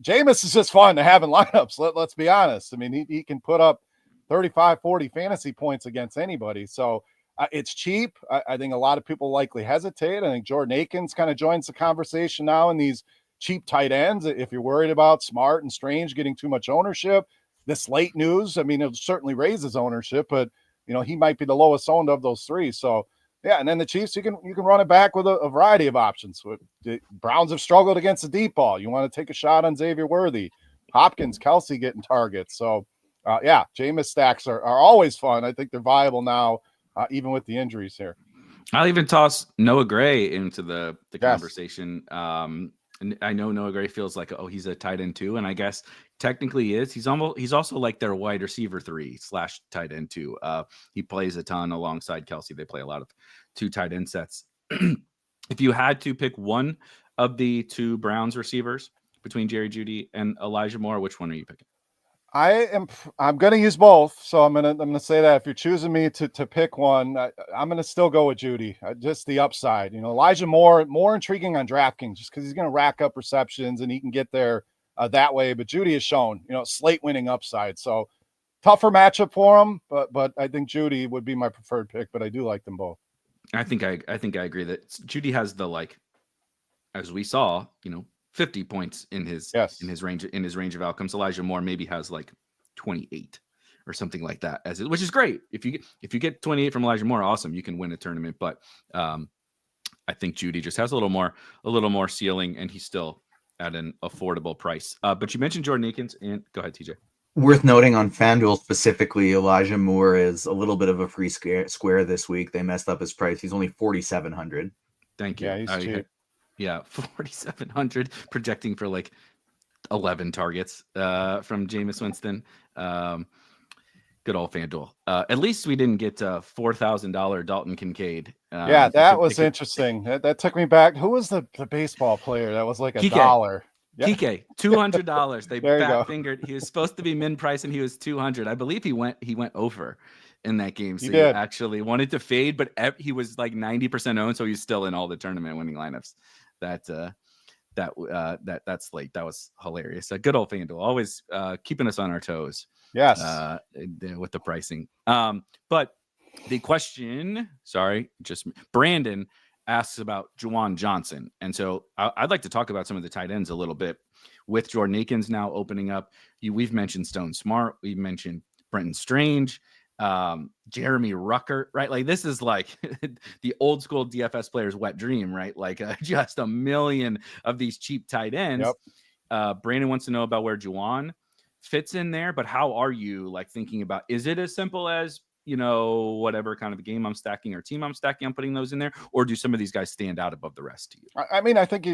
Jameis is just fun to have in lineups. Let's be honest. I mean, he can put up 35, 40 fantasy points against anybody. So it's cheap. I think a lot of people likely hesitate. I think Jordan Akins kind of joins the conversation now in these cheap tight ends. If you're worried about Smart and Strange getting too much ownership, this late news, I mean, it'll certainly raise his ownership, but he might be the lowest owned of those three. So yeah, and then the Chiefs, you can run it back with a variety of options. The Browns have struggled against the deep ball. You want to take a shot on Xavier Worthy, Hopkins, Kelsey getting targets. So yeah, Jameis stacks are always fun. I think they're viable now, even with the injuries here. I'll even toss Noah Gray into the conversation. And I know Noah Gray feels like, he's a tight end too. And I guess technically he is. He's also like their wide receiver 3/tight end 2. He plays a ton alongside Kelsey. They play a lot of 2 tight end sets. If you had to pick one of the 2 Browns receivers between Jerry Jeudy and Elijah Moore, which one are you picking? I'm going to use both. So I'm going to say that if you're choosing me to pick one, I'm going to still go with Jeudy. Just the upside, Elijah Moore, more intriguing on DraftKings just because he's going to rack up receptions and he can get there that way. But Jeudy has shown, slate winning upside. So tougher matchup for him, but I think Jeudy would be my preferred pick, but I do like them both. I think I agree that Jeudy has the, as we saw, 50 points in his range of outcomes. Elijah Moore maybe has 28 or something like that, which is great. If you get 28 from Elijah Moore, awesome, you can win a tournament. But I think Jeudy just has a little more ceiling, and he's still at an affordable price. But you mentioned Jordan Akins, and go ahead, TJ. Worth noting on FanDuel specifically, Elijah Moore is a little bit of a free square this week. They messed up his price. He's only 4,700. Thank you. Yeah, he's cheap. Yeah, 4,700, projecting for 11 targets from Jameis Winston. Good old FanDuel. At least we didn't get $4,000 Dalton Kincaid. Yeah, that was interesting. That took me back. Who was the baseball player that was like $1? Yeah. Kike, $200. They fat fingered. He was supposed to be min price, and he was $200. I believe he went over in that game. So he actually wanted to fade, but he was 90% owned, so he's still in all the tournament winning lineups. That slate, that was hilarious. A good old FanDuel, always keeping us on our toes. Yes, with the pricing. But the question, Brandon asks about Juwan Johnson, and so I'd like to talk about some of the tight ends a little bit with Jordan Akins now opening up. We've mentioned Stone Smart, we've mentioned Brenton Strange. Jeremy Ruckert, right? Like this is like the old school DFS player's wet dream, right? Like just a million of these cheap tight ends. Yep. Brandon wants to know about where Juwan fits in there, but how are you like thinking about, is it as simple as, whatever kind of game I'm stacking or team I'm stacking, I'm putting those in there, or do some of these guys stand out above the rest to you? I mean, I think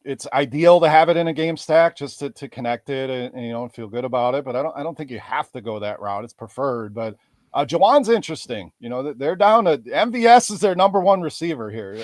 it's ideal to have it in a game stack just to connect it and feel good about it. But I don't think you have to go that route. It's preferred. But Juwan's interesting. They're down to MVS is their number one receiver here,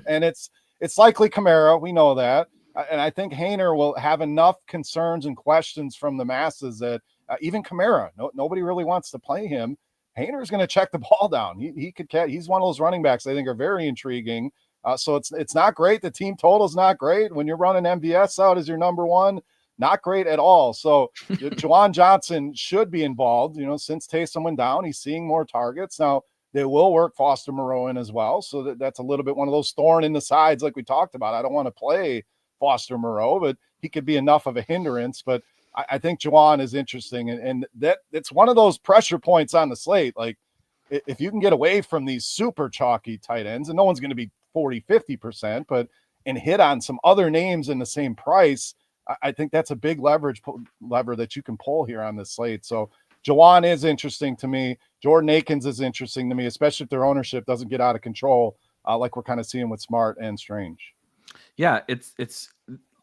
and it's likely Kamara. We know that, and I think Haener will have enough concerns and questions from the masses that even Kamara, nobody really wants to play him. Haener's going to check the ball down. He could catch. He's one of those running backs I think are very intriguing. So it's not great. The team total's not great when you're running MVS out as your number one. Not great at all. So Juwan Johnson should be involved. Since Taysom went down, he's seeing more targets. Now they will work Foster Moreau in as well. So that's a little bit one of those thorn in the sides like we talked about. I don't want to play Foster Moreau, but he could be enough of a hindrance. But I think Juwan is interesting, and that it's one of those pressure points on the slate. Like if you can get away from these super chalky tight ends, and no one's going to be 40-50%, but and hit on some other names in the same price, I think that's a big lever that you can pull here on this slate. So Juwan is interesting to me. Jordan Akins is interesting to me, especially if their ownership doesn't get out of control, like we're kind of seeing with Smart and Strange. Yeah, it's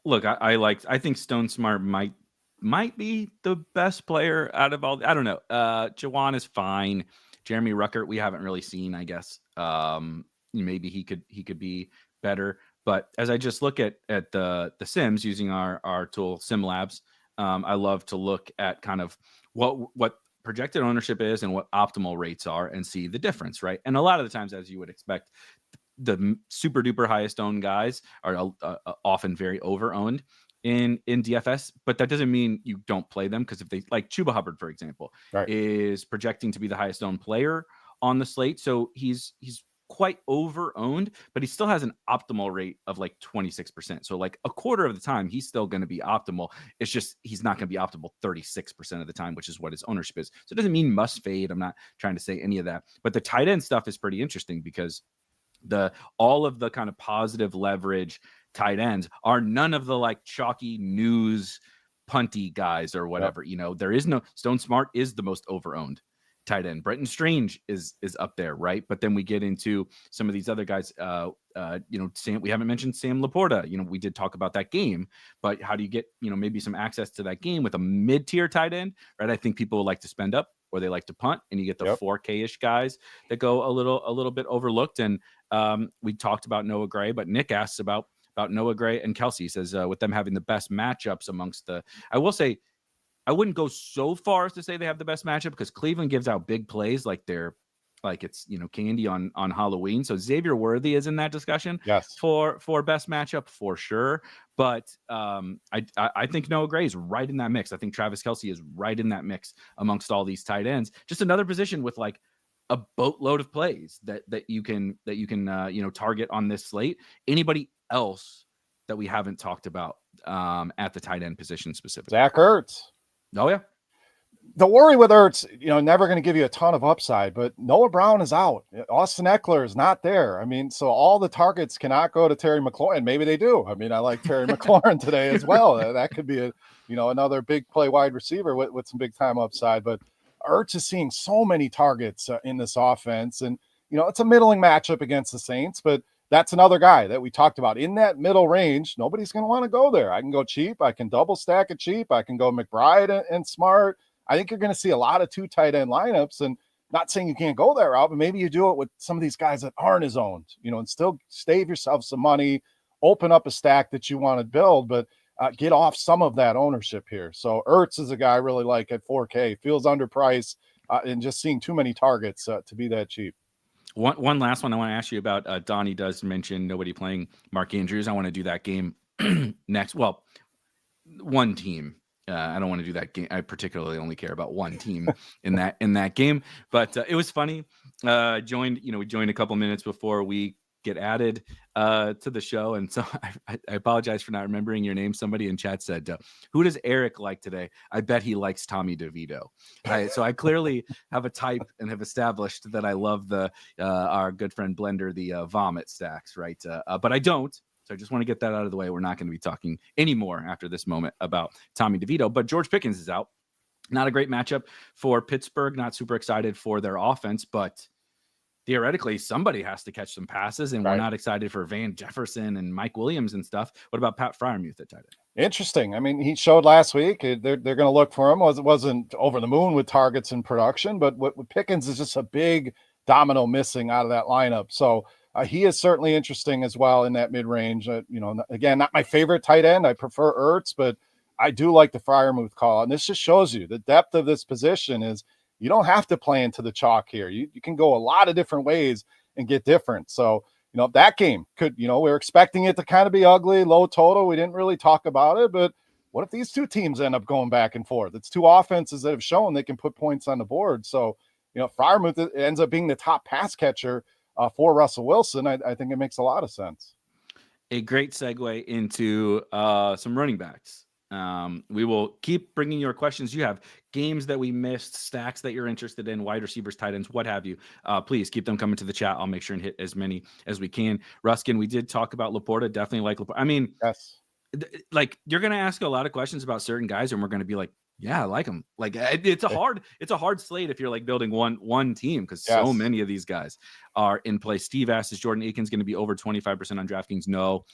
look, I think Stone Smart might be the best player out of all. I don't know. Juwan is fine. Jeremy Ruckert, we haven't really seen, I guess. Maybe he could be better. But as I just look at the Sims using our tool SimLabs, I love to look at kind of what projected ownership is and what optimal rates are and see the difference, right? And a lot of the times, as you would expect, the super duper highest owned guys are often very over owned in DFS, but that doesn't mean you don't play them, because if they, like Chuba Hubbard, for example, right, is projecting to be the highest owned player on the slate. So he's quite over owned, but he still has an optimal rate of like 26%. So like a quarter of the time, he's still going to be optimal. It's just, he's not going to be optimal 36% of the time, which is what his ownership is. So it doesn't mean must fade. I'm not trying to say any of that, but the tight end stuff is pretty interesting because all of the kind of positive leverage tight ends are none of the like chalky news punty guys or whatever. Yep. There is no Stone Smart is the most over owned tight end. Brenton Strange is up there, right? But then we get into some of these other guys. We haven't mentioned Sam Laporta. We did talk about that game, but how do you get maybe some access to that game with a mid-tier tight end, right? I think people like to spend up or they like to punt, and you get the 4K-ish guys that go a little bit overlooked. And we talked about Noah Gray, but Nick asks about Noah Gray and Kelsey. He says with them having the best matchups amongst I will say, I wouldn't go so far as to say they have the best matchup, because Cleveland gives out big plays like it's candy on Halloween. So Xavier Worthy is in that discussion for best matchup for sure. But I think Noah Gray is right in that mix. I think Travis Kelce is right in that mix amongst all these tight ends. Just another position with like a boatload of plays that you can target on this slate. Anybody else that we haven't talked about at the tight end position specifically? Zach Ertz. Oh yeah. The worry with Ertz, never going to give you a ton of upside, but Noah Brown is out. Austin Eckler is not there. I mean, so all the targets cannot go to Terry McLaurin. Maybe they do. I mean, I like Terry McLaurin today as well. That could be another big play wide receiver with some big time upside. But Ertz is seeing so many targets in this offense, and it's a middling matchup against the Saints, but that's another guy that we talked about in that middle range. Nobody's going to want to go there. I can go cheap. I can double stack it cheap. I can go McBride and Smart. I think you're going to see a lot of 2 tight end lineups, and not saying you can't go that route, but maybe you do it with some of these guys that aren't as owned, and still save yourself some money, open up a stack that you want to build, but get off some of that ownership here. So Ertz is a guy I really like at 4K, feels underpriced, and just seeing too many targets to be that cheap. One last one I want to ask you about. Donnie does mention nobody playing Mark Andrews. I want to do that game next. Well, one team. I don't want to do that game. I particularly only care about one team in that game. But it was funny. We joined a couple minutes before we get added to the show. And so I apologize for not remembering your name. Somebody in chat said, who does Erik like today? I bet he likes Tommy DeVito. So I clearly have a type and have established that I love our good friend Blender, the vomit stacks, right? But I don't. So I just want to get that out of the way. We're not going to be talking anymore after this moment about Tommy DeVito, but George Pickens is out. Not a great matchup for Pittsburgh. Not super excited for their offense, but theoretically, somebody has to catch some passes, and we're not excited for Van Jefferson and Mike Williams and stuff. What about Pat Freiermuth at tight end? Interesting. I mean, he showed last week. They're going to look for him. Wasn't over the moon with targets and production, but what Pickens is just a big domino missing out of that lineup. So he is certainly interesting as well in that mid range. Again, not my favorite tight end. I prefer Ertz, but I do like the Freiermuth call, and this just shows you the depth of this position is. You don't have to play into the chalk here. You can go a lot of different ways and get different. So, that game could, we're expecting it to kind of be ugly, low total. We didn't really talk about it, but what if these two teams end up going back and forth? It's two offenses that have shown they can put points on the board. So, Freiermuth ends up being the top pass catcher for Russell Wilson. I think it makes a lot of sense. A great segue into some running backs. We will keep bringing your questions. You have games that we missed, stacks that you're interested in, wide receivers, tight ends, what have you. Please keep them coming to the chat. I'll make sure and hit as many as we can. Ruskin, we did talk about Laporta. Definitely like Laporta. I mean, yes. You're going to ask a lot of questions about certain guys, and we're going to be like, yeah, I like them. Like it's a hard slate if you're like building one team because so many of these guys are in play. Steve asks, is Jordan Akins going to be over 25% on DraftKings? No,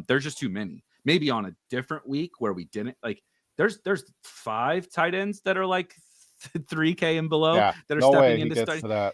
there's just too many. Maybe on a different week where we didn't there's 5 tight ends that are like 3K and below that are stepping into study.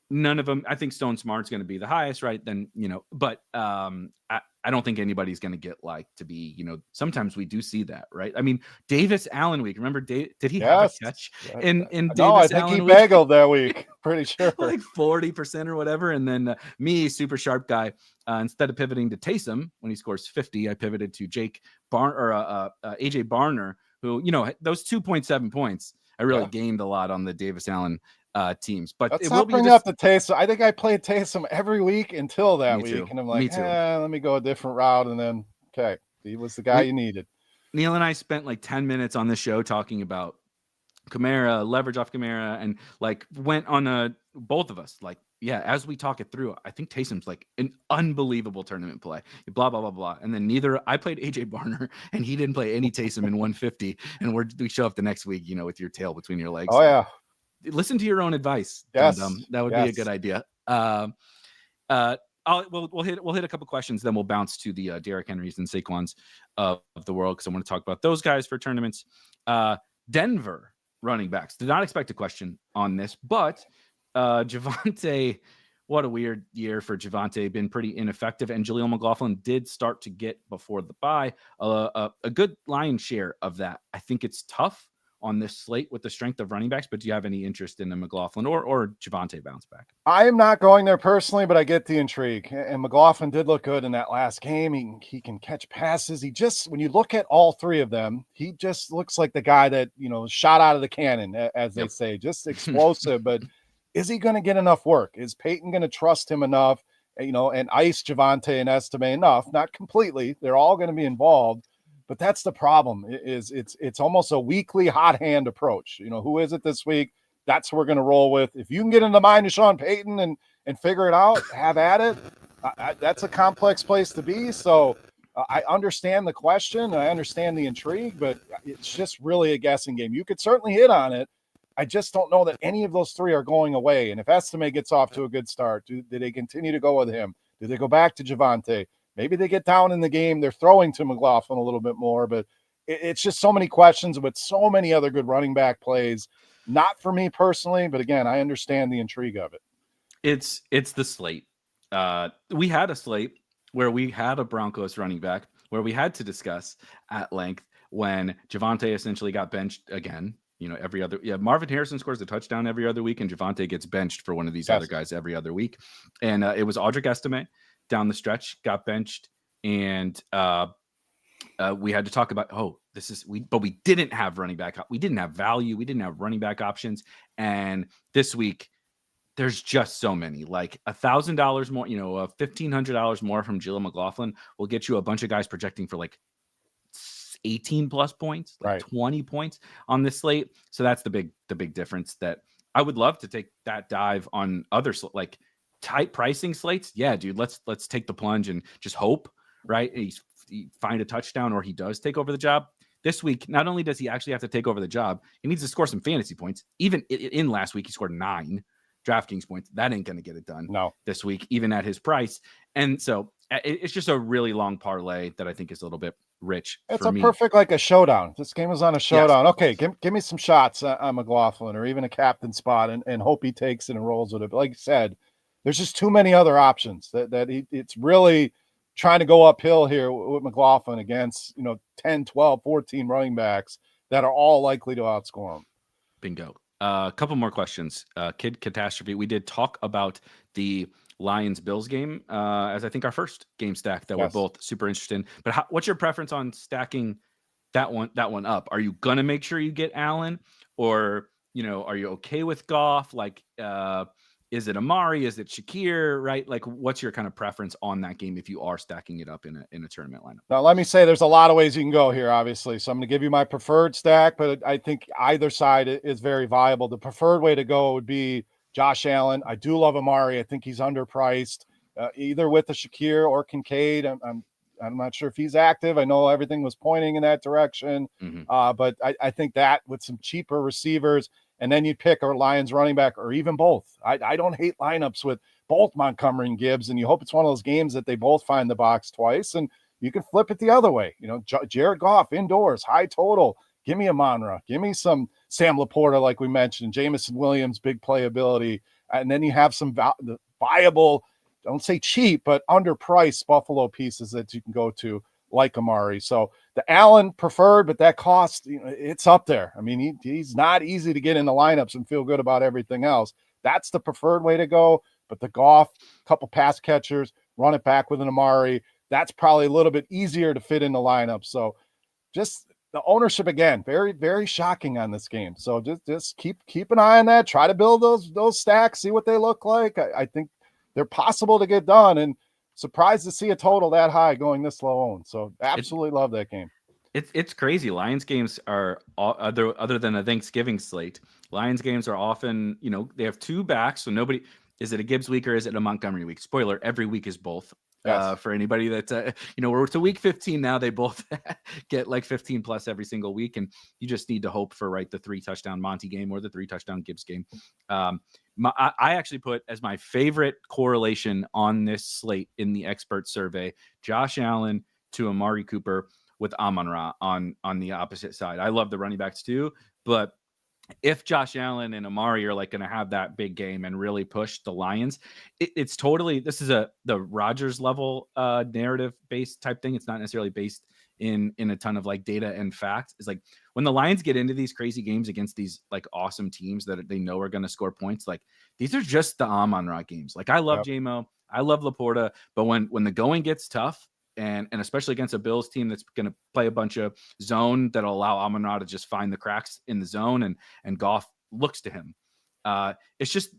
None of them. I think Stone Smart's going to be the highest, right? Then, but I don't think anybody's going to get to be, sometimes we do see that, right? I mean, Davis Allen week. Remember, did he have a catch in Davis I think Allen he baggled that week. Pretty sure. Like 40% or whatever. And then me, super sharp guy, instead of pivoting to Taysom when he scores 50, I pivoted to AJ Barner, who, those 2.7 points, I really gained a lot on the Davis Allen teams, but let's not bring up the Taysom. I think I played Taysom every week until that week, and I'm like, let me go a different route, and then he was the guy you needed. Neil and I spent like 10 minutes on the show talking about Kamara, leverage off Kamara, and went on both of us as we talk it through, I think Taysom's like an unbelievable tournament play. Blah blah blah blah, and then I played AJ Barner, and he didn't play any Taysom in 150, and we show up the next week, with your tail between your legs. Oh yeah. Listen to your own advice. Yes, that would be a good idea. We'll hit a couple questions, then we'll bounce to the Derrick Henrys and Saquons of the world because I want to talk about those guys for tournaments. Denver running backs. Did not expect a question on this, but Javonte. What a weird year for Javonte. Been pretty ineffective, and Jaleel McLaughlin did start to get before the bye a good lion's share of that. I think it's tough on this slate with the strength of running backs, but do you have any interest in the McLaughlin or Javonte bounce back? I am not going there personally, but I get the intrigue. And McLaughlin did look good in that last game. He can catch passes. When you look at all three of them, he just looks like the guy that, shot out of the cannon, as they say, just explosive. But is he going to get enough work? Is Peyton going to trust him enough, and ice Javonte and Estime enough? Not completely. They're all going to be involved. But that's the problem. It's almost a weekly hot hand approach. Who is it this week? That's what we're going to roll with. If you can get in the mind of Sean Payton and figure it out, have at it. That's a complex place to be. So I understand the question. I understand the intrigue, but it's just really a guessing game. You could certainly hit on it. I just don't know that any of those three are going away. And if Estime gets off to a good start, do they continue to go with him? Do they go back to Javonte? Maybe they get down in the game. They're throwing to McLaughlin a little bit more, but it's just so many questions with so many other good running back plays. Not for me personally, but again, I understand the intrigue of it. It's the slate. We had a slate where we had a Broncos running back where we had to discuss at length when Javonte essentially got benched again. Every other, Marvin Harrison scores a touchdown every other week, and Javonte gets benched for one of these other guys every other week. And it was Audric Estime down the stretch, got benched, and we had to talk about, but we didn't have running back. We didn't have value. We didn't have running back options. And this week, there's just so many, like $1,000 more, $1,500 more from Jilla McLaughlin will get you a bunch of guys projecting for like 18 plus points, like 20 points on this slate. So that's the big difference. That I would love to take that dive on other like tight pricing slates. Yeah, dude, let's take the plunge and just hope, right? He find a touchdown or he does take over the job. This week, not only does he actually have to take over the job, he needs to score some fantasy points. Even in last week, he scored 9 DraftKings points. That ain't going to get it done this week, even at his price. And so it's just a really long parlay that I think is a little bit rich. It's a perfect, like a showdown. This game is on a showdown. Yes. Okay, give me some shots on McLaughlin or even a captain spot and hope he takes it and rolls with it. But like you said, there's just too many other options it's really trying to go uphill here with McLaughlin against, 10, 12, 14 running backs that are all likely to outscore him. Bingo. A couple more questions. Kid Catastrophe. We did talk about the Lions-Bills game as I think our first game stack that we're both super interested in. But what's your preference on stacking that one up? Are you going to make sure you get Allen, or, are you okay with Goff? Like, is it Amari? Is it Shakir? Right? Like, what's your kind of preference on that game if you are stacking it up in a tournament lineup? Now, let me say there's a lot of ways you can go here, obviously. So I'm going to give you my preferred stack, but I think either side is very viable. The preferred way to go would be Josh Allen. I do love Amari. I think he's underpriced, either with the Shakir or Kincaid. I'm not sure if he's active. I know everything was pointing in that direction, but I think that with some cheaper receivers, and then you pick a Lions running back or even both. I don't hate lineups with both Montgomery and Gibbs, and you hope it's one of those games that they both find the box twice, and you can flip it the other way. Jared Goff indoors, high total. Give me a Monra. Give me some Sam Laporta, like we mentioned, Jameson Williams, big playability, and then you have some viable, don't say cheap, but underpriced Buffalo pieces that you can go to, like Amari. So the Allen preferred, but that cost, it's up there. I mean, he's not easy to get in the lineups and feel good about everything else. That's the preferred way to go. But the Goff, couple pass catchers, run it back with an Amari, that's probably a little bit easier to fit in the lineup. So just the ownership, again, very, very shocking on this game. So just keep an eye on that. Try to build those stacks, see what they look like. I think they're possible to get done, and surprised to see a total that high going this low owned. So absolutely love that game. It's crazy. Lions games are other than a Thanksgiving slate. Lions games are often, they have 2 backs. So nobody, is it a Gibbs week or is it a Montgomery week? Spoiler, every week is both. Yes. For anybody that's, we're to week 15 now, they both get like 15 plus every single week. And you just need to hope for the 3 touchdown Monty game or the 3 touchdown Gibbs game. I actually put as my favorite correlation on this slate in the expert survey, Josh Allen to Amari Cooper with Amon-Ra on the opposite side. I love the running backs too, but if Josh Allen and Amari are going to have that big game and really push the Lions, it's totally, this is the Rodgers level narrative based type thing. It's not necessarily based in a ton of data and facts. It's like when the Lions get into these crazy games against these awesome teams that they know are going to score points, these are just the Amon-Ra games. I love JMO, I love Laporta, but when the going gets tough, and especially against a Bills team that's going to play a bunch of zone that'll allow Amon-Ra to just find the cracks in the zone, and Goff looks to him. It's just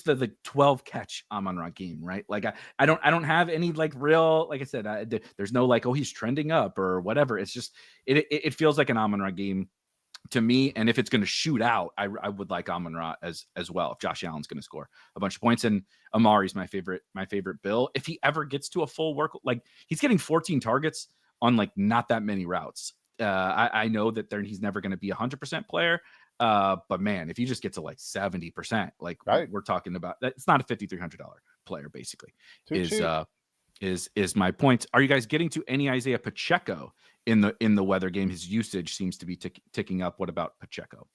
the 12 catch Amon-Ra game, right? I don't have any real, like I said, there's no oh, he's trending up or whatever. It's just it feels like an Amon-Ra game to me. And if it's going to shoot out, I would like Amon-Ra as well. If Josh Allen's going to score a bunch of points, and Amari's my favorite Bill. If he ever gets to a full work, he's getting 14 targets on not that many routes. I know that he's never going to be 100% player. But man, if you just get to 70%, right, we're talking about that. It's not a $5,300 player, basically. Is my point. Are you guys getting to any Isaiah Pacheco in the weather game? His usage seems to be ticking up. What about Pacheco?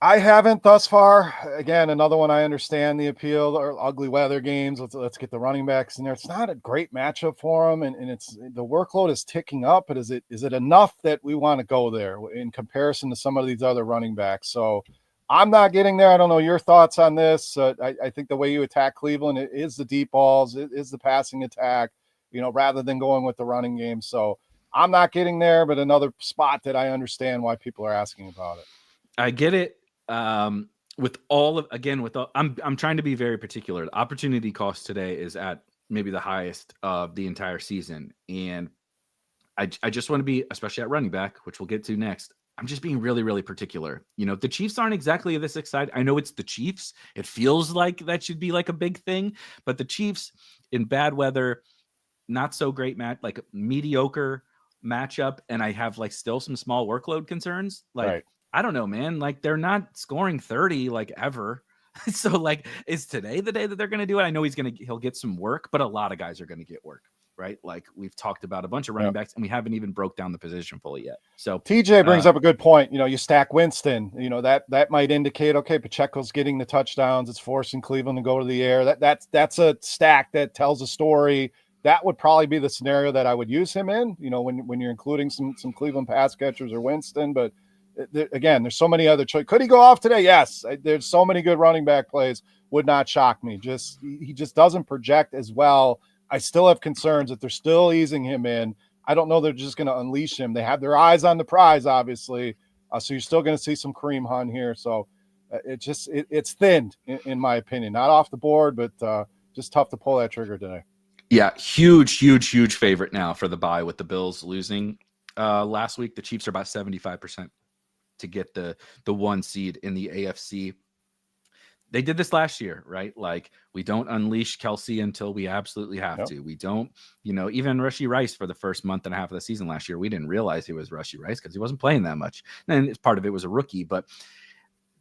I haven't thus far. Again, another one. I understand the appeal or ugly weather games. Let's get the running backs in there. It's not a great matchup for him, and it's the workload is ticking up. But is it enough that we want to go there in comparison to some of these other running backs? So I'm not getting there. I don't know your thoughts on this. I think the way you attack Cleveland is the deep balls, it is the passing attack, rather than going with the running game. So I'm not getting there, but another spot that I understand why people are asking about it. I get it. I'm trying to be very particular. The opportunity cost today is at maybe the highest of the entire season. And I just want to be, especially at running back, which we'll get to next. I'm just being really, really particular. The Chiefs aren't exactly this excited. I know it's the Chiefs. It feels like that should be like a big thing, but the Chiefs in bad weather, not so great like mediocre matchup. And I have like still some small workload concerns. Like, right. I don't know, man, like they're not scoring 30 like ever. So like, is today the day that they're going to do it? I know he'll get some work, but a lot of guys are going to get work. Right. Like we've talked about a bunch of running backs and we haven't even broke down the position fully yet. So TJ brings up a good point. You stack Winston, that might indicate, okay, Pacheco's getting the touchdowns. It's forcing Cleveland to go to the air. That's a stack that tells a story. That would probably be the scenario that I would use him in, when you're including some Cleveland pass catchers or Winston. But again, there's so many other choices. Could he go off today? Yes. There's so many good running back plays. Would not shock me. He just doesn't project as well. I still have concerns that they're still easing him in. I don't know they're just going to unleash him. They have their eyes on the prize, obviously. So you're still going to see some Kareem Hunt here. So it's thinned, in my opinion. Not off the board, but just tough to pull that trigger today. Yeah, huge favorite now for the bye with the Bills losing last week. The Chiefs are about 75% to get the 1 seed in the AFC. They did this last year, right? Like we don't unleash Kelsey until we absolutely have to. We don't, even Rashee Rice for the first month and a half of the season last year, we didn't realize he was Rashee Rice because he wasn't playing that much. And part of it was a rookie, but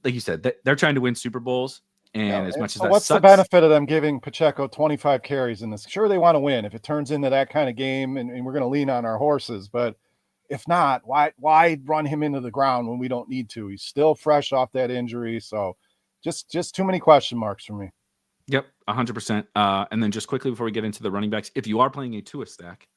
like you said, they're trying to win Super Bowls. And as much as that what's sucks, the benefit of them giving Pacheco 25 carries in this? Sure, they want to win if it turns into that kind of game and we're going to lean on our horses, but if not, why run him into the ground when we don't need to? He's still fresh off that injury. So just too many question marks for me. Yep, 100%. And then just quickly before we get into the running backs, if you are playing a Tua stack,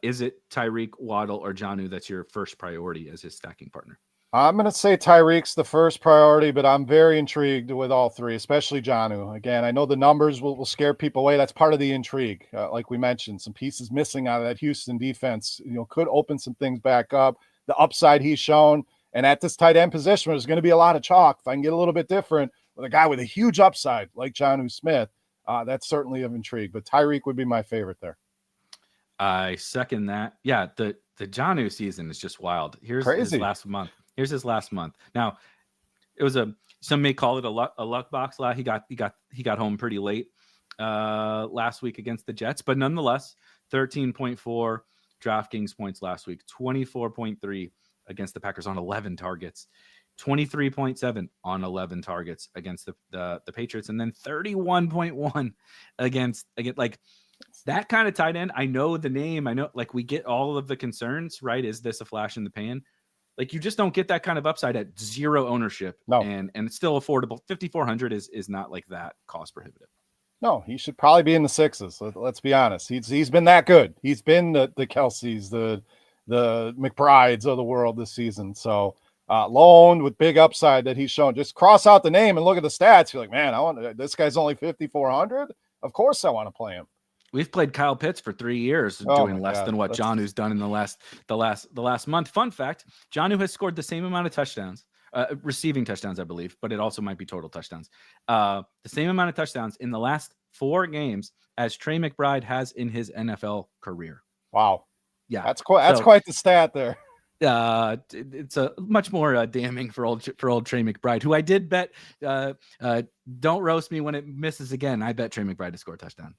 is it Tyreek, Waddle, or Jonnu that's your first priority as his stacking partner? I'm going to say Tyreek's the first priority, but I'm very intrigued with all three, especially Jonnu. Again, I know the numbers will scare people away. That's part of the intrigue. Like we mentioned, some pieces missing out of that Houston defense, could open some things back up. The upside he's shown. And at this tight end position, there's going to be a lot of chalk. If I can get a little bit different with a guy with a huge upside like Jonnu Smith, that's certainly of intrigue. But Tyreek would be my favorite there. I second that. Yeah, the Jonnu season is just wild. Here's crazy. His last month. Here's his last month. Now, it was some may call it a luck box. He got home pretty late last week against the Jets, but nonetheless, 13.4 DraftKings points last week, 24.3 against the Packers on 11 targets, 23.7 on 11 targets against the Patriots, and then 31.1 against like that kind of tight end. I know the name. I know like we get all of the concerns, right? Is this a flash in the pan? Like you just don't get that kind of upside at zero ownership. No. And it's still affordable. 5,400 is not like that cost prohibitive. No, he should probably be in the sixes. Let's be honest. He's been that good. He's been the Kelceys, the McBrides of the world this season. So loaned with big upside that he's shown. Just cross out the name and look at the stats. You're like, man, this guy's only 5,400. Of course I want to play him. We've played Kyle Pitts for 3 years, doing less than what Jonnu's done in the last month. Fun fact: Jonnu has scored the same amount of touchdowns, receiving touchdowns, I believe, but it also might be total touchdowns. The same amount of touchdowns in the last 4 games as Trey McBride has in his NFL career. Wow, yeah, that's quite the stat there. It's a much more damning for old Trey McBride, who I did bet. Don't roast me when it misses again. I bet Trey McBride to score a touchdown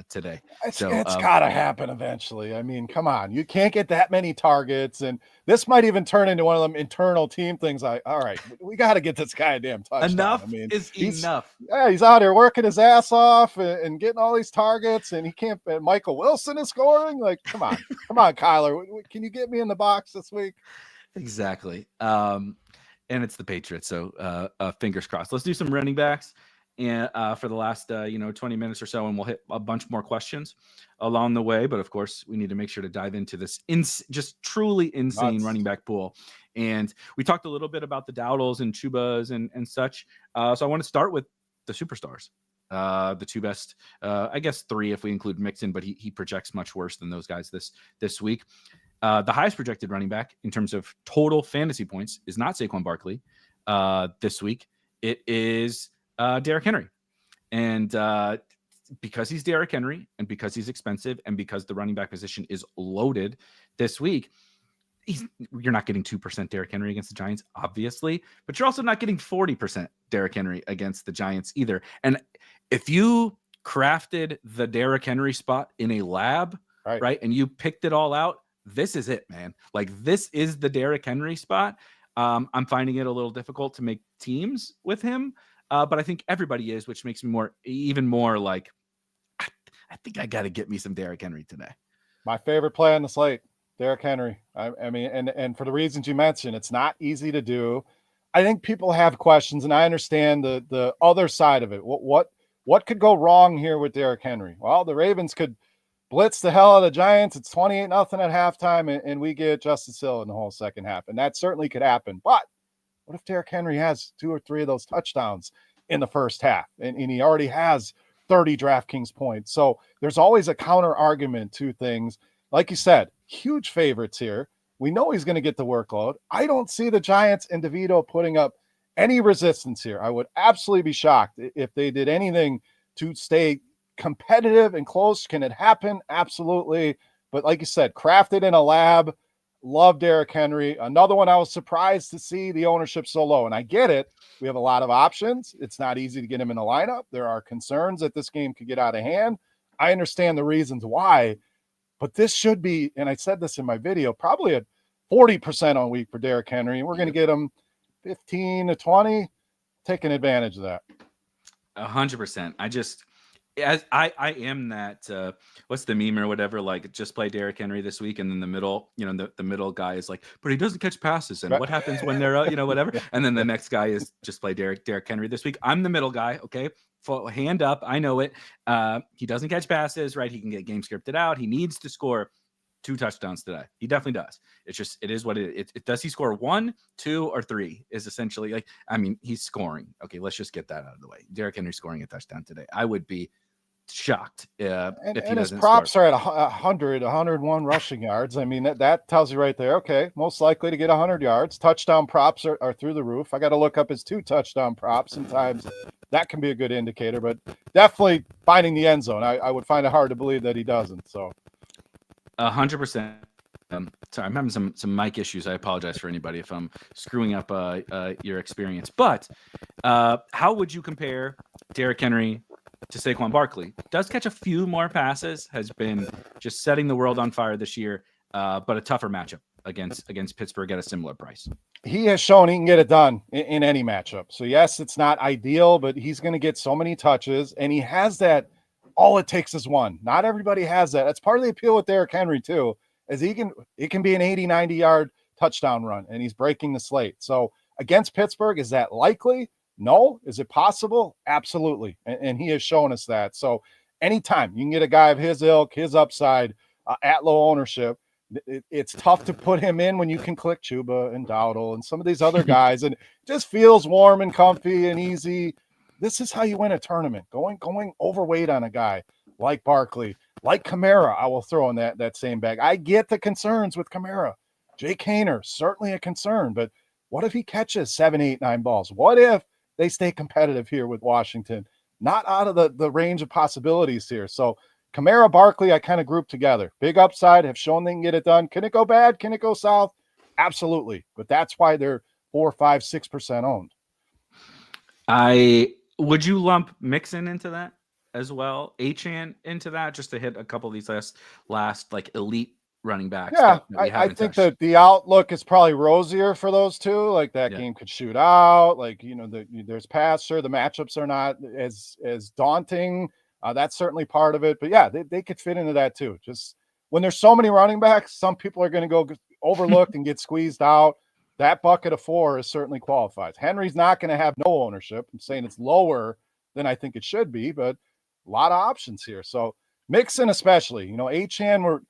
today. It's got to happen eventually. I mean, come on, you can't get that many targets, and this might even turn into one of them internal team things. All right, we got to get this guy a damn touchdown. Enough is enough. Yeah, he's out here working his ass off and getting all these targets, and he can't. And Michael Wilson is scoring. Like, come on, Kyler, can you get me in the box this week? Exactly. And it's the Patriots, so fingers crossed. Let's do some running backs, and for the last 20 minutes or so, and we'll hit a bunch more questions along the way. But of course, we need to make sure to dive into this just truly insane running back pool. And we talked a little bit about the Dowdles and Chubas and such. So I want to start with the superstars, the 2 best, I guess 3 if we include Mixon, but he projects much worse than those guys this week. The highest projected running back in terms of total fantasy points is not Saquon Barkley this week. it is Derrick Henry. And because he's Derrick Henry and because he's expensive and because the running back position is loaded this week, you're not getting 2% Derrick Henry against the Giants, obviously, but you're also not getting 40% Derrick Henry against the Giants either. And if you crafted the Derrick Henry spot in a lab, right, and you picked it all out, this is it, man. Like, this is the Derrick Henry spot. I'm finding it a little difficult to make teams with him, but I think everybody is, which makes me even more like, I think I got to get me some Derrick Henry today. My favorite play on the slate, Derrick Henry. I mean, and for the reasons you mentioned, it's not easy to do. I think people have questions, and I understand the other side of it. What could go wrong here with Derrick Henry? Well, the Ravens could blitz the hell out of the Giants. It's 28-0 at halftime, and we get Justice Hill in the whole second half, and that certainly could happen. But what if Derrick Henry has 2 or 3 of those touchdowns in the first half, and he already has 30 DraftKings points? So there's always a counter argument to things. Like you said, huge favorites here. We know he's going to get the workload. I don't see the Giants and DeVito putting up any resistance here. I would absolutely be shocked if they did anything to stay competitive and close. Can it happen? Absolutely. But like you said, crafted in a lab. Love Derrick Henry. Another one I was surprised to see the ownership so low. And I get it. We have a lot of options. It's not easy to get him in the lineup. There are concerns that this game could get out of hand. I understand the reasons why. But this should be, and I said this in my video, probably at 40% on week for Derrick Henry. And we're going to get him 15 to 20, taking advantage of that. 100%. I am that, what's the meme or whatever, like, just play Derrick Henry this week. And then the middle, the middle guy is like, but he doesn't catch passes. And what happens when they're, whatever. And then the next guy is just play Derrick Henry this week. I'm the middle guy. Okay. Hand up. I know it. He doesn't catch passes, right? He can get game scripted out. He needs to score 2 touchdowns today. He definitely does. It's just, it is what it does. He score 1, 2, or 3 is essentially like, I mean, he's scoring. Okay. Let's just get that out of the way. Derrick Henry scoring a touchdown today. I would be shocked if his props are at 100, 101 rushing yards. I mean, that tells you right there, okay, most likely to get 100 yards. Touchdown props are through the roof. I got to look up his 2 touchdown props. Sometimes that can be a good indicator, but definitely finding the end zone. I would find it hard to believe that he doesn't. So 100%. Sorry, I'm having some mic issues. I apologize for anybody if I'm screwing up your experience. But how would you compare Derrick Henry to Saquon Barkley? Does catch a few more passes, has been just setting the world on fire this year, but a tougher matchup against Pittsburgh at a similar price. He has shown he can get it done in any matchup. So yes, it's not ideal, but he's going to get so many touches, and he has that. All it takes is one. Not everybody has that. That's part of the appeal with Derrick Henry too, is it can be an 80, 90 yard touchdown run, and he's breaking the slate. So against Pittsburgh, is that likely? No. Is it possible? Absolutely. And he has shown us that. So anytime you can get a guy of his ilk, his upside at low ownership, it's tough to put him in when you can click Chuba and Dowdle and some of these other guys, and it just feels warm and comfy and easy. This is how you win a tournament, going overweight on a guy like Barkley, like Kamara. I will throw in that same bag. I get the concerns with Kamara. Jake Haener, certainly a concern, but what if he catches 7, 8, 9 balls? What if they stay competitive here with Washington? Not out of the range of possibilities here. So Kamara, Barkley, I kind of grouped together. Big upside, have shown they can get it done. Can it go bad? Can it go south? Absolutely. But that's why they're 4, 5, 6% owned. Would you lump Mixon into that as well? Achane into that, just to hit a couple of these last like elite running backs? Yeah, I think that the outlook is probably rosier for those two. Like that game could shoot out. Like, there's pasture. The matchups are not as daunting. That's certainly part of it. But yeah, they could fit into that too. Just when there's so many running backs, some people are going to go overlooked and get squeezed out. That bucket of 4 is certainly qualifies. Henry's not going to have no ownership. I'm saying it's lower than I think it should be, but a lot of options here. So Mixon especially, Achane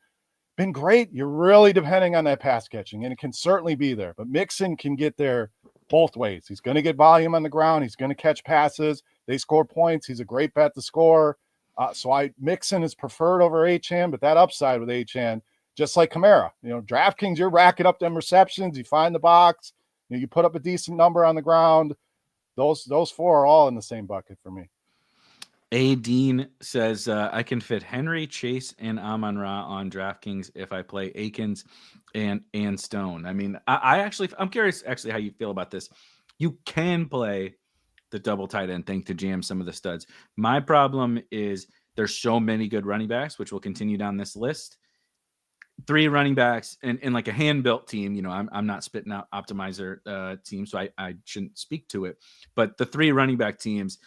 been great. You're really depending on that pass catching, and it can certainly be there. But Mixon can get there both ways. He's going to get volume on the ground. He's going to catch passes. They score points. He's a great bet to score. So Mixon is preferred over Achane, but that upside with Achane, just like Kamara, DraftKings, you're racking up them receptions. You find the box, you put up a decent number on the ground. those four are all in the same bucket for me. A. Dean says, I can fit Henry, Chase, and Amon-Ra on DraftKings if I play Akins and Stone. I mean, I'm curious actually how you feel about this. You can play the double tight end thing to jam some of the studs. My problem is there's so many good running backs, which will continue down this list. 3 running backs in like a hand-built team. You know, I'm not spitting out optimizer team, so I shouldn't speak to it. But the 3 running back teams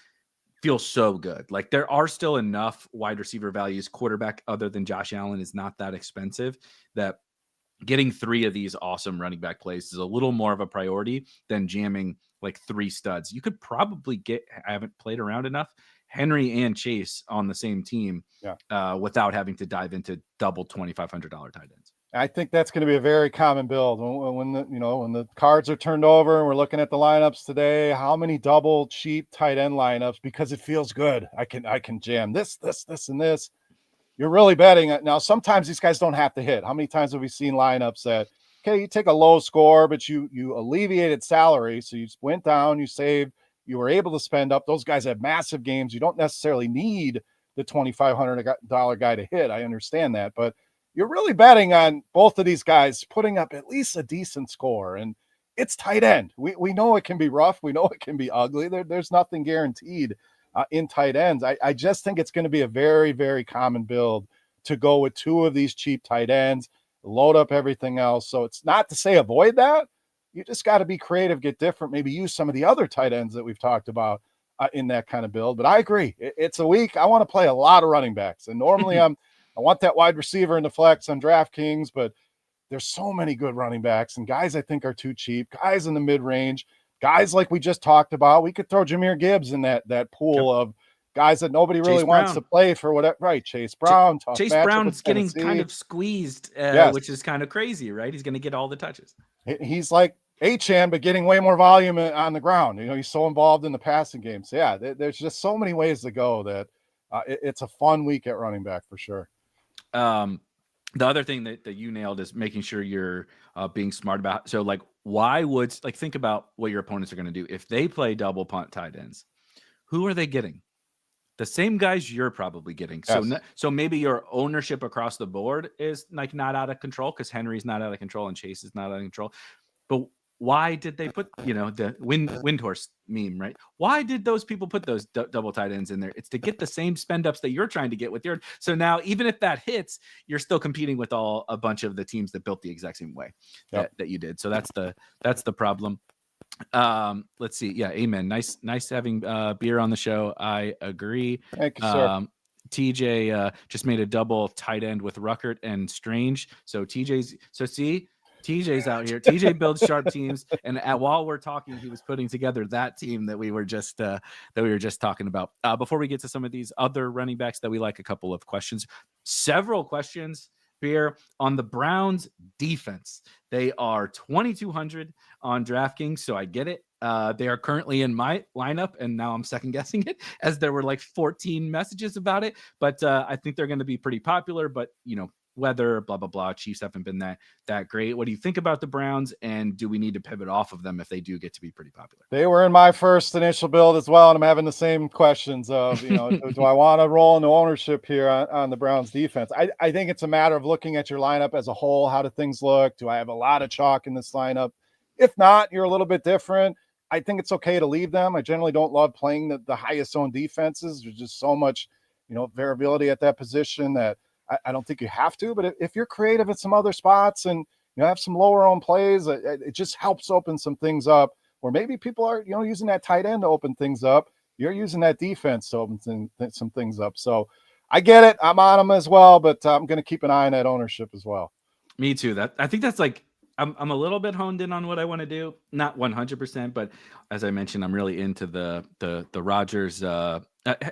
feel so good. Like there are still enough wide receiver values. Quarterback other than Josh Allen is not that expensive that getting 3 of these awesome running back plays is a little more of a priority than jamming like 3 studs. You could probably I haven't played around enough, Henry and Chase on the same team without having to dive into double $2,500 tight ends. I think that's going to be a very common build when the cards are turned over and we're looking at the lineups today. How many double cheap tight end lineups? Because it feels good. I can jam this, and this. You're really betting. Now, sometimes these guys don't have to hit. How many times have we seen lineups that, okay, you take a low score, but you alleviated salary. So you went down, you saved, you were able to spend up. Those guys have massive games. You don't necessarily need the $2,500 guy to hit. I understand that, but you're really betting on both of these guys putting up at least a decent score. And it's tight end. We know it can be rough. We know it can be ugly. There's nothing guaranteed in tight ends. I just think it's going to be a very, very common build to go with 2 of these cheap tight ends, load up everything else. So it's not to say avoid that. You just got to be creative, get different, maybe use some of the other tight ends that we've talked about in that kind of build. But I agree. It's a week. I want to play a lot of running backs. And normally I want that wide receiver in the flex on DraftKings, but there's so many good running backs and guys I think are too cheap, guys in the mid-range, guys like we just talked about. We could throw Jahmyr Gibbs in that pool of guys that nobody really wants to play for whatever. Right, Chase Brown. Chase Brown's getting kind of squeezed, which is kind of crazy, right? He's going to get all the touches. He's like Achane, but getting way more volume on the ground. You know, he's so involved in the passing game. So, yeah, there's just so many ways to go that it's a fun week at running back for sure. The other thing that you nailed is making sure you're being smart about. So like, why would think about what your opponents are going to do. If they play double punt tight ends, who are they getting? The same guys you're probably getting. Yes. So maybe your ownership across the board is like not out of control because Henry's not out of control and Chase is not out of control. But why did they put, the wind horse meme, right? Why did those people put those double tight ends in there? It's to get the same spend ups that you're trying to get with your. So now, even if that hits, you're still competing with a bunch of the teams that built the exact same way that you did. So that's the problem. Let's see. Yeah. Amen. Nice having Beer on the show. I agree. Thank you, sir. TJ just made a double tight end with Ruckert and Strange. So TJ's out here. TJ builds sharp teams, and while we're talking, he was putting together that team that we were just talking about. Before we get to some of these other running backs that we like, a couple of questions, several questions here on the Browns defense. They are 2,200 on DraftKings, so I get it. They are currently in my lineup, and now I'm second guessing it as there were like 14 messages about it. But I think they're going to be pretty popular. But weather, blah, blah, blah. Chiefs haven't been that great. What do you think about the Browns? And do we need to pivot off of them if they do get to be pretty popular? They were in my first initial build as well. And I'm having the same questions of, do I want to roll into ownership here on the Browns defense? I think it's a matter of looking at your lineup as a whole. How do things look? Do I have a lot of chalk in this lineup? If not, you're a little bit different. I think it's okay to leave them. I generally don't love playing the highest owned defenses. There's just so much, variability at that position that I don't think you have to, but if you're creative at some other spots and have some lower owned plays, it just helps open some things up. Or maybe people are, using that tight end to open things up. You're using that defense to open some things up. So I get it. I'm on them as well, but I'm going to keep an eye on that ownership as well. Me too. I think that's like, I'm a little bit honed in on what I want to do. Not 100%, but as I mentioned, I'm really into the Rodgers.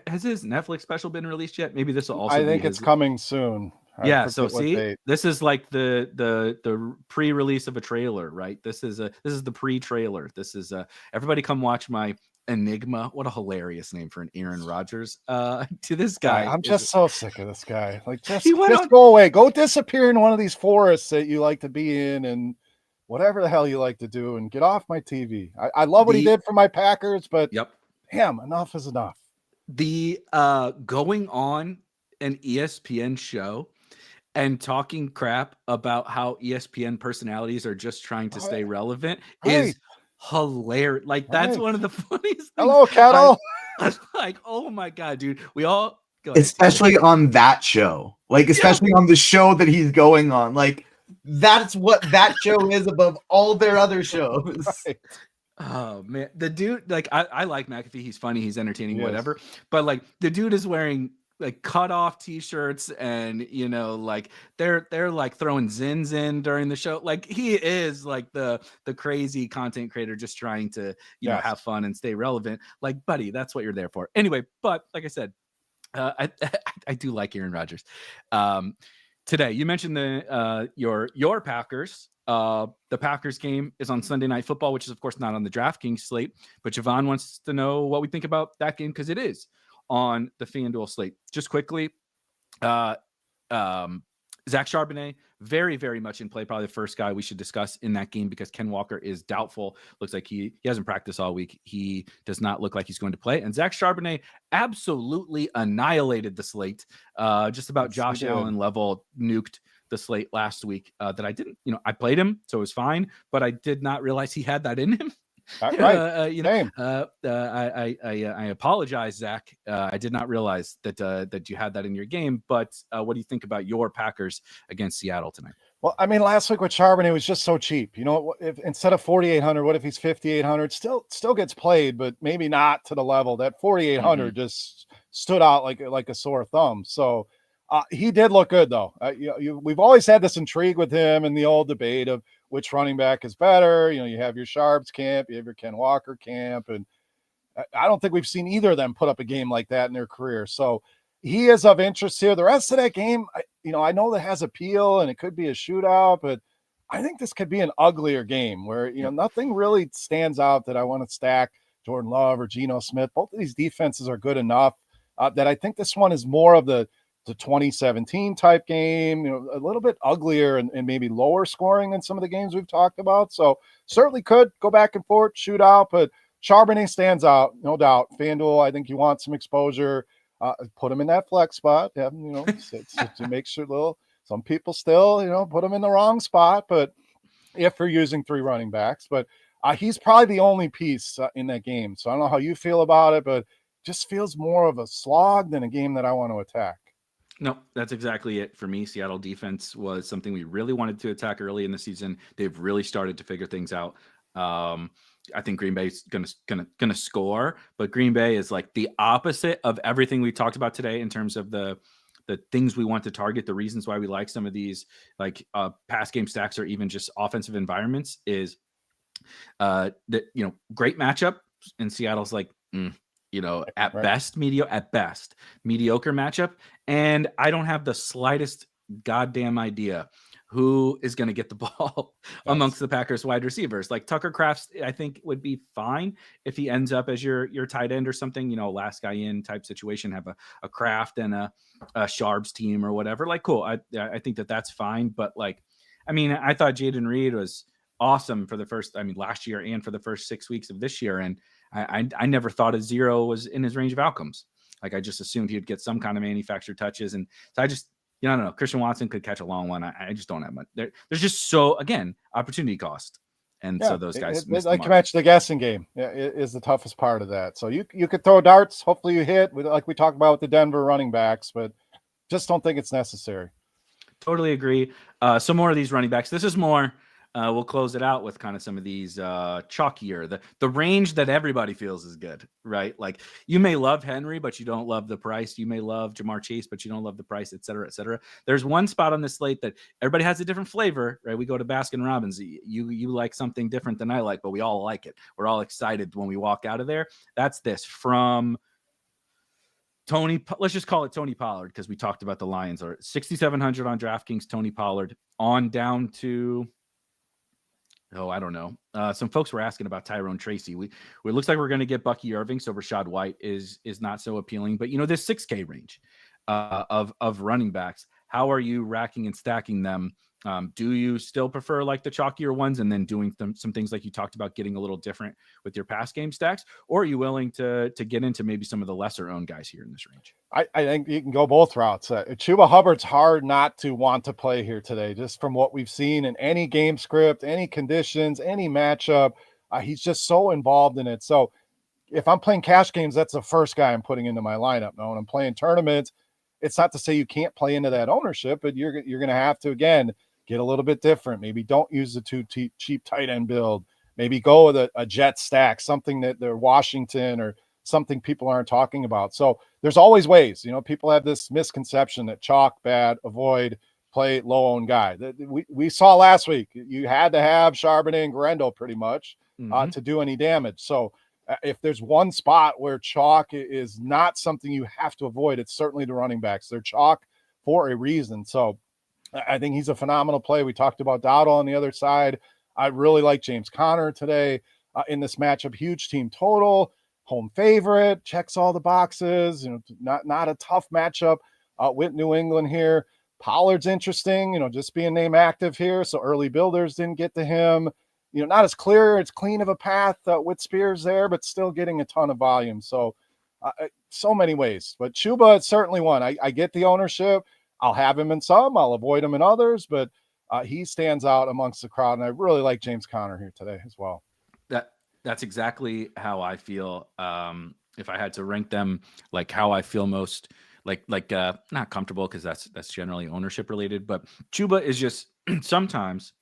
Has his Netflix special been released yet? Maybe this will also. I think it's coming soon. Yeah. So see, this is like the pre-release of a trailer, right? This is the pre-trailer. This is everybody come watch my Enigma. What a hilarious name for an Aaron Rodgers. To this guy, I'm just so sick of this guy. Like just go away. Go disappear in one of these forests that you like to be in, and whatever the hell you like to do, and get off my TV. I love what he did for my Packers, but damn, enough is enough. The going on an ESPN show and talking crap about how ESPN personalities are just trying to stay relevant is hilarious. Like, that's one of the funniest things. Hello, Kettle. I was like, oh my God, dude. We all go especially on that show. Like, especially on the show that he's going on. Like, that's what that show is above all their other shows. Right. Oh man, the dude, like, I like McAfee. He's funny, he's entertaining, whatever. But like, the dude is wearing like cut off t-shirts, and you know, like they're like throwing zins in during the show. Like, he is like the crazy content creator just trying to you know, have fun and stay relevant. Like, buddy, that's what you're there for. Anyway, but like I said, I do like Aaron Rodgers. Today you mentioned the your Packers. The Packers game is on Sunday Night Football, which is of course not on the DraftKings slate, but Javon wants to know what we think about that game because it is on the FanDuel slate. Just quickly, Zach Charbonnet, very, very much in play. Probably the first guy we should discuss in that game because Ken Walker is doubtful. Looks like he hasn't practiced all week. He does not look like he's going to play. And Zach Charbonnet absolutely annihilated the slate. Just about Josh Allen level nuked the slate last week. That I didn't, you know, I played him, so it was fine, but I did not realize he had that in him. You know, I apologize, Zach. I did not realize that you had that in your game. But what do you think about your Packers against Seattle tonight? Well, I mean, last week with Charbonnet was just so cheap. You know, if instead of 4,800, what if he's 5,800? Still gets played, but maybe not to the level that 4,800 just stood out like a sore thumb. So he did look good, though. We've always had this intrigue with him and the old debate of which running back is better. You know, you have your Sharps camp, you have your Ken Walker camp, and I don't think we've seen either of them put up a game like that in their career. So he is of interest here. The rest of that game, I know that has appeal and it could be a shootout, but I think this could be an uglier game where, nothing really stands out that I want to stack Jordan Love or Geno Smith. Both of these defenses are good enough that I think this one is more of the 2017 type game, a little bit uglier and maybe lower scoring than some of the games we've talked about. So certainly could go back and forth, shoot out, but Charbonnet stands out, no doubt. FanDuel, I think you want some exposure. Put him in that flex spot, have him, to make sure some people still, put him in the wrong spot, but if you're using 3 running backs, but he's probably the only piece in that game. So I don't know how you feel about it, but just feels more of a slog than a game that I want to attack. No, that's exactly it for me. Seattle defense was something we really wanted to attack early in the season. They've really started to figure things out. I think Green Bay is gonna score, but Green Bay is like the opposite of everything we talked about today in terms of the things we want to target, the reasons why we like some of these like pass game stacks or even just offensive environments is great matchup. And Seattle's like at best mediocre matchup. And I don't have the slightest goddamn idea who is going to get the ball amongst the Packers wide receivers. Like Tucker Kraft, I think would be fine if he ends up as your tight end or something, last guy in type situation, have a Kraft and a Sharps team or whatever. Like, cool. I think that's fine. But like, I mean, I thought Jaden Reed was awesome for last year and for the first 6 weeks of this year. And I never thought a 0 was in his range of outcomes. Like, I just assumed he'd get some kind of manufactured touches. And so I just, I don't know. Christian Watson could catch a long one. I just don't have much. There's just again, opportunity cost. And so those guys like match the guessing game is the toughest part of that. So you could throw darts. Hopefully you hit like we talked about with the Denver running backs, but just don't think it's necessary. Totally agree. Some more of these running backs. This is more. We'll close it out with kind of some of these chalkier, the range that everybody feels is good, right? Like you may love Henry, but you don't love the price. You may love Jamar Chase, but you don't love the price, et cetera, et cetera. There's one spot on this slate that everybody has a different flavor, right? We go to Baskin Robbins. You like something different than I like, but we all like it. We're all excited when we walk out of there. That's this from Tony. Let's just call it Tony Pollard because we talked about the Lions. Or 6,700 on DraftKings, Tony Pollard on down to. Oh, I don't know. Some folks were asking about Tyrone Tracy. It looks like we're going to get Bucky Irving, so Rashad White is not so appealing. But this 6K range of running backs, how are you racking and stacking them Do you still prefer like the chalkier ones and then doing some things like you talked about, getting a little different with your pass game stacks? Or are you willing to get into maybe some of the lesser owned guys here in this range? I think you can go both routes. Chuba Hubbard's hard not to want to play here today, just from what we've seen in any game script, any conditions, any matchup. He's just so involved in it. So if I'm playing cash games, that's the first guy I'm putting into my lineup. Now, when I'm playing tournaments, it's not to say you can't play into that ownership, but you're going to have to, again, get a little bit different. Maybe don't use the too cheap tight end build. Maybe go with a jet stack, something that they're Washington or something people aren't talking about. So there's always ways. People have this misconception that chalk, bad, avoid, play low-owned guy. We saw last week. You had to have Charbonnet and Garendo pretty much to do any damage. So if there's one spot where chalk is not something you have to avoid, it's certainly the running backs. They're chalk for a reason. So I think he's a phenomenal play. We talked about Dowdle on the other side. I really like James Conner today in this matchup. Huge team total, home favorite, checks all the boxes. Not a tough matchup with New England here. Pollard's interesting, just being name active here. So early builders didn't get to him. Not as clean of a path with Spears there, but still getting a ton of volume. So so many ways. But Chuba is certainly one. I get the ownership. I'll have him in some. I'll avoid him in others. But he stands out amongst the crowd. And I really like James Conner here today as well. That's exactly how I feel. If I had to rank them, like how I feel most not comfortable, because that's generally ownership related. But Chuba is just sometimes,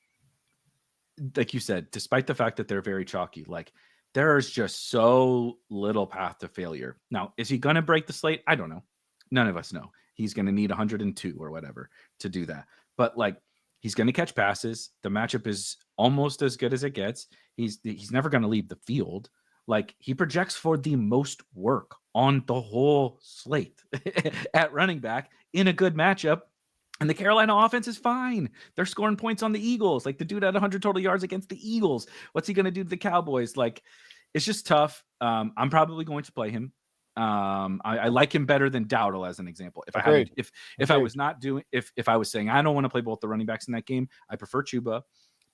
like you said, despite the fact that they're very chalky, like there's just so little path to failure. Now, is he going to break the slate? I don't know. None of us know. He's going to need 102 or whatever to do that. But like, he's going to catch passes. The matchup is almost as good as it gets. He's never going to leave the field. Like, he projects for the most work on the whole slate at running back in a good matchup. And the Carolina offense is fine. They're scoring points on the Eagles. Like, the dude had 100 total yards against the Eagles. What's he going to do to the Cowboys? Like, it's just tough. I'm probably going to play him. I like him better than Dowdle as an example. If I was saying I don't want to play both the running backs in that game, I prefer Chuba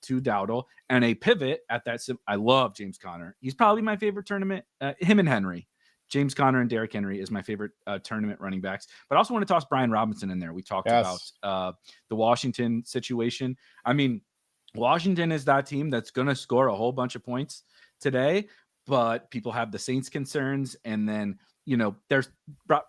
to Dowdle, and a pivot at that. I love James Conner. He's probably my favorite tournament. Him and Henry, James Conner and Derrick Henry is my favorite tournament running backs. But I also want to toss Brian Robinson in there. We talked about the Washington situation. I mean, Washington is that team that's going to score a whole bunch of points today, but people have the Saints concerns, and then there's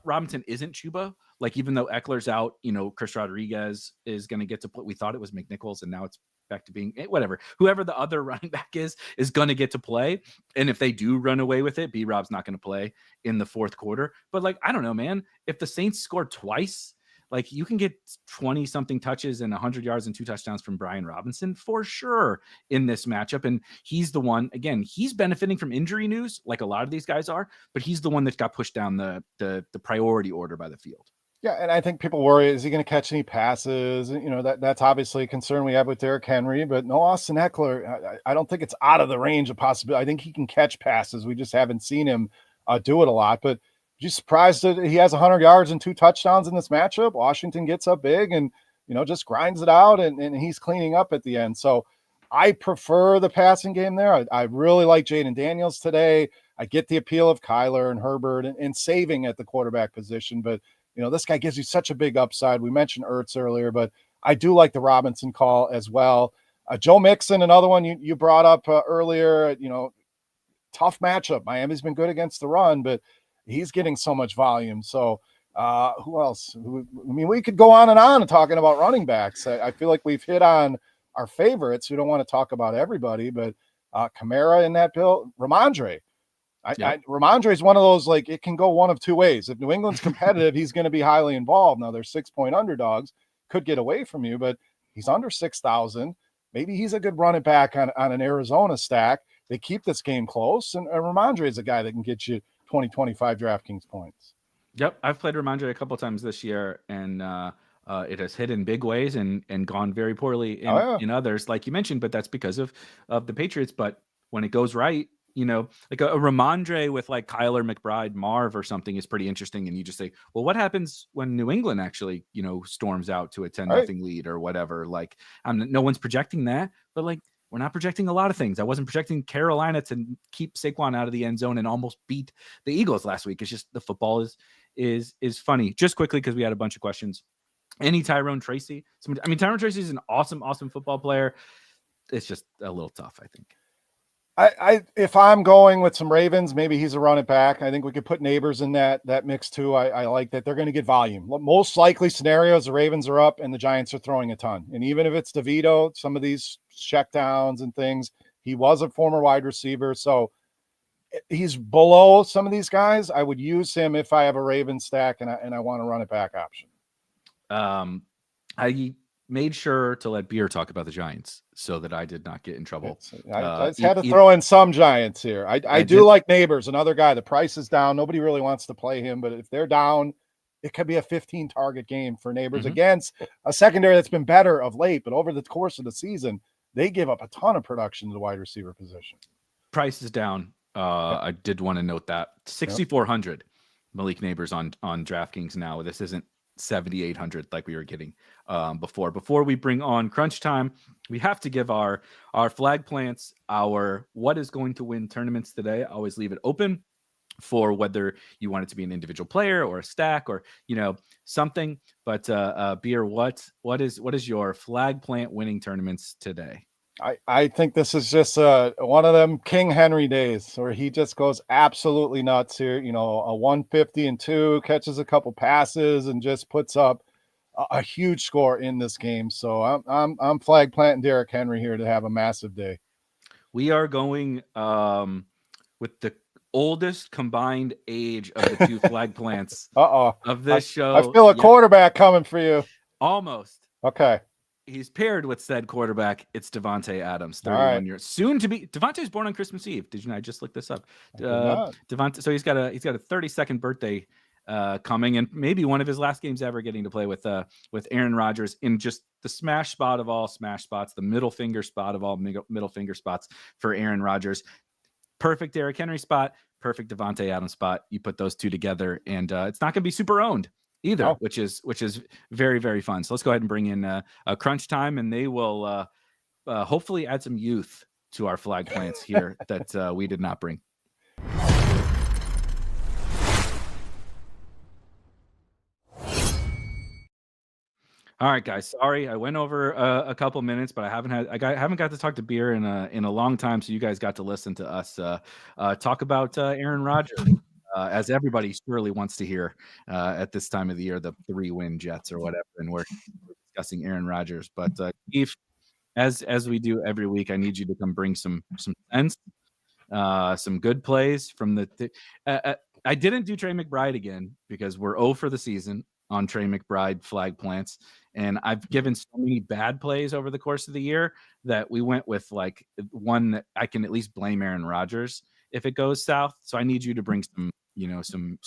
Robinson isn't Chuba. Like, even though Eckler's out, Chris Rodriguez is going to get to play. We thought it was McNichols, and now it's back to being whatever. Whoever the other running back is going to get to play. And if they do run away with it, B-Rob's not going to play in the fourth quarter. But like, I don't know, man. If the Saints score twice, like, you can get 20 something touches and 100 yards and 2 touchdowns from Brian Robinson for sure in this matchup. And he's the one, again, he's benefiting from injury news like a lot of these guys are, but he's the one that got pushed down the priority order by the field. Yeah, and I think people worry, is he going to catch any passes? That's obviously a concern we have with Derrick Henry, but no, Austin Eckler, I don't think it's out of the range of possibility. I think he can catch passes. We just haven't seen him do it a lot. But you surprised that he has 100 yards and 2 touchdowns in this matchup? Washington gets up big and, just grinds it out, and he's cleaning up at the end. So I prefer the passing game there. I really like Jaden Daniels today. I get the appeal of Kyler and Herbert and saving at the quarterback position, but this guy gives you such a big upside. We mentioned Ertz earlier, but I do like the Robinson call as well. Joe Mixon, another one you brought up earlier, tough matchup. Miami's been good against the run, but he's getting so much volume. So who else? We could go on and talking about running backs. I feel like we've hit on our favorites. We don't want to talk about everybody, but Kamara in that bill, Ramondre. Ramondre is one of those, like, it can go one of two ways. If New England's competitive, he's going to be highly involved. Now, they're 6-point underdogs, could get away from you, but he's under 6,000. Maybe he's a good running back on an Arizona stack. They keep this game close, and Ramondre is a guy that can get you 20, 25 DraftKings points. Yep, I've played Ramondre a couple times this year, and it has hit in big ways and gone very poorly in others, like you mentioned, but that's because of the Patriots. But when it goes right, like a Ramondre with like Kyler McBride, Marv or something is pretty interesting. And you just say, well, what happens when New England actually, storms out to a 10-0 lead or whatever? Like, no one's projecting that, but like, we're not projecting a lot of things. I wasn't projecting Carolina to keep Saquon out of the end zone and almost beat the Eagles last week. It's just the football is funny. Just quickly, because we had a bunch of questions. Any Tyrone Tracy? Tyrone Tracy is an awesome football player. It's just a little tough, I think. If I'm going with some Ravens, maybe he's a run it back. I think we could put Neighbors in that mix too. I like that they're going to get volume. Most likely scenarios, the Ravens are up and the Giants are throwing a ton. And even if it's DeVito, some of these checkdowns and things, he was a former wide receiver, so he's below some of these guys. I would use him if I have a Ravens stack and I want to run it back option. I made sure to let Beer talk about the Giants so that I did not get in trouble. I just had to throw in some Giants here. I do like Neighbors, another guy. The price is down. Nobody really wants to play him, but if they're down, it could be a 15-target game for Neighbors against a secondary that's been better of late. But over the course of the season, they give up a ton of production to the wide receiver position. Price is down. I did want to note that 6,400 Malik Neighbors on DraftKings now. This isn't 7,800 like we were getting before we bring on crunch time. We have to give our flag plants, our what is going to win tournaments today. I always leave it open for whether you want it to be an individual player or a stack or something, but Beer, what is your flag plant winning tournaments today? I think this is just one of them King Henry days where he just goes absolutely nuts here. A 150 and 2, catches a couple passes and just puts up a huge score in this game. So I'm flag planting Derrick Henry here to have a massive day. We are going with the oldest combined age of the two flag plants of this show. I feel a quarterback coming for you. Almost. Okay. He's paired with said quarterback. It's Devontae Adams, 31 years, soon to be. Devontae was born on Christmas Eve. Did you know? I just looked this up. Devontae. So he's got a 32nd birthday coming, and maybe one of his last games ever getting to play with Aaron Rodgers in just the smash spot of all smash spots, the middle finger spot of all middle finger spots for Aaron Rodgers. Perfect Derrick Henry spot, perfect Devontae Adams spot. You put those two together, and it's not going to be super owned either, which is very, very fun. So let's go ahead and bring in a crunch time, and they will hopefully add some youth to our flag plants here that we did not bring. All right, guys. Sorry, I went over a couple minutes, but I haven't got to talk to Beer in a long time. So you guys got to listen to us talk about Aaron Rodgers. As everybody surely wants to hear at this time of the year, the 3-win Jets or whatever, and we're discussing Aaron Rodgers. But Keith, as we do every week, I need you to come bring some sense, some good plays from the. I didn't do Trey McBride again because we're 0 for the season on Trey McBride flag plants, and I've given so many bad plays over the course of the year that we went with like one that I can at least blame Aaron Rodgers if it goes south. So I need you to bring some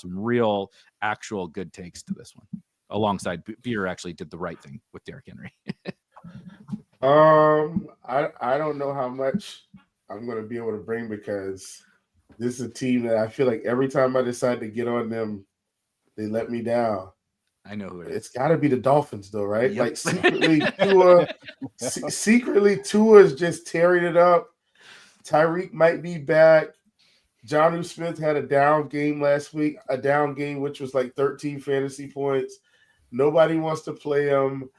real actual good takes to this one. Alongside Beer actually did the right thing with Derrick Henry. I don't know how much I'm going to be able to bring because this is a team that I feel like every time I decide to get on them, they let me down. I know who it is. It's got to be the Dolphins, though, right? Yep. Like secretly, Tua's just tearing it up. Tyreek might be back. Jonnu Smith had a down game last week, which was like 13 fantasy points. Nobody wants to play him.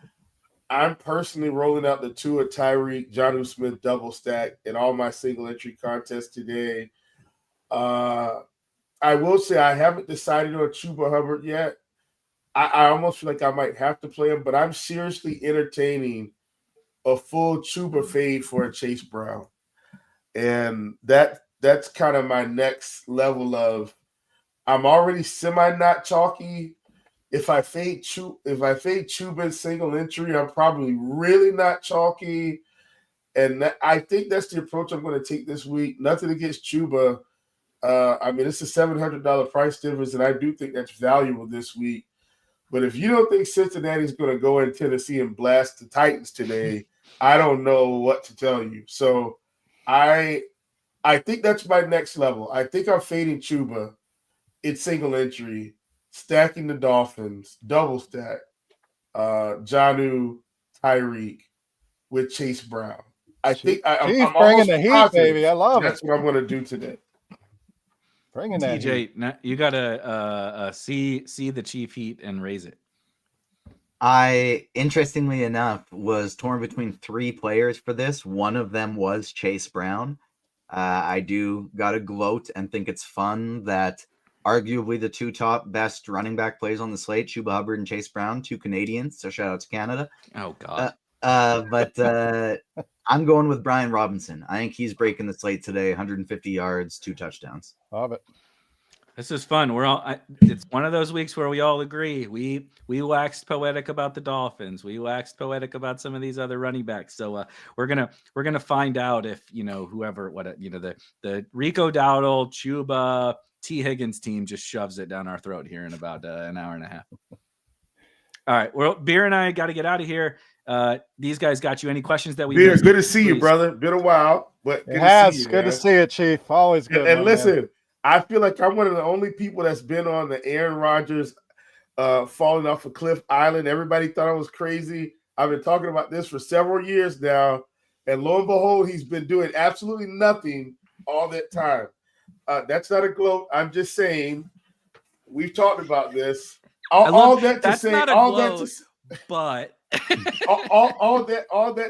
I'm personally rolling out the Tua, Tyreek, Jonnu Smith double stack in all my single entry contests today. I will say I haven't decided on Chuba Hubbard yet. I almost feel like I might have to play him, but I'm seriously entertaining a full Chuba fade for a Chase Brown. And that's kind of my next level of I'm already semi-not chalky. If I fade Chuba single entry, I'm probably really not chalky. And I think that's the approach I'm going to take this week. Nothing against Chuba. It's a $700 price difference, and I do think that's valuable this week. But if you don't think Cincinnati's going to go in Tennessee and blast the Titans today, I don't know what to tell you. So I I think that's my next level. I think I'm fading Chuba. It's single entry, stacking the Dolphins, double stack, Jonnu, Tyreek with Chase Brown. I think I'm bringing the heat, baby. I love that's what I'm going to do today. Bringing that TJ, heat. You got to see the Chief heat and raise it. I, interestingly enough, was torn between 3 players for this. One of them was Chase Brown. I do got to gloat and think it's fun that arguably the 2 top best running back plays on the slate, Chuba Hubbard and Chase Brown, 2 Canadians. So shout out to Canada. Oh, God. But I'm going with Brian Robinson. I think he's breaking the slate today, 150 yards, 2 touchdowns. Love it. This is fun. It's one of those weeks where we all agree. We waxed poetic about the Dolphins. We waxed poetic about some of these other running backs. So we're gonna find out if whoever the Rico Dowdle, Chuba, T Higgins team just shoves it down our throat here in about an hour and a half. All right. Well, Beer and I got to get out of here. These guys got you any questions that we Beer, good to see you, brother. Been a while, but good to see you, Chief. Always good. And listen, man. I feel like I'm one of the only people that's been on the Aaron Rodgers falling off a cliff island. Everybody thought I was crazy. I've been talking about this for several years now, and lo and behold, he's been doing absolutely nothing all that time. That's not a gloat. I'm just saying we've talked about this. All that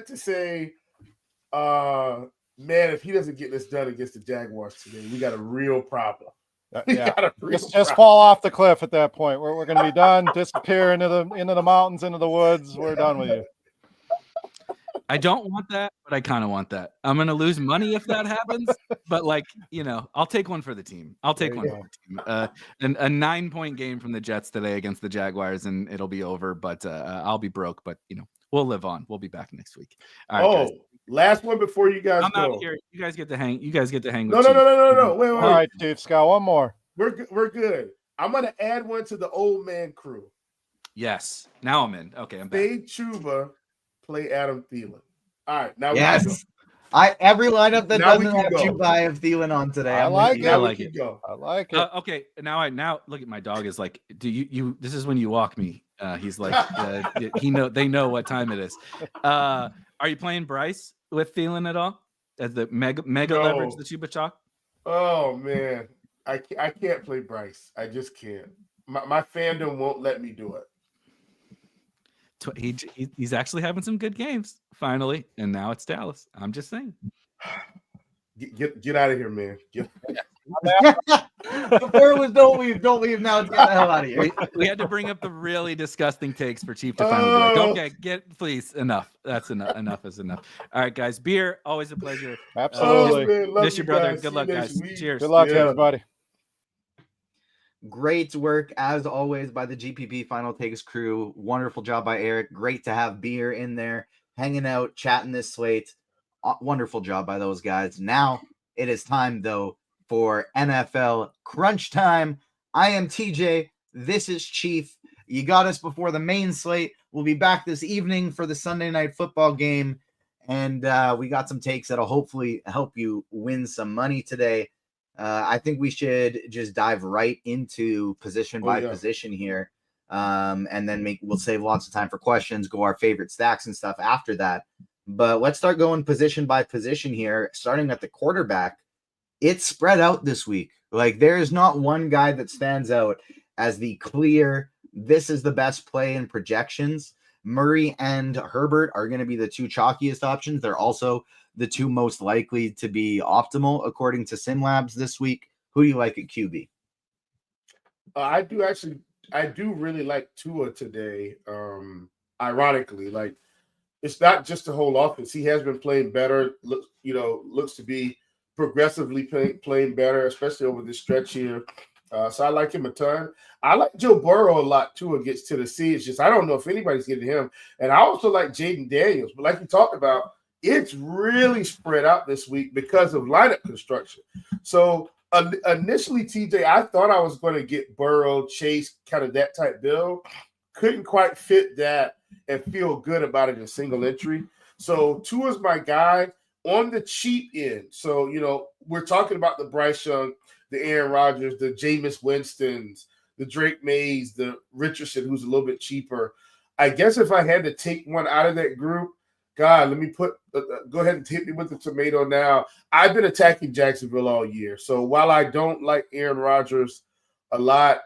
to say, man, if he doesn't get this done against the Jaguars today, we got a real problem. Just fall off the cliff at that point. We're going to be done. Disappear into the mountains, into the woods. We're done with you. I don't want that, but I kind of want that. I'm going to lose money if that happens, but I'll take one for the team. I'll take one for the team. A 9-point game from the Jets today against the Jaguars, and it'll be over. But I'll be broke. But we'll live on. We'll be back next week. All right, guys. Last one before you guys go. I'm out here. You guys get to hang. No. Wait. All right, Chief Scott. One more. We're good. I'm gonna add one to the old man crew. Yes. Now I'm in. Okay, I'm back. Fade Chuba, play Adam Thielen. All right, now yes. Every lineup that doesn't have Chuba, I have Thielen on today. I like it. I like it. Okay. Now look at my dog is like, do you? This is when you walk me. He's like, they know what time it is. Are you playing Bryce with Thielen at all as the mega leverage the Chuba chalk? Oh man, I can't play Bryce. I just can't. My fandom won't let me do it. He's actually having some good games finally, and now it's Dallas. I'm just saying. Get out of here, man. Before it was don't leave. Now it's get the hell out of here. We had to bring up the really disgusting takes for Chief to finally be like, okay, please, enough. That's enough. Enough is enough. All right, guys. Beer, always a pleasure. Absolutely. Miss you, brother. Good luck, guys. Cheers. Good luck, everybody. Great work, as always, by the GPP Final Takes crew. Wonderful job by Erik. Great to have Beer in there, hanging out, chatting this slate. Wonderful job by those guys. Now it is time, though, for NFL Crunch Time. I am TJ. This is Chief. You got us before the main slate. We'll be back this evening for the Sunday night football game. And we got some takes that'll hopefully help you win some money today. I think we should just dive right into position by position here. And then we'll save lots of time for questions, go our favorite stacks and stuff after that. But let's start going position by position here, starting at the quarterback. It's spread out this week. Like, there is not one guy that stands out as the clear, this is the best play in projections. Murray and Herbert are going to be the 2 chalkiest options. They're also the 2 most likely to be optimal, according to SimLabs this week. Who do you like at QB? I do really like Tua today. Ironically, like, it's not just the whole offense. He has been playing better. Looks to be progressively playing better, especially over this stretch here. So I like him a ton. I like Joe Burrow a lot too against Tennessee. It's just I don't know if anybody's getting him. And I also like Jaden Daniels. But like you talked about, it's really spread out this week because of lineup construction. So initially, TJ, I thought I was going to get Burrow, Chase, kind of that type build. Couldn't quite fit that and feel good about it in single entry. So Tua's my guy. on the cheap end. So, we're talking about the Bryce Young, the Aaron Rodgers, the Jameis Winstons, the Drake Mays, the Richardson, who's a little bit cheaper. I guess if I had to take one out of that group, God, let me go ahead and hit me with the tomato now. I've been attacking Jacksonville all year. So while I don't like Aaron Rodgers a lot,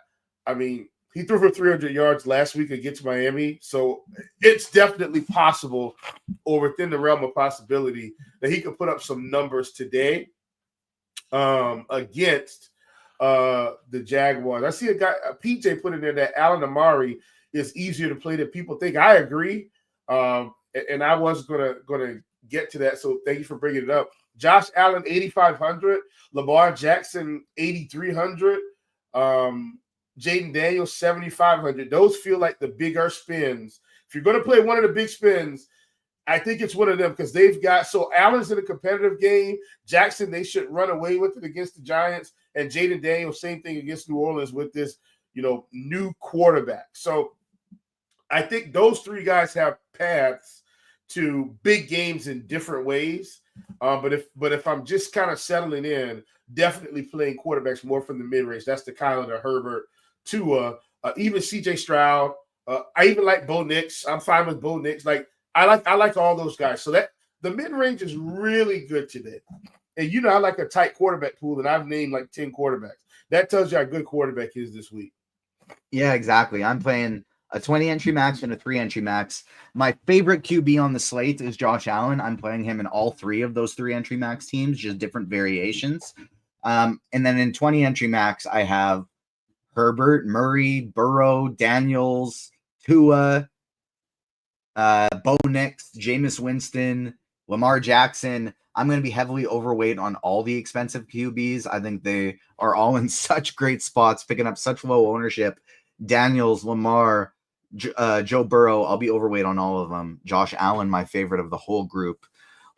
I mean, he threw for 300 yards last week against Miami. So it's definitely possible, or within the realm of possibility, that he could put up some numbers today against the Jaguars. I see a PJ put in there that Allen Amari is easier to play than people think. I agree. And I was gonna get to that. So thank you for bringing it up. Josh Allen, 8,500. Lamar Jackson, 8,300. Jaden Daniels, 7,500. Those feel like the bigger spins. If you're going to play one of the big spins, I think it's one of them because they've got – so Allen's in a competitive game. Jackson, they should run away with it against the Giants. And Jaden Daniels, same thing against New Orleans with this, new quarterback. So I think those three guys have paths to big games in different ways. But if I'm just kind of settling in, definitely playing quarterbacks more from the mid-range. That's the Kyler, the Herbert, Tua, even C.J. Stroud. I even like Bo Nix. I'm fine with Bo Nix. Like I like all those guys. So that the mid-range is really good today. And I like a tight quarterback pool, and I've named like 10 quarterbacks. That tells you how good quarterback is this week. Yeah, exactly. I'm playing a 20 entry max and a 3 entry max. My favorite QB on the slate is Josh Allen. I'm playing him in all 3 of those 3 entry max teams, just different variations. And then in 20 entry max, I have Herbert, Murray, Burrow, Daniels, Tua, Bo Nix, Jameis Winston, Lamar Jackson. I'm going to be heavily overweight on all the expensive QBs. I think they are all in such great spots, picking up such low ownership. Daniels, Lamar, Joe Burrow, I'll be overweight on all of them. Josh Allen, my favorite of the whole group.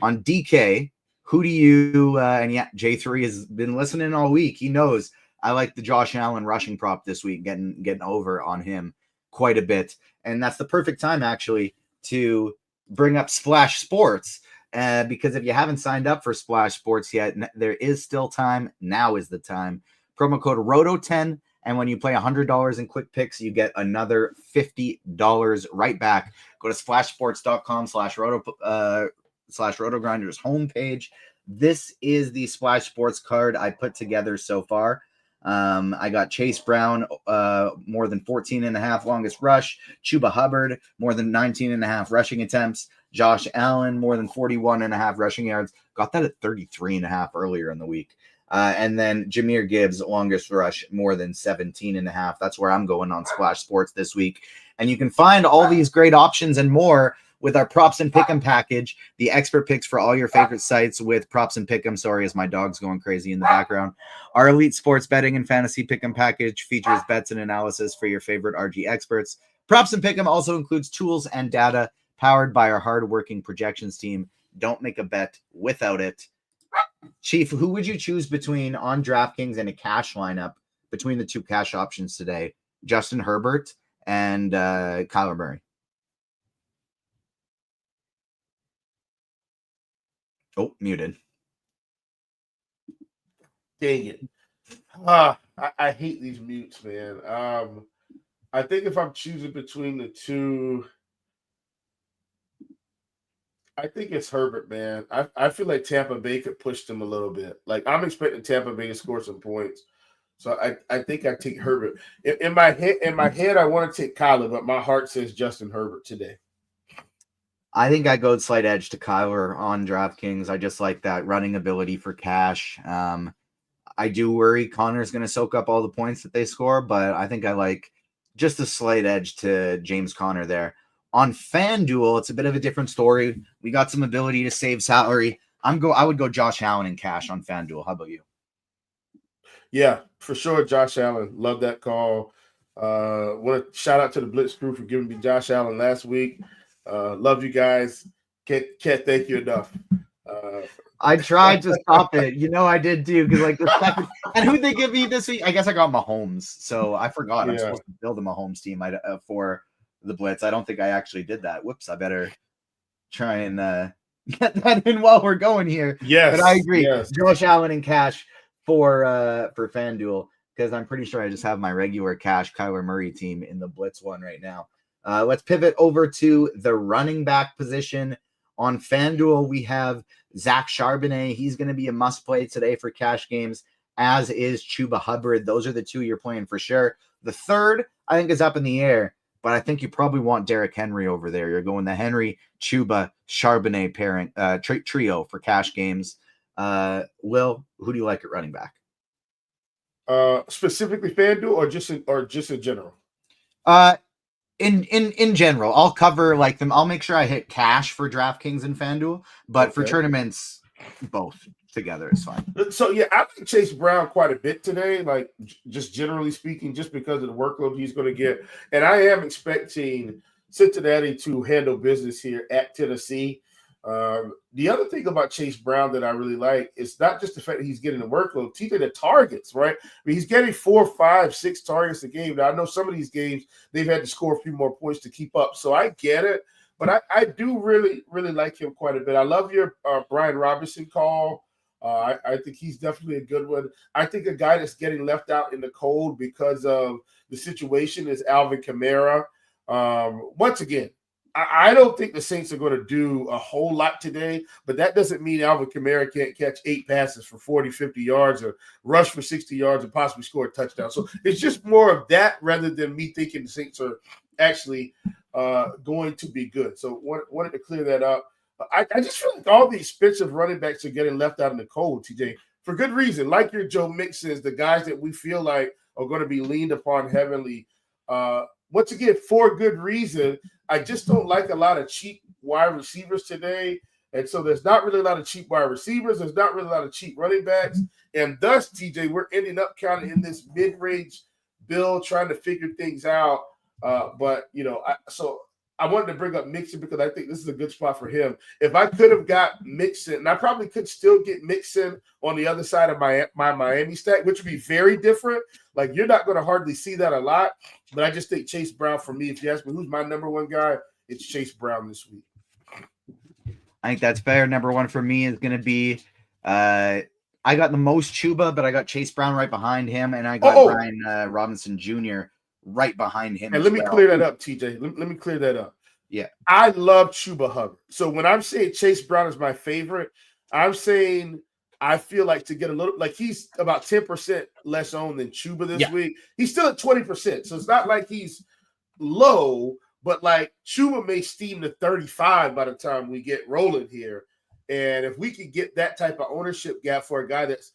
On DK, who do you and yeah, J3 has been listening all week. He knows I like the Josh Allen rushing prop this week, getting over on him quite a bit. And that's the perfect time, actually, to bring up Splash Sports. Because if you haven't signed up for Splash Sports yet, there is still time. Now is the time. Promo code ROTO10. And when you play $100 in quick picks, you get another $50 right back. Go to splashsports.com/RotoGrinders homepage. This is the Splash Sports card I put together so far. I got Chase Brown, more than 14.5 longest rush. Chuba Hubbard, more than 19.5 rushing attempts. Josh Allen, more than 41.5 rushing yards. Got that at 33.5 earlier in the week. And then Jahmyr Gibbs, longest rush, more than 17.5. That's where I'm going on Splash Sports this week. And you can find all these great options and more with our Props and Pick'em package, the expert picks for all your favorite sites with Props and Pick'em. Sorry, as my dog's going crazy in the background. Our elite sports betting and fantasy Pick'em package features bets and analysis for your favorite RG experts. Props and Pick'em also includes tools and data powered by our hardworking projections team. Don't make a bet without it. Chief, who would you choose between on DraftKings and a cash lineup between the 2 cash options today? Justin Herbert and Kyler Murray. Oh, muted. Dang it. I hate these mutes, man. I think if I'm choosing between the 2, I think it's Herbert, man. I feel like Tampa Bay could push them a little bit. Like, I'm expecting Tampa Bay to score some points. So I think I take Herbert. In my head, I want to take Kyler, but my heart says Justin Herbert today. I think I go slight edge to Kyler on DraftKings. I just like that running ability for cash. I do worry Connor's going to soak up all the points that they score, but I think I like just a slight edge to James Conner there. On FanDuel, it's a bit of a different story. We got some ability to save salary. I would go Josh Allen in cash on FanDuel. How about you? Yeah, for sure, Josh Allen. Love that call. Want to shout out to the Blitz crew for giving me Josh Allen last week. Love you guys. Can't thank you enough. I tried to stop it. I did too. Because like the second, and who'd they give me this week? I guess I got Mahomes. So I forgot. I'm supposed to build a Mahomes team for the Blitz. I don't think I actually did that. Whoops. I better try and get that in while we're going here. Yes, but I agree. Yes. Josh Allen and cash for FanDuel, because I'm pretty sure I just have my regular cash Kyler Murray team in the blitz one right now. Let's pivot over to the running back position. On FanDuel, we have Zach Charbonnet. He's going to be a must play today for cash games, as is Chuba Hubbard. Those are the two you're playing for sure. The third, I think, is up in the air, but I think you probably want Derrick Henry over there. You're going the Henry, Chuba, Charbonnet parent trio for cash games. Will, who do you like at running back? Specifically FanDuel or just in general? In general, I'll cover like them. I'll make sure I hit cash for DraftKings and FanDuel, but for tournaments, both together is fine. So yeah, I think Chase Brown quite a bit today, like just generally speaking, just because of the workload he's going to get. And I am expecting Cincinnati to handle business here at Tennessee. The other thing about Chase Brown that I really like is not just the fact that he's getting the workload, TJ, the targets, right? I mean, he's getting 4, 5, 6 targets a game. Now, I know some of these games they've had to score a few more points to keep up, so I get it. But I do really, really like him quite a bit. I love your Brian Robinson call. I think he's definitely a good one. I think a guy that's getting left out in the cold because of the situation is Alvin Kamara. Once again, I don't think the Saints are going to do a whole lot today, but that doesn't mean Alvin Kamara can't catch 8 passes for 40, 50 yards or rush for 60 yards and possibly score a touchdown. So it's just more of that rather than me thinking the Saints are actually going to be good. So wanted to clear that up. I just feel like all the expensive running backs are getting left out in the cold, TJ, for good reason. Like your Joe Mixons, the guys that we feel like are going to be leaned upon heavily. Once again, for good reason. I just don't like a lot of cheap wide receivers today. And so there's not really a lot of cheap wide receivers. There's not really a lot of cheap running backs. And thus, TJ, we're ending up kind of in this mid-range build trying to figure things out. But, you know, so I wanted to bring up Mixon because I think this is a good spot for him. If I could have got Mixon, and I probably could still get Mixon on the other side of my Miami stack, which would be very different. Like, you're not going to hardly see that a lot. But I just think Chase Brown, for me, if you ask me who's my number one guy, it's Chase Brown this week. I think that's fair. Number one for me is going to be I got the most Chuba, but I got Chase Brown right behind him, and I got Brian Robinson Jr. right behind him. And let me clear that up, TJ. Let me clear that up. Yeah. I love Chuba Hubbard. So when I'm saying Chase Brown is my favorite, I'm saying I feel like to get a little, like he's about 10% less owned than Chuba this week. He's still at 20%. So it's not like he's low, but like Chuba may steam to 35 by the time we get rolling here. And if we could get that type of ownership gap for a guy that's,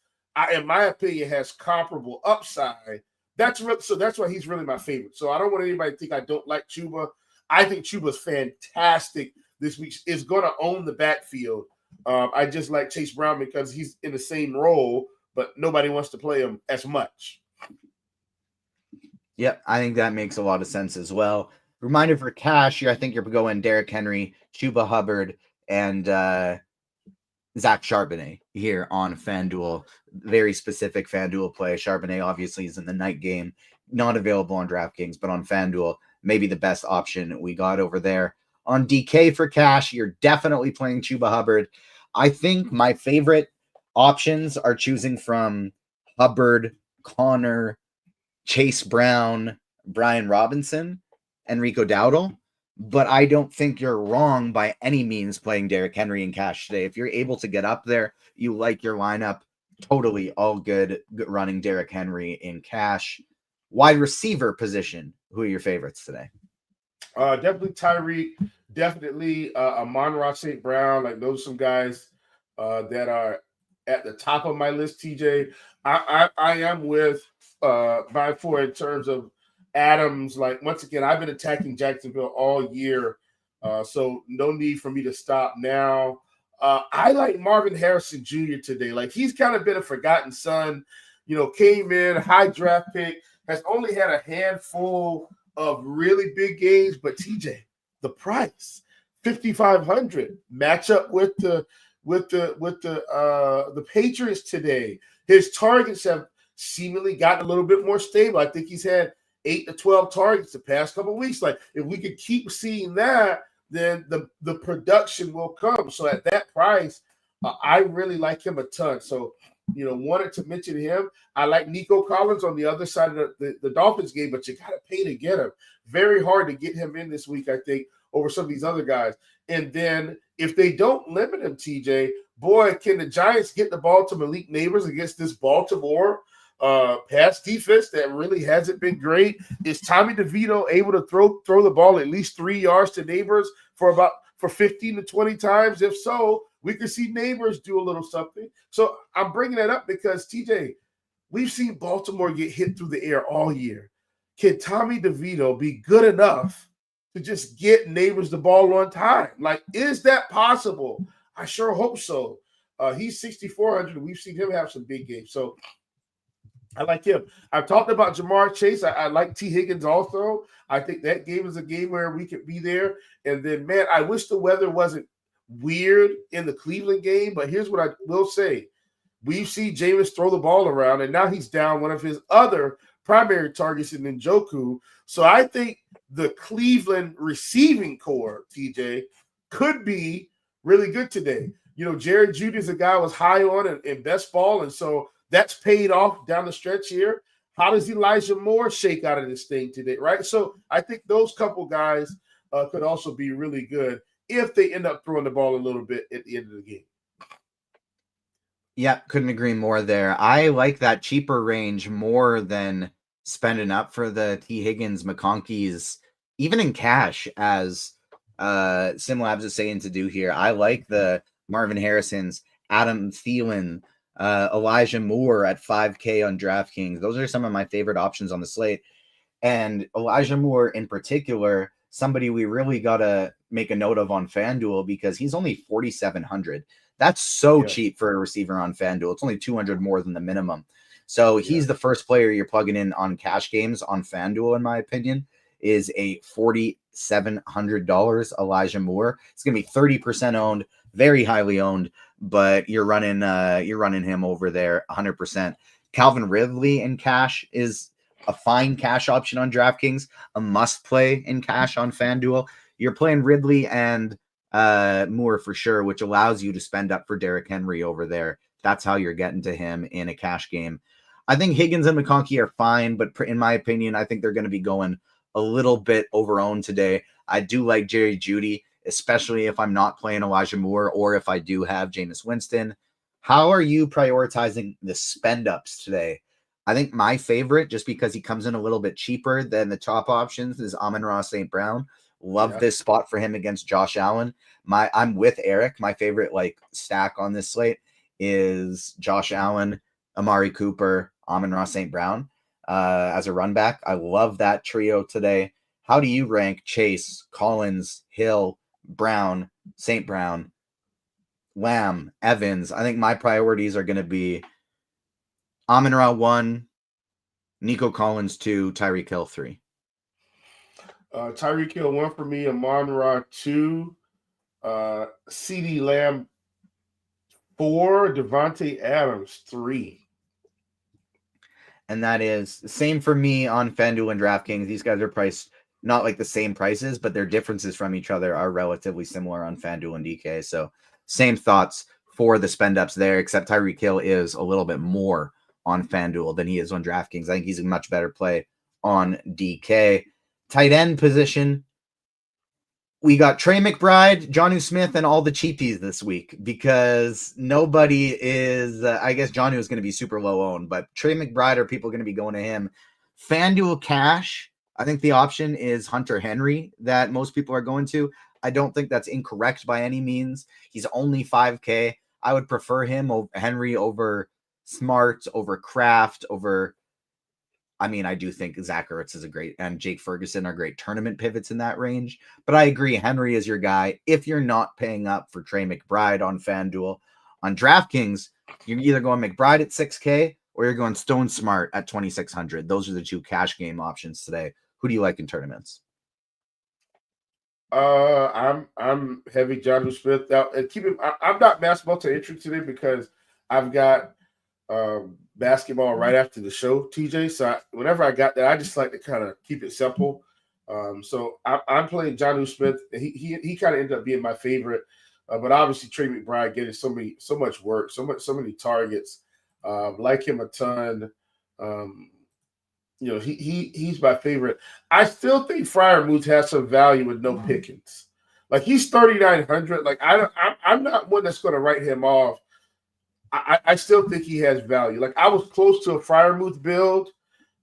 in my opinion, has comparable upside, that's why he's really my favorite. So I don't want anybody to think I don't like Chuba. I think Chuba's fantastic this week. Is going to own the backfield. I just like Chase Brown because he's in the same role, but nobody wants to play him as much. Yep, I think that makes a lot of sense as well. Reminder for cash here, I think you're going Derrick Henry, Chuba Hubbard, and Zach Charbonnet here on FanDuel. Very specific FanDuel play. Charbonnet obviously is in the night game, not available on DraftKings, but on FanDuel, maybe the best option we got over there. On DK for cash, you're definitely playing Chuba Hubbard. I think my favorite options are choosing from Hubbard, Connor, Chase Brown, Brian Robinson, Enrico Dowdle. But I don't think you're wrong by any means playing Derrick Henry in cash today. If you're able to get up there, you like your lineup, totally all good running Derrick Henry in cash. Wide receiver position, who are your favorites today? Definitely Tyreek, definitely Amon-Ra St. Brown. Like those are some guys that are at the top of my list, TJ. I am with Beimfohr in terms of Adams. Like, once again, I've been attacking Jacksonville all year, so no need for me to stop now. I like Marvin Harrison Jr. today. Like, he's kind of been a forgotten son. You know, came in, high draft pick, has only had a handful of really big games, but TJ, the price, 5,500, match up with the Patriots today. His targets have seemingly gotten a little bit more stable. I think he's had 8 to 12 targets the past couple of weeks. Like, if we could keep seeing that, then the production will come. So at that price, I really like him a ton. So, wanted to mention him. I like Nico Collins on the other side of the Dolphins game, but you got to pay to get him. Very hard to get him in this week, I think, over some of these other guys. And then if they don't limit him, TJ, boy, can the Giants get the ball to Malik Neighbors against this Baltimore pass defense that really hasn't been great? Is Tommy DeVito able to throw the ball at least 3 yards to Neighbors for 15 to 20 times? If so, we could see Neighbors do a little something. So I'm bringing that up because, TJ, we've seen Baltimore get hit through the air all year. Can Tommy DeVito be good enough to just get Neighbors the ball on time? Like, is that possible? I sure hope so. He's 6,400. We've seen him have some big games. So I like him. I've talked about Jamar Chase. I like T. Higgins also. I think that game is a game where we could be there. And then, man, I wish the weather wasn't weird in the Cleveland game, but here's what I will say. We've seen Jameis throw the ball around, and now he's down one of his other primary targets in Njoku. So I think the Cleveland receiving core, TJ, could be really good today. Jared Jeudy is a guy I was high on in best ball, and so that's paid off down the stretch here. How does Elijah Moore shake out of this thing today, right? So I think those couple guys could also be really good if they end up throwing the ball a little bit at the end of the game. Yeah, couldn't agree more there. I like that cheaper range more than spending up for the T. Higgins, McConkeys, even in cash, as SimLabs is saying to do here. I like the Marvin Harrisons, Adam Thielen, Elijah Moore at 5K on DraftKings. Those are some of my favorite options on the slate. And Elijah Moore in particular, somebody we really got to make a note of on FanDuel because he's only 4,700. That's so cheap for a receiver on FanDuel. It's only 200 more than the minimum. So he's the first player you're plugging in on cash games on FanDuel, in my opinion, is a $4,700 Elijah Moore. It's going to be 30% owned, very highly owned, but you're running him over there 100%. Calvin Ridley in cash is a fine cash option on DraftKings, a must play in cash on FanDuel. You're playing Ridley and Moore for sure, which allows you to spend up for Derrick Henry over there. That's how you're getting to him in a cash game. I think Higgins and McConkey are fine, but in my opinion, I think they're going to be going a little bit over-owned today. I do like Jerry Jeudy, especially if I'm not playing Elijah Moore or if I do have Jameis Winston. How are you prioritizing the spend-ups today? I think my favorite, just because he comes in a little bit cheaper than the top options, is Amon-Ra St. Brown. Love this spot for him against Josh Allen. I'm with Erik. My favorite stack on this slate is Josh Allen, Amari Cooper, Amon-Ra St. Brown as a run back. I love that trio today. How do you rank Chase, Collins, Hill, Brown, St. Brown, Lamb, Evans? I think my priorities are going to be Amon-Ra 1, Nico Collins 2, Tyreek Hill 3. Tyreek Hill 1 for me, Amon-Ra 2, CeeDee Lamb 4, Devontae Adams 3. And that is the same for me on FanDuel and DraftKings. These guys are priced not like the same prices, but their differences from each other are relatively similar on FanDuel and DK. So same thoughts for the spend ups there, except Tyreek Hill is a little bit more on FanDuel than he is on DraftKings. I think he's a much better play on DK. Tight end position, we got Trey McBride, Jonnu Smith, and all the cheapies this week because nobody is, I guess Jonnu is going to be super low owned, but Trey McBride, are people going to be going to him? FanDuel cash, I think the option is Hunter Henry that most people are going to. I don't think that's incorrect by any means. He's only 5K. I would prefer him over Henry over Smart, over Kraft, over, I mean, I do think Zach Ertz is a great, and Jake Ferguson are great tournament pivots in that range. But I agree, Henry is your guy if you're not paying up for Trey McBride on FanDuel. On DraftKings, you're either going McBride at 6K or you're going Stone Smart at 2,600. Those are the two cash game options today. Who do you like in tournaments? I'm heavy Jonnu Smith out, and I'm not basketball to entry today because I've got basketball right after the show, TJ. So whenever I got that, I just like to kind of keep it simple. So I'm playing Jonnu Smith. He kind of ended up being my favorite, but obviously Trey McBride getting so much work, so many targets. Like him a ton. He's my favorite. I still think Freiermuth has some value with no Pickens. Like he's 3,900. Like I'm not one that's going to write him off. I still think he has value. Like I was close to a Freiermuth build,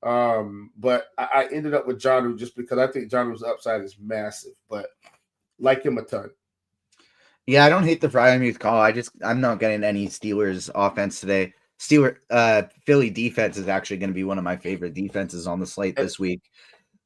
but I ended up with Jonnu just because I think Jonnu's upside is massive. But like him a ton. Yeah, I don't hate the Freiermuth call. I'm not getting any Steelers offense today. Philly defense is actually going to be one of my favorite defenses on the slate this week.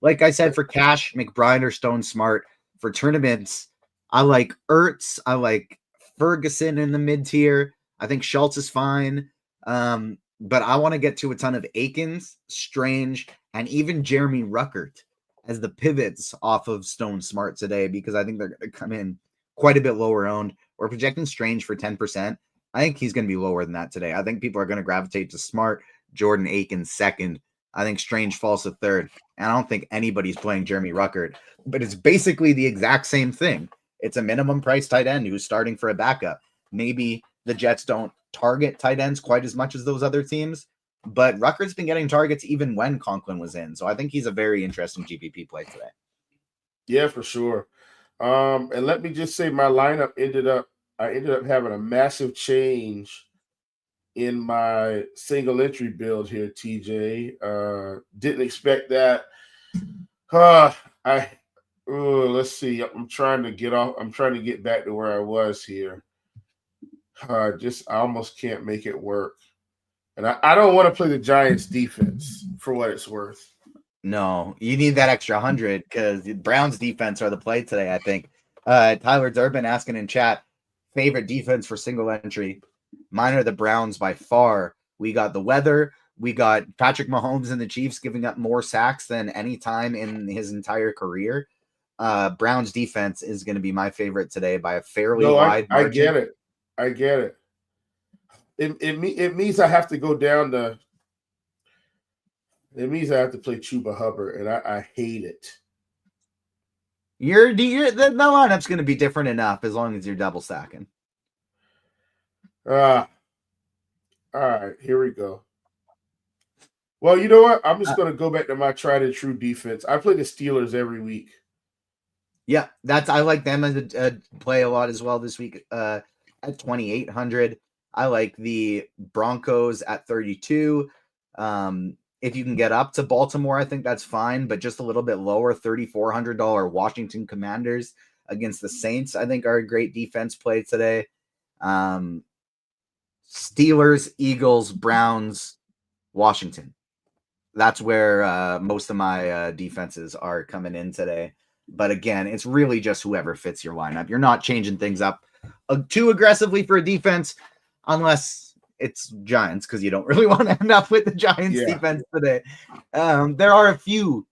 Like I said, for cash, McBride or Stone Smart. For tournaments, I like Ertz. I like Ferguson in the mid tier. I think Schultz is fine. But I want to get to a ton of Akins, Strange, and even Jeremy Ruckert as the pivots off of Stone Smart today, because I think they're going to come in quite a bit lower owned. We're projecting Strange for 10%. I think he's going to be lower than that today. I think people are going to gravitate to Smart, Jordan Akins second. I think Strange falls to third. And I don't think anybody's playing Jeremy Ruckert. But it's basically the exact same thing. It's a minimum price tight end who's starting for a backup. Maybe the Jets don't target tight ends quite as much as those other teams, but Ruckert's been getting targets even when Conklin was in. So I think he's a very interesting GPP play today. Yeah, for sure. And let me just say my lineup ended up having a massive change in my single entry build here, TJ. Didn't expect that. Let's see. I'm trying to get back to where I was here. I almost can't make it work. And I don't want to play the Giants defense for what it's worth. No, you need that extra 100 because the Browns defense are the play today, I think. Tyler Durbin asking in chat, favorite defense for single entry. Mine are the Browns by far. We got the weather. We got Patrick Mahomes and the Chiefs giving up more sacks than any time in his entire career. Browns defense is going to be my favorite today by a fairly wide margin. I get it. It means I have to go down to. It means I have to play Chuba Hubbard, and I hate it. The lineup's going to be different enough as long as you're double stacking. All right, here we go. Well, you know what? I'm just going to go back to my tried and true defense. I play the Steelers every week. Yeah, I like them as a play a lot as well this week at 2,800. I like the Broncos at 32. If you can get up to Baltimore, I think that's fine, but just a little bit lower, $3,400 Washington Commanders against the Saints, I think are a great defense play today. Steelers, Eagles, Browns, Washington. That's where most of my defenses are coming in today. But again, it's really just whoever fits your lineup. You're not changing things up too aggressively for a defense unless it's Giants, because you don't really want to end up with the Giants defense today. There are a few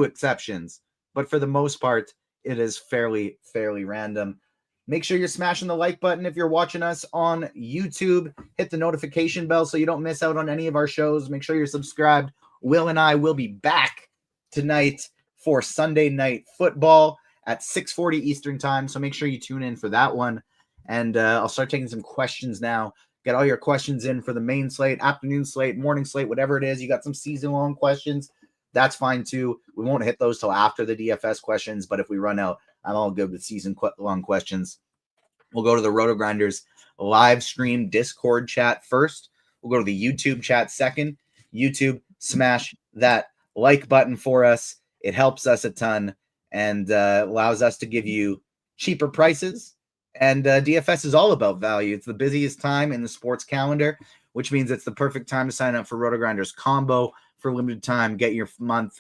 exceptions, but for the most part, it is fairly random. Make sure you're smashing the like button if you're watching us on YouTube. Hit the notification bell so you don't miss out on any of our shows. Make sure you're subscribed. Will and I will be back tonight for Sunday Night Football at 6:40 Eastern time. So make sure you tune in for that one. And I'll start taking some questions now. Get all your questions in for the main slate, afternoon slate, morning slate, whatever it is. You got some season-long questions. That's fine too. We won't hit those till after the DFS questions, but if we run out, I'm all good with season-long questions. We'll go to the RotoGrinders live stream Discord chat first. We'll go to the YouTube chat second. YouTube, smash that like button for us. It helps us a ton and allows us to give you cheaper prices. And DFS is all about value. It's the busiest time in the sports calendar, which means it's the perfect time to sign up for RotoGrinders Combo for limited time. Get your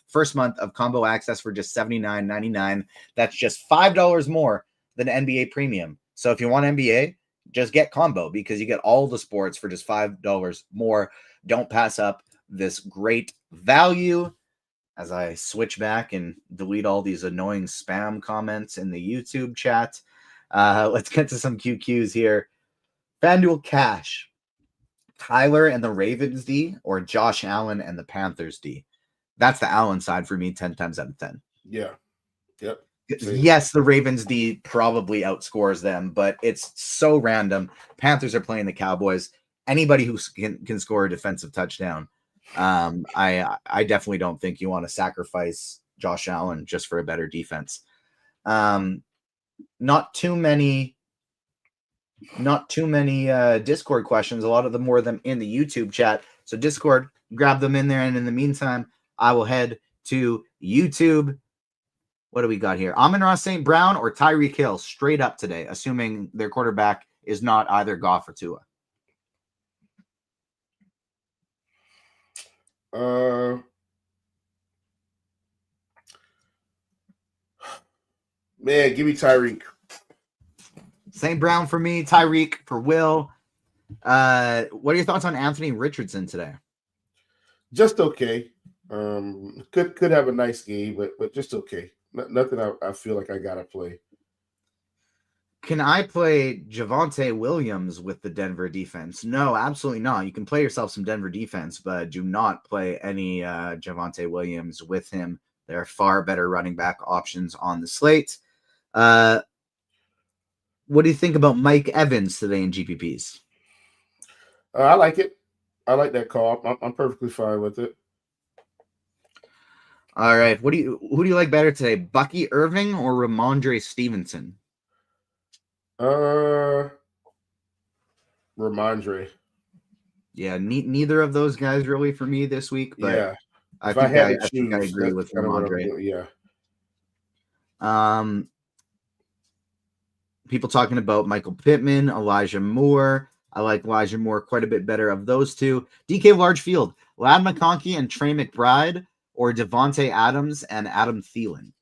first month of combo access for just $79.99. That's just $5 more than NBA Premium. So if you want NBA, just get Combo because you get all the sports for just $5 more. Don't pass up this great value. As I switch back and delete all these annoying spam comments in the YouTube chat, let's get to some QQs here. FanDuel Cash, Kyler and the Ravens D, or Josh Allen and the Panthers D? That's the Allen side for me 10 times out of 10. Yeah. Yep. Yes, the Ravens D probably outscores them, but it's so random. Panthers are playing the Cowboys. Anybody who can score a defensive touchdown. I definitely don't think you want to sacrifice Josh Allen just for a better defense. Not too many Discord questions. A lot of them more of them in the YouTube chat. So Discord, grab them in there. And in the meantime, I will head to YouTube. What do we got here? Amon-Ra St. Brown or Tyreek Hill straight up today, assuming their quarterback is not either Goff or Tua. Man, give me Tyreek. St. Brown for me, Tyreek for Will. What are your thoughts on Anthony Richardson today? Just okay. Could have a nice game, but just okay. Nothing I feel like I gotta play. Can I play Javonte Williams with the Denver defense? No, absolutely not. You can play yourself some Denver defense, but do not play any Javonte Williams with him. There are far better running back options on the slate. What do you think about Mike Evans today in GPPs? I like it. I like that call. I'm perfectly fine with it. All right. Who do you like better today, Bucky Irving or Ramondre Stevenson? Ramondre. Yeah, neither of those guys really for me this week. But yeah, I think I agree with Ramondre. Yeah. People talking about Michael Pittman, Elijah Moore. I like Elijah Moore quite a bit better of those two. DK Large Field, Lad McConkey and Trey McBride, or Devontae Adams and Adam Thielen.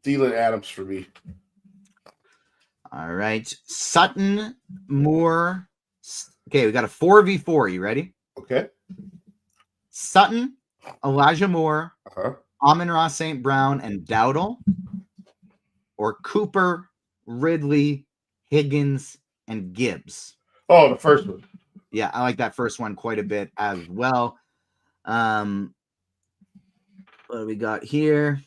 Thielen Adams for me. All right. Sutton, Moore. Okay, we got a 4v4. You ready? Okay. Sutton, Elijah Moore, Amon-Ra St. Brown, and Dowdle, or Cooper, Ridley, Higgins, and Gibbs. Oh, the first one. Yeah, I like that first one quite a bit as well. What do we got here?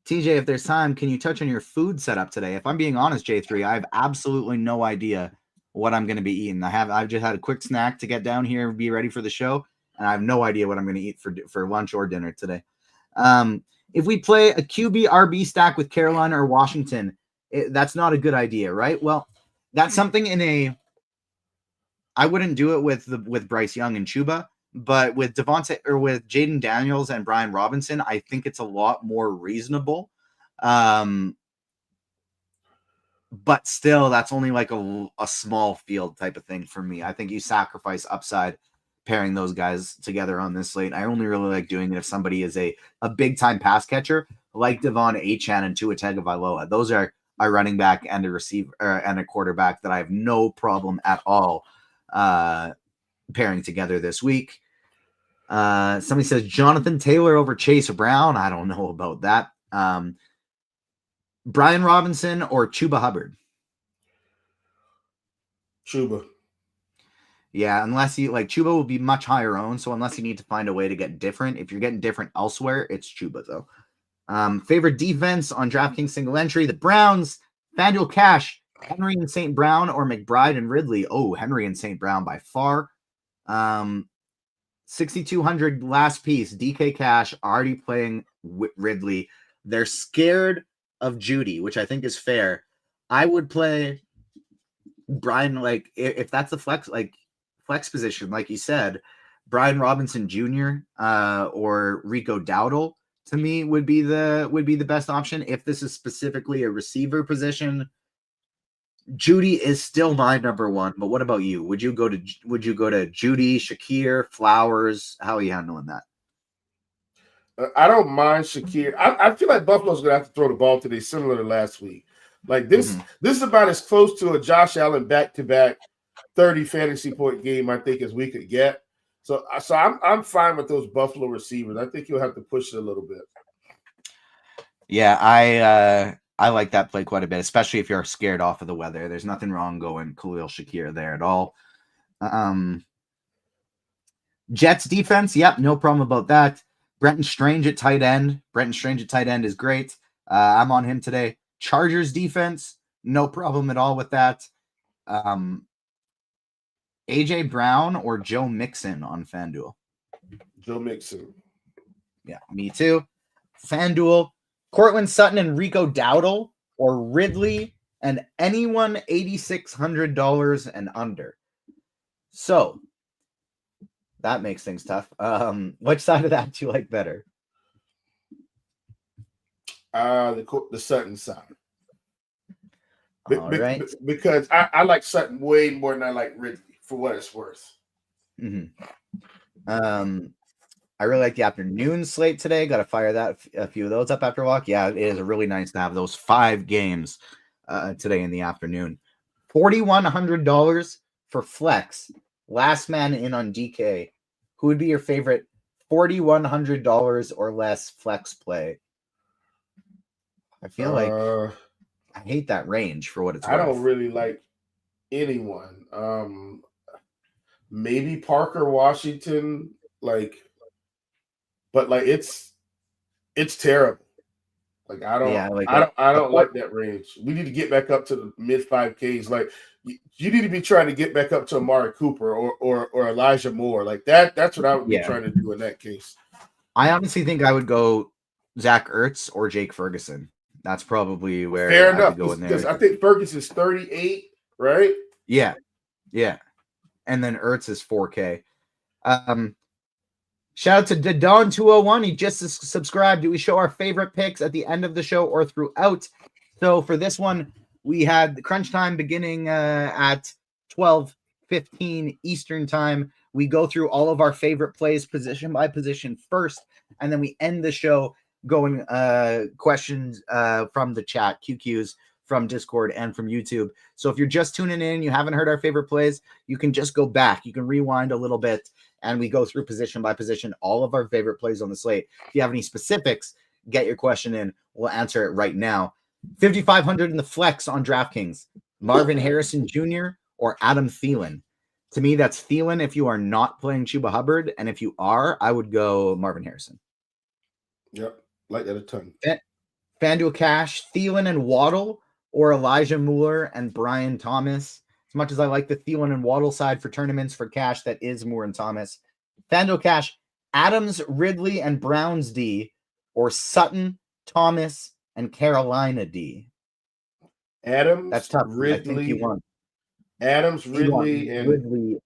TJ, if there's time, can you touch on your food setup today? If I'm being honest, J3, I have absolutely no idea what I'm going to be eating. I've just had a quick snack to get down here and be ready for the show, and I have no idea what I'm going to eat for lunch or dinner today. If we play a QB RB stack with Carolina or Washington, that's not a good idea, right? Well, that's something I wouldn't do it with Bryce Young and Chuba, but with Devontae or with Jaden Daniels and Brian Robinson, I think it's a lot more reasonable. But still, that's only like a small field type of thing for me. I think you sacrifice upside pairing those guys together on this slate. I only really like doing it if somebody is a big time pass catcher like Devon Achane and Tua Tagovailoa. Those are a running back and a receiver and a quarterback that I have no problem at all pairing together this week. Somebody says Jonathan Taylor over Chase Brown. I don't know about that. Brian Robinson or Chuba Hubbard? Chuba. Yeah, unless you like Chuba will be much higher owned. So unless you need to find a way to get different, if you're getting different elsewhere, it's Chuba though. Favorite defense on DraftKings single entry: the Browns, FanDuel Cash, Henry and St. Brown, or McBride and Ridley. Oh, Henry and St. Brown by far. 6,200 last piece. DK Cash already playing with Ridley. They're scared of Judy, which I think is fair. I would play Brian, like if that's the flex position, like you said, Brian Robinson Jr. Or Rico Dowdle to me would be the best option. If this is specifically a receiver position, Judy is still my number one. But what about you? Would you go to Judy, Shakir, Flowers? How are you handling that? I don't mind Shakir. I feel like Buffalo's going to have to throw the ball today, similar to last week. Like this, This is about as close to a Josh Allen back-to-back 30 fantasy point game, I think, as we could get. So I'm fine with those Buffalo receivers. I think you'll have to push it a little bit. Yeah, I like that play quite a bit, especially if you're scared off of the weather. There's nothing wrong going Khalil Shakir there at all. Jets defense, yep, no problem about that. Brenton Strange at tight end. Brenton Strange at tight end is great. I'm on him today. Chargers defense, no problem at all with that. AJ Brown or Joe Mixon on FanDuel? Joe Mixon. Yeah, me too. FanDuel, Cortland Sutton and Rico Dowdle or Ridley and anyone $8,600 and under. So that makes things tough. Which side of that do you like better? The Sutton side. All right. Because I like Sutton way more than I like Ridley, for what it's worth. Mm-hmm. I really like the afternoon slate today. Got to fire a few of those up after a walk. Yeah, it is really nice to have those 5 games today in the afternoon. $4,100 for flex. Last man in on DK. Who would be your favorite $4,100 or less flex play? I feel like I hate that range for what it's worth. I don't really like anyone. Maybe Parker Washington, but it's terrible. Like I don't like that range. We need to get back up to the mid 5Ks. Like you need to be trying to get back up to Amari Cooper or Elijah Moore. Like that's what I would be trying to do in that case. I honestly think I would go Zach Ertz or Jake Ferguson. That's probably where fair I enough. Would go in there. Because I think Ferguson's 38, right? Yeah. And then Ertz is 4K. Shout out to Dadon201. He just subscribed. Do we show our favorite picks at the end of the show or throughout? So for this one, we had the crunch time beginning at 12:15 Eastern time. We go through all of our favorite plays position by position first, and then we end the show going questions from the chat, QQs from Discord and from YouTube. So if you're just tuning in, you haven't heard our favorite plays, you can just go back. You can rewind a little bit, and we go through position by position all of our favorite plays on the slate. If you have any specifics, get your question in. We'll answer it right now. 5,500 in the flex on DraftKings. Marvin Harrison Jr. or Adam Thielen. To me, that's Thielen if you are not playing Chuba Hubbard, and if you are, I would go Marvin Harrison. Yep, like that a ton. FanDuel Cash, Thielen and Waddle, or Elijah Moore and Brian Thomas. As much as I like the Thielen and Waddle side for tournaments for cash, that is Moore and Thomas. FanDuel Cash, Adams, Ridley, and Browns D, or Sutton, Thomas, and Carolina D. Adams, that's tough. Ridley, I think you want Adams, Ridley, and Ridley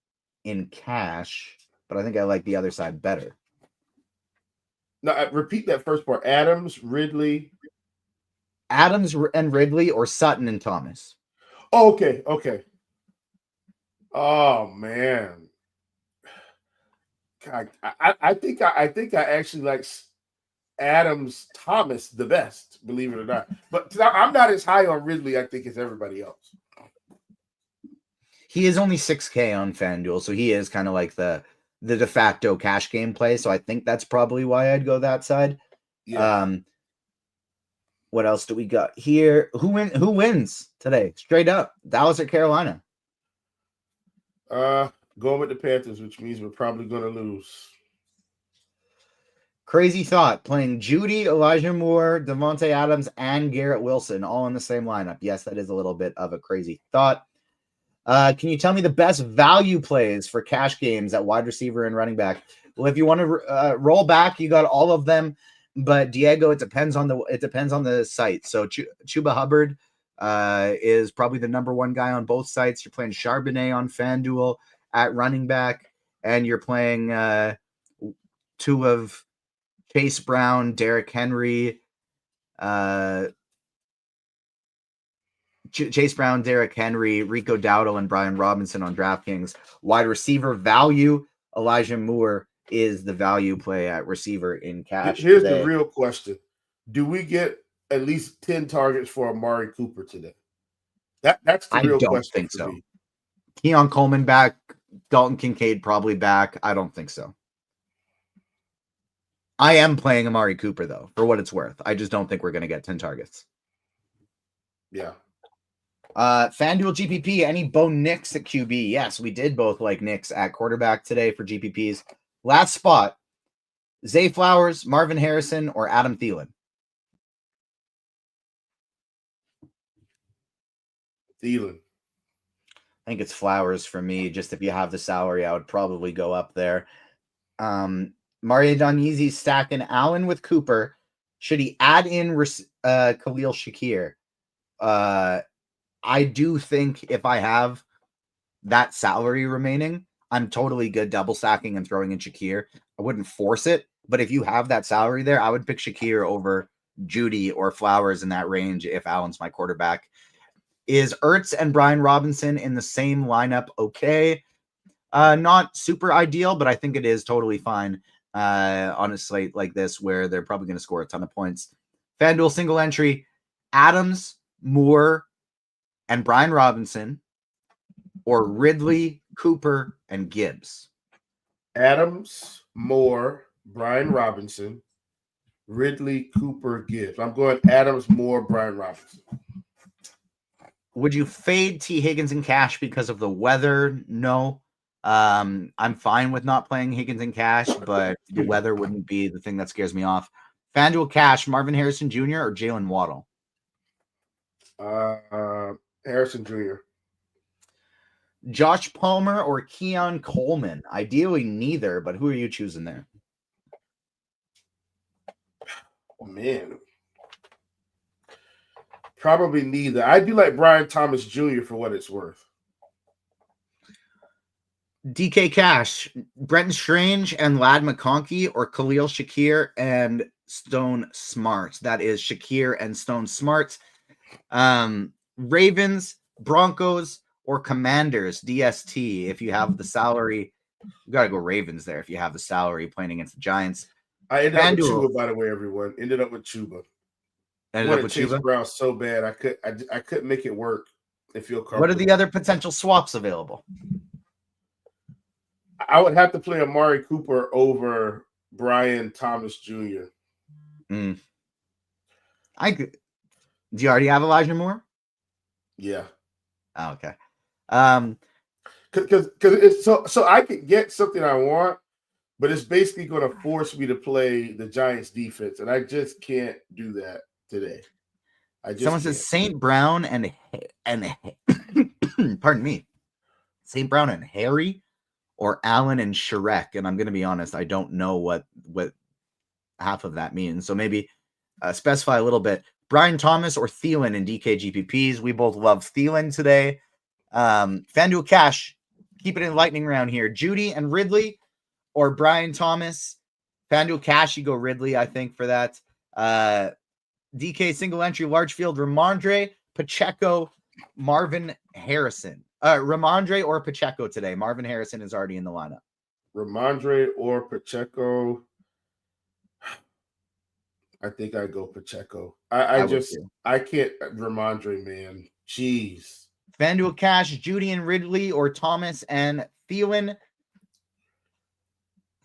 in cash, but I think I like the other side better. No, repeat that first part. Adams and Ridley, or Sutton and Thomas. Oh, okay. Oh man, I think I actually like Adams Thomas the best, believe it or not. But I'm not as high on Ridley, I think, as everybody else. He is only 6K on FanDuel, so he is kind of like the de facto cash game play. So I think that's probably why I'd go that side. Yeah. What else do we got here? Who wins today? Straight up, Dallas or Carolina? Going with the Panthers, which means we're probably going to lose. Crazy thought, playing Judy, Elijah Moore, Devontae Adams, and Garrett Wilson all in the same lineup. Yes, that is a little bit of a crazy thought. Can you tell me the best value plays for cash games at wide receiver and running back? Well, if you want to roll back, you got all of them. But Diego, it depends on the site. So Chuba Hubbard is probably the number one guy on both sites. You're playing Charbonnet on FanDuel at running back, and you're playing two of Chase Brown, Derrick Henry, Rico Dowdle, and Brian Robinson on DraftKings. Wide receiver value, Elijah Moore is the value play at receiver in cash. Here's today. The real question. Do we get at least 10 targets for Amari Cooper today? That's the real question. I don't think so. Keon Coleman back, Dalton Kincaid probably back. I don't think so. I am playing Amari Cooper, though, for what it's worth. I just don't think we're going to get 10 targets. Yeah. FanDuel GPP, any Bo Nix at QB? Yes, we did both like Nix at quarterback today for GPPs. Last spot, Zay Flowers, Marvin Harrison, or Adam Thielen? Thielen. I think it's Flowers for me. Just if you have the salary, I would probably go up there. Mario Donyeezy stacking Allen with Cooper. Should he add in Khalil Shakir? I do think if I have that salary remaining, I'm totally good double stacking and throwing in Shakir. I wouldn't force it, but if you have that salary there, I would pick Shakir over Judy or Flowers in that range if Allen's my quarterback. Is Ertz and Brian Robinson in the same lineup okay? Not super ideal, but I think it is totally fine on a slate like this where they're probably going to score a ton of points. FanDuel single entry, Adams, Moore, and Brian Robinson, or Ridley, Cooper, and Gibbs? Adams, Moore, Brian Robinson, Ridley, Cooper, Gibbs. I'm going Adams, Moore, Brian Robinson. Would you fade T. Higgins in cash because of the weather? No. I'm fine with not playing Higgins in cash, but the weather wouldn't be the thing that scares me off. FanDuel cash, Marvin Harrison Jr. or Jalen Waddle? Harrison Jr. Josh Palmer or Keon Coleman? Ideally neither, but who are you choosing there? Man. Probably neither. I do like Brian Thomas Jr. for what it's worth. DK Cash, Brenton Strange and Lad McConkey, or Khalil Shakir and Stone Smart? That is Shakir and Stone Smart. Ravens, Broncos, or Commanders, DST. If you have the salary, you got to go Ravens there. If you have the salary playing against the Giants. I ended up with Chuba, by the way, everyone. Ended up with Chuba. Ended up with Chase Chuba? Brown so bad I couldn't make it work and feel comfortable. What are the other potential swaps available? I would have to play Amari Cooper over Brian Thomas Jr. Do you already have Elijah Moore? Yeah. Oh, okay. Because it's so I could get something I want, but it's basically going to force me to play the Giants defense, and I just can't do that today. Someone says St. Brown and pardon me, St. Brown and Harry, or Allen and Shrek. And I'm going to be honest, I don't know what half of that means. So maybe specify a little bit. Brian Thomas or Thielen in DK GPPs. We both love Thielen today. FanDuel Cash, keep it in lightning round here. Judy and Ridley or Brian Thomas. FanDuel Cash, you go Ridley, I think, for that. DK single entry, large field, Ramondre, Pacheco, Marvin Harrison. Ramondre or Pacheco today. Marvin Harrison is already in the lineup. Ramondre or Pacheco. I think I go Pacheco. I can't. Ramondre, man. Jeez. FanDuel Cash, Judy and Ridley or Thomas and Thielen.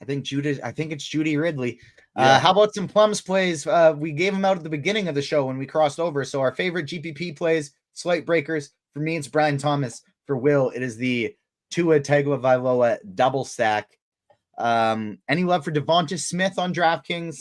I think it's Judy Ridley. Yeah. How about some plums plays? We gave them out at the beginning of the show when we crossed over. So our favorite GPP plays, slate breakers. For me, it's Brian Thomas. For Will, it is the Tua Tagovailoa double stack. Any love for Devonta Smith on DraftKings?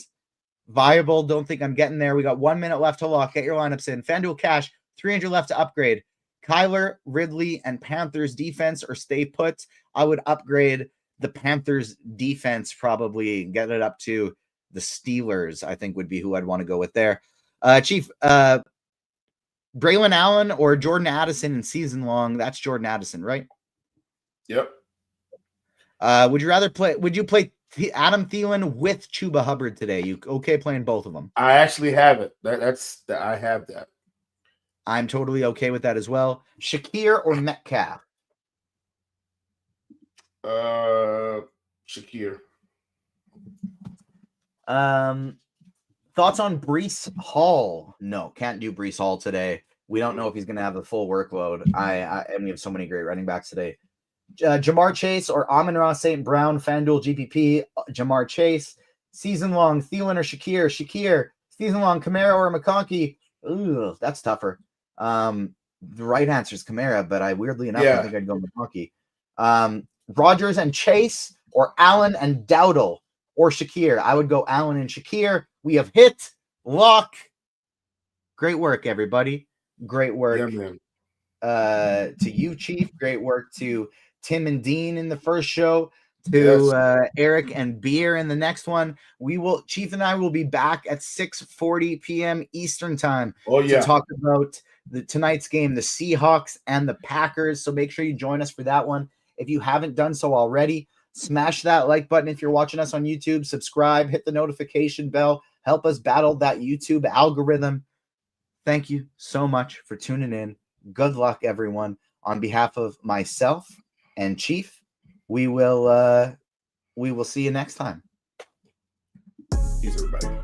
Viable. Don't think I'm getting there. We got 1 minute left to lock. Get your lineups in. FanDuel Cash, 300 left to upgrade. Kyler, Ridley, and Panthers defense or stay put. I would upgrade the Panthers defense, probably get it up to the Steelers, I think would be who I'd want to go with there. Chief, Braylon Allen or Jordan Addison in season long? That's Jordan Addison, right? Yep. Would you play Adam Thielen with Chuba Hubbard today? You okay playing both of them? I actually have it. I have that. I'm totally okay with that as well. Shakir or Metcalf? Shakir. Thoughts on Breece Hall? No, can't do Breece Hall today. We don't know if he's going to have the full workload. And we have so many great running backs today. Jamar Chase or Amon-Ra St. Brown, FanDuel GPP. Jamar Chase. Season long, Thielen or Shakir? Shakir. Season long, Kamara or McConkey? Ooh, that's tougher. The right answer is Kamara, but I weirdly enough, I think I'd go McConkey. Rodgers and Chase, or Allen and Dowdle, or Shakir. I would go Allen and Shakir. We have hit lock. Great work, everybody. Great work. To you, Chief. Great work to Tim and Dean in the first show. To Erik and Beer in the next one. Chief and I will be back at 6:40 p.m. Eastern time to talk about tonight's game, the Seahawks and the Packers. So make sure you join us for that one. If you haven't done so already, smash that like button if you're watching us on YouTube. Subscribe, hit the notification bell. Help us battle that YouTube algorithm. Thank you so much for tuning in. Good luck, everyone. On behalf of myself and Chief, we will see you next time. Peace, everybody.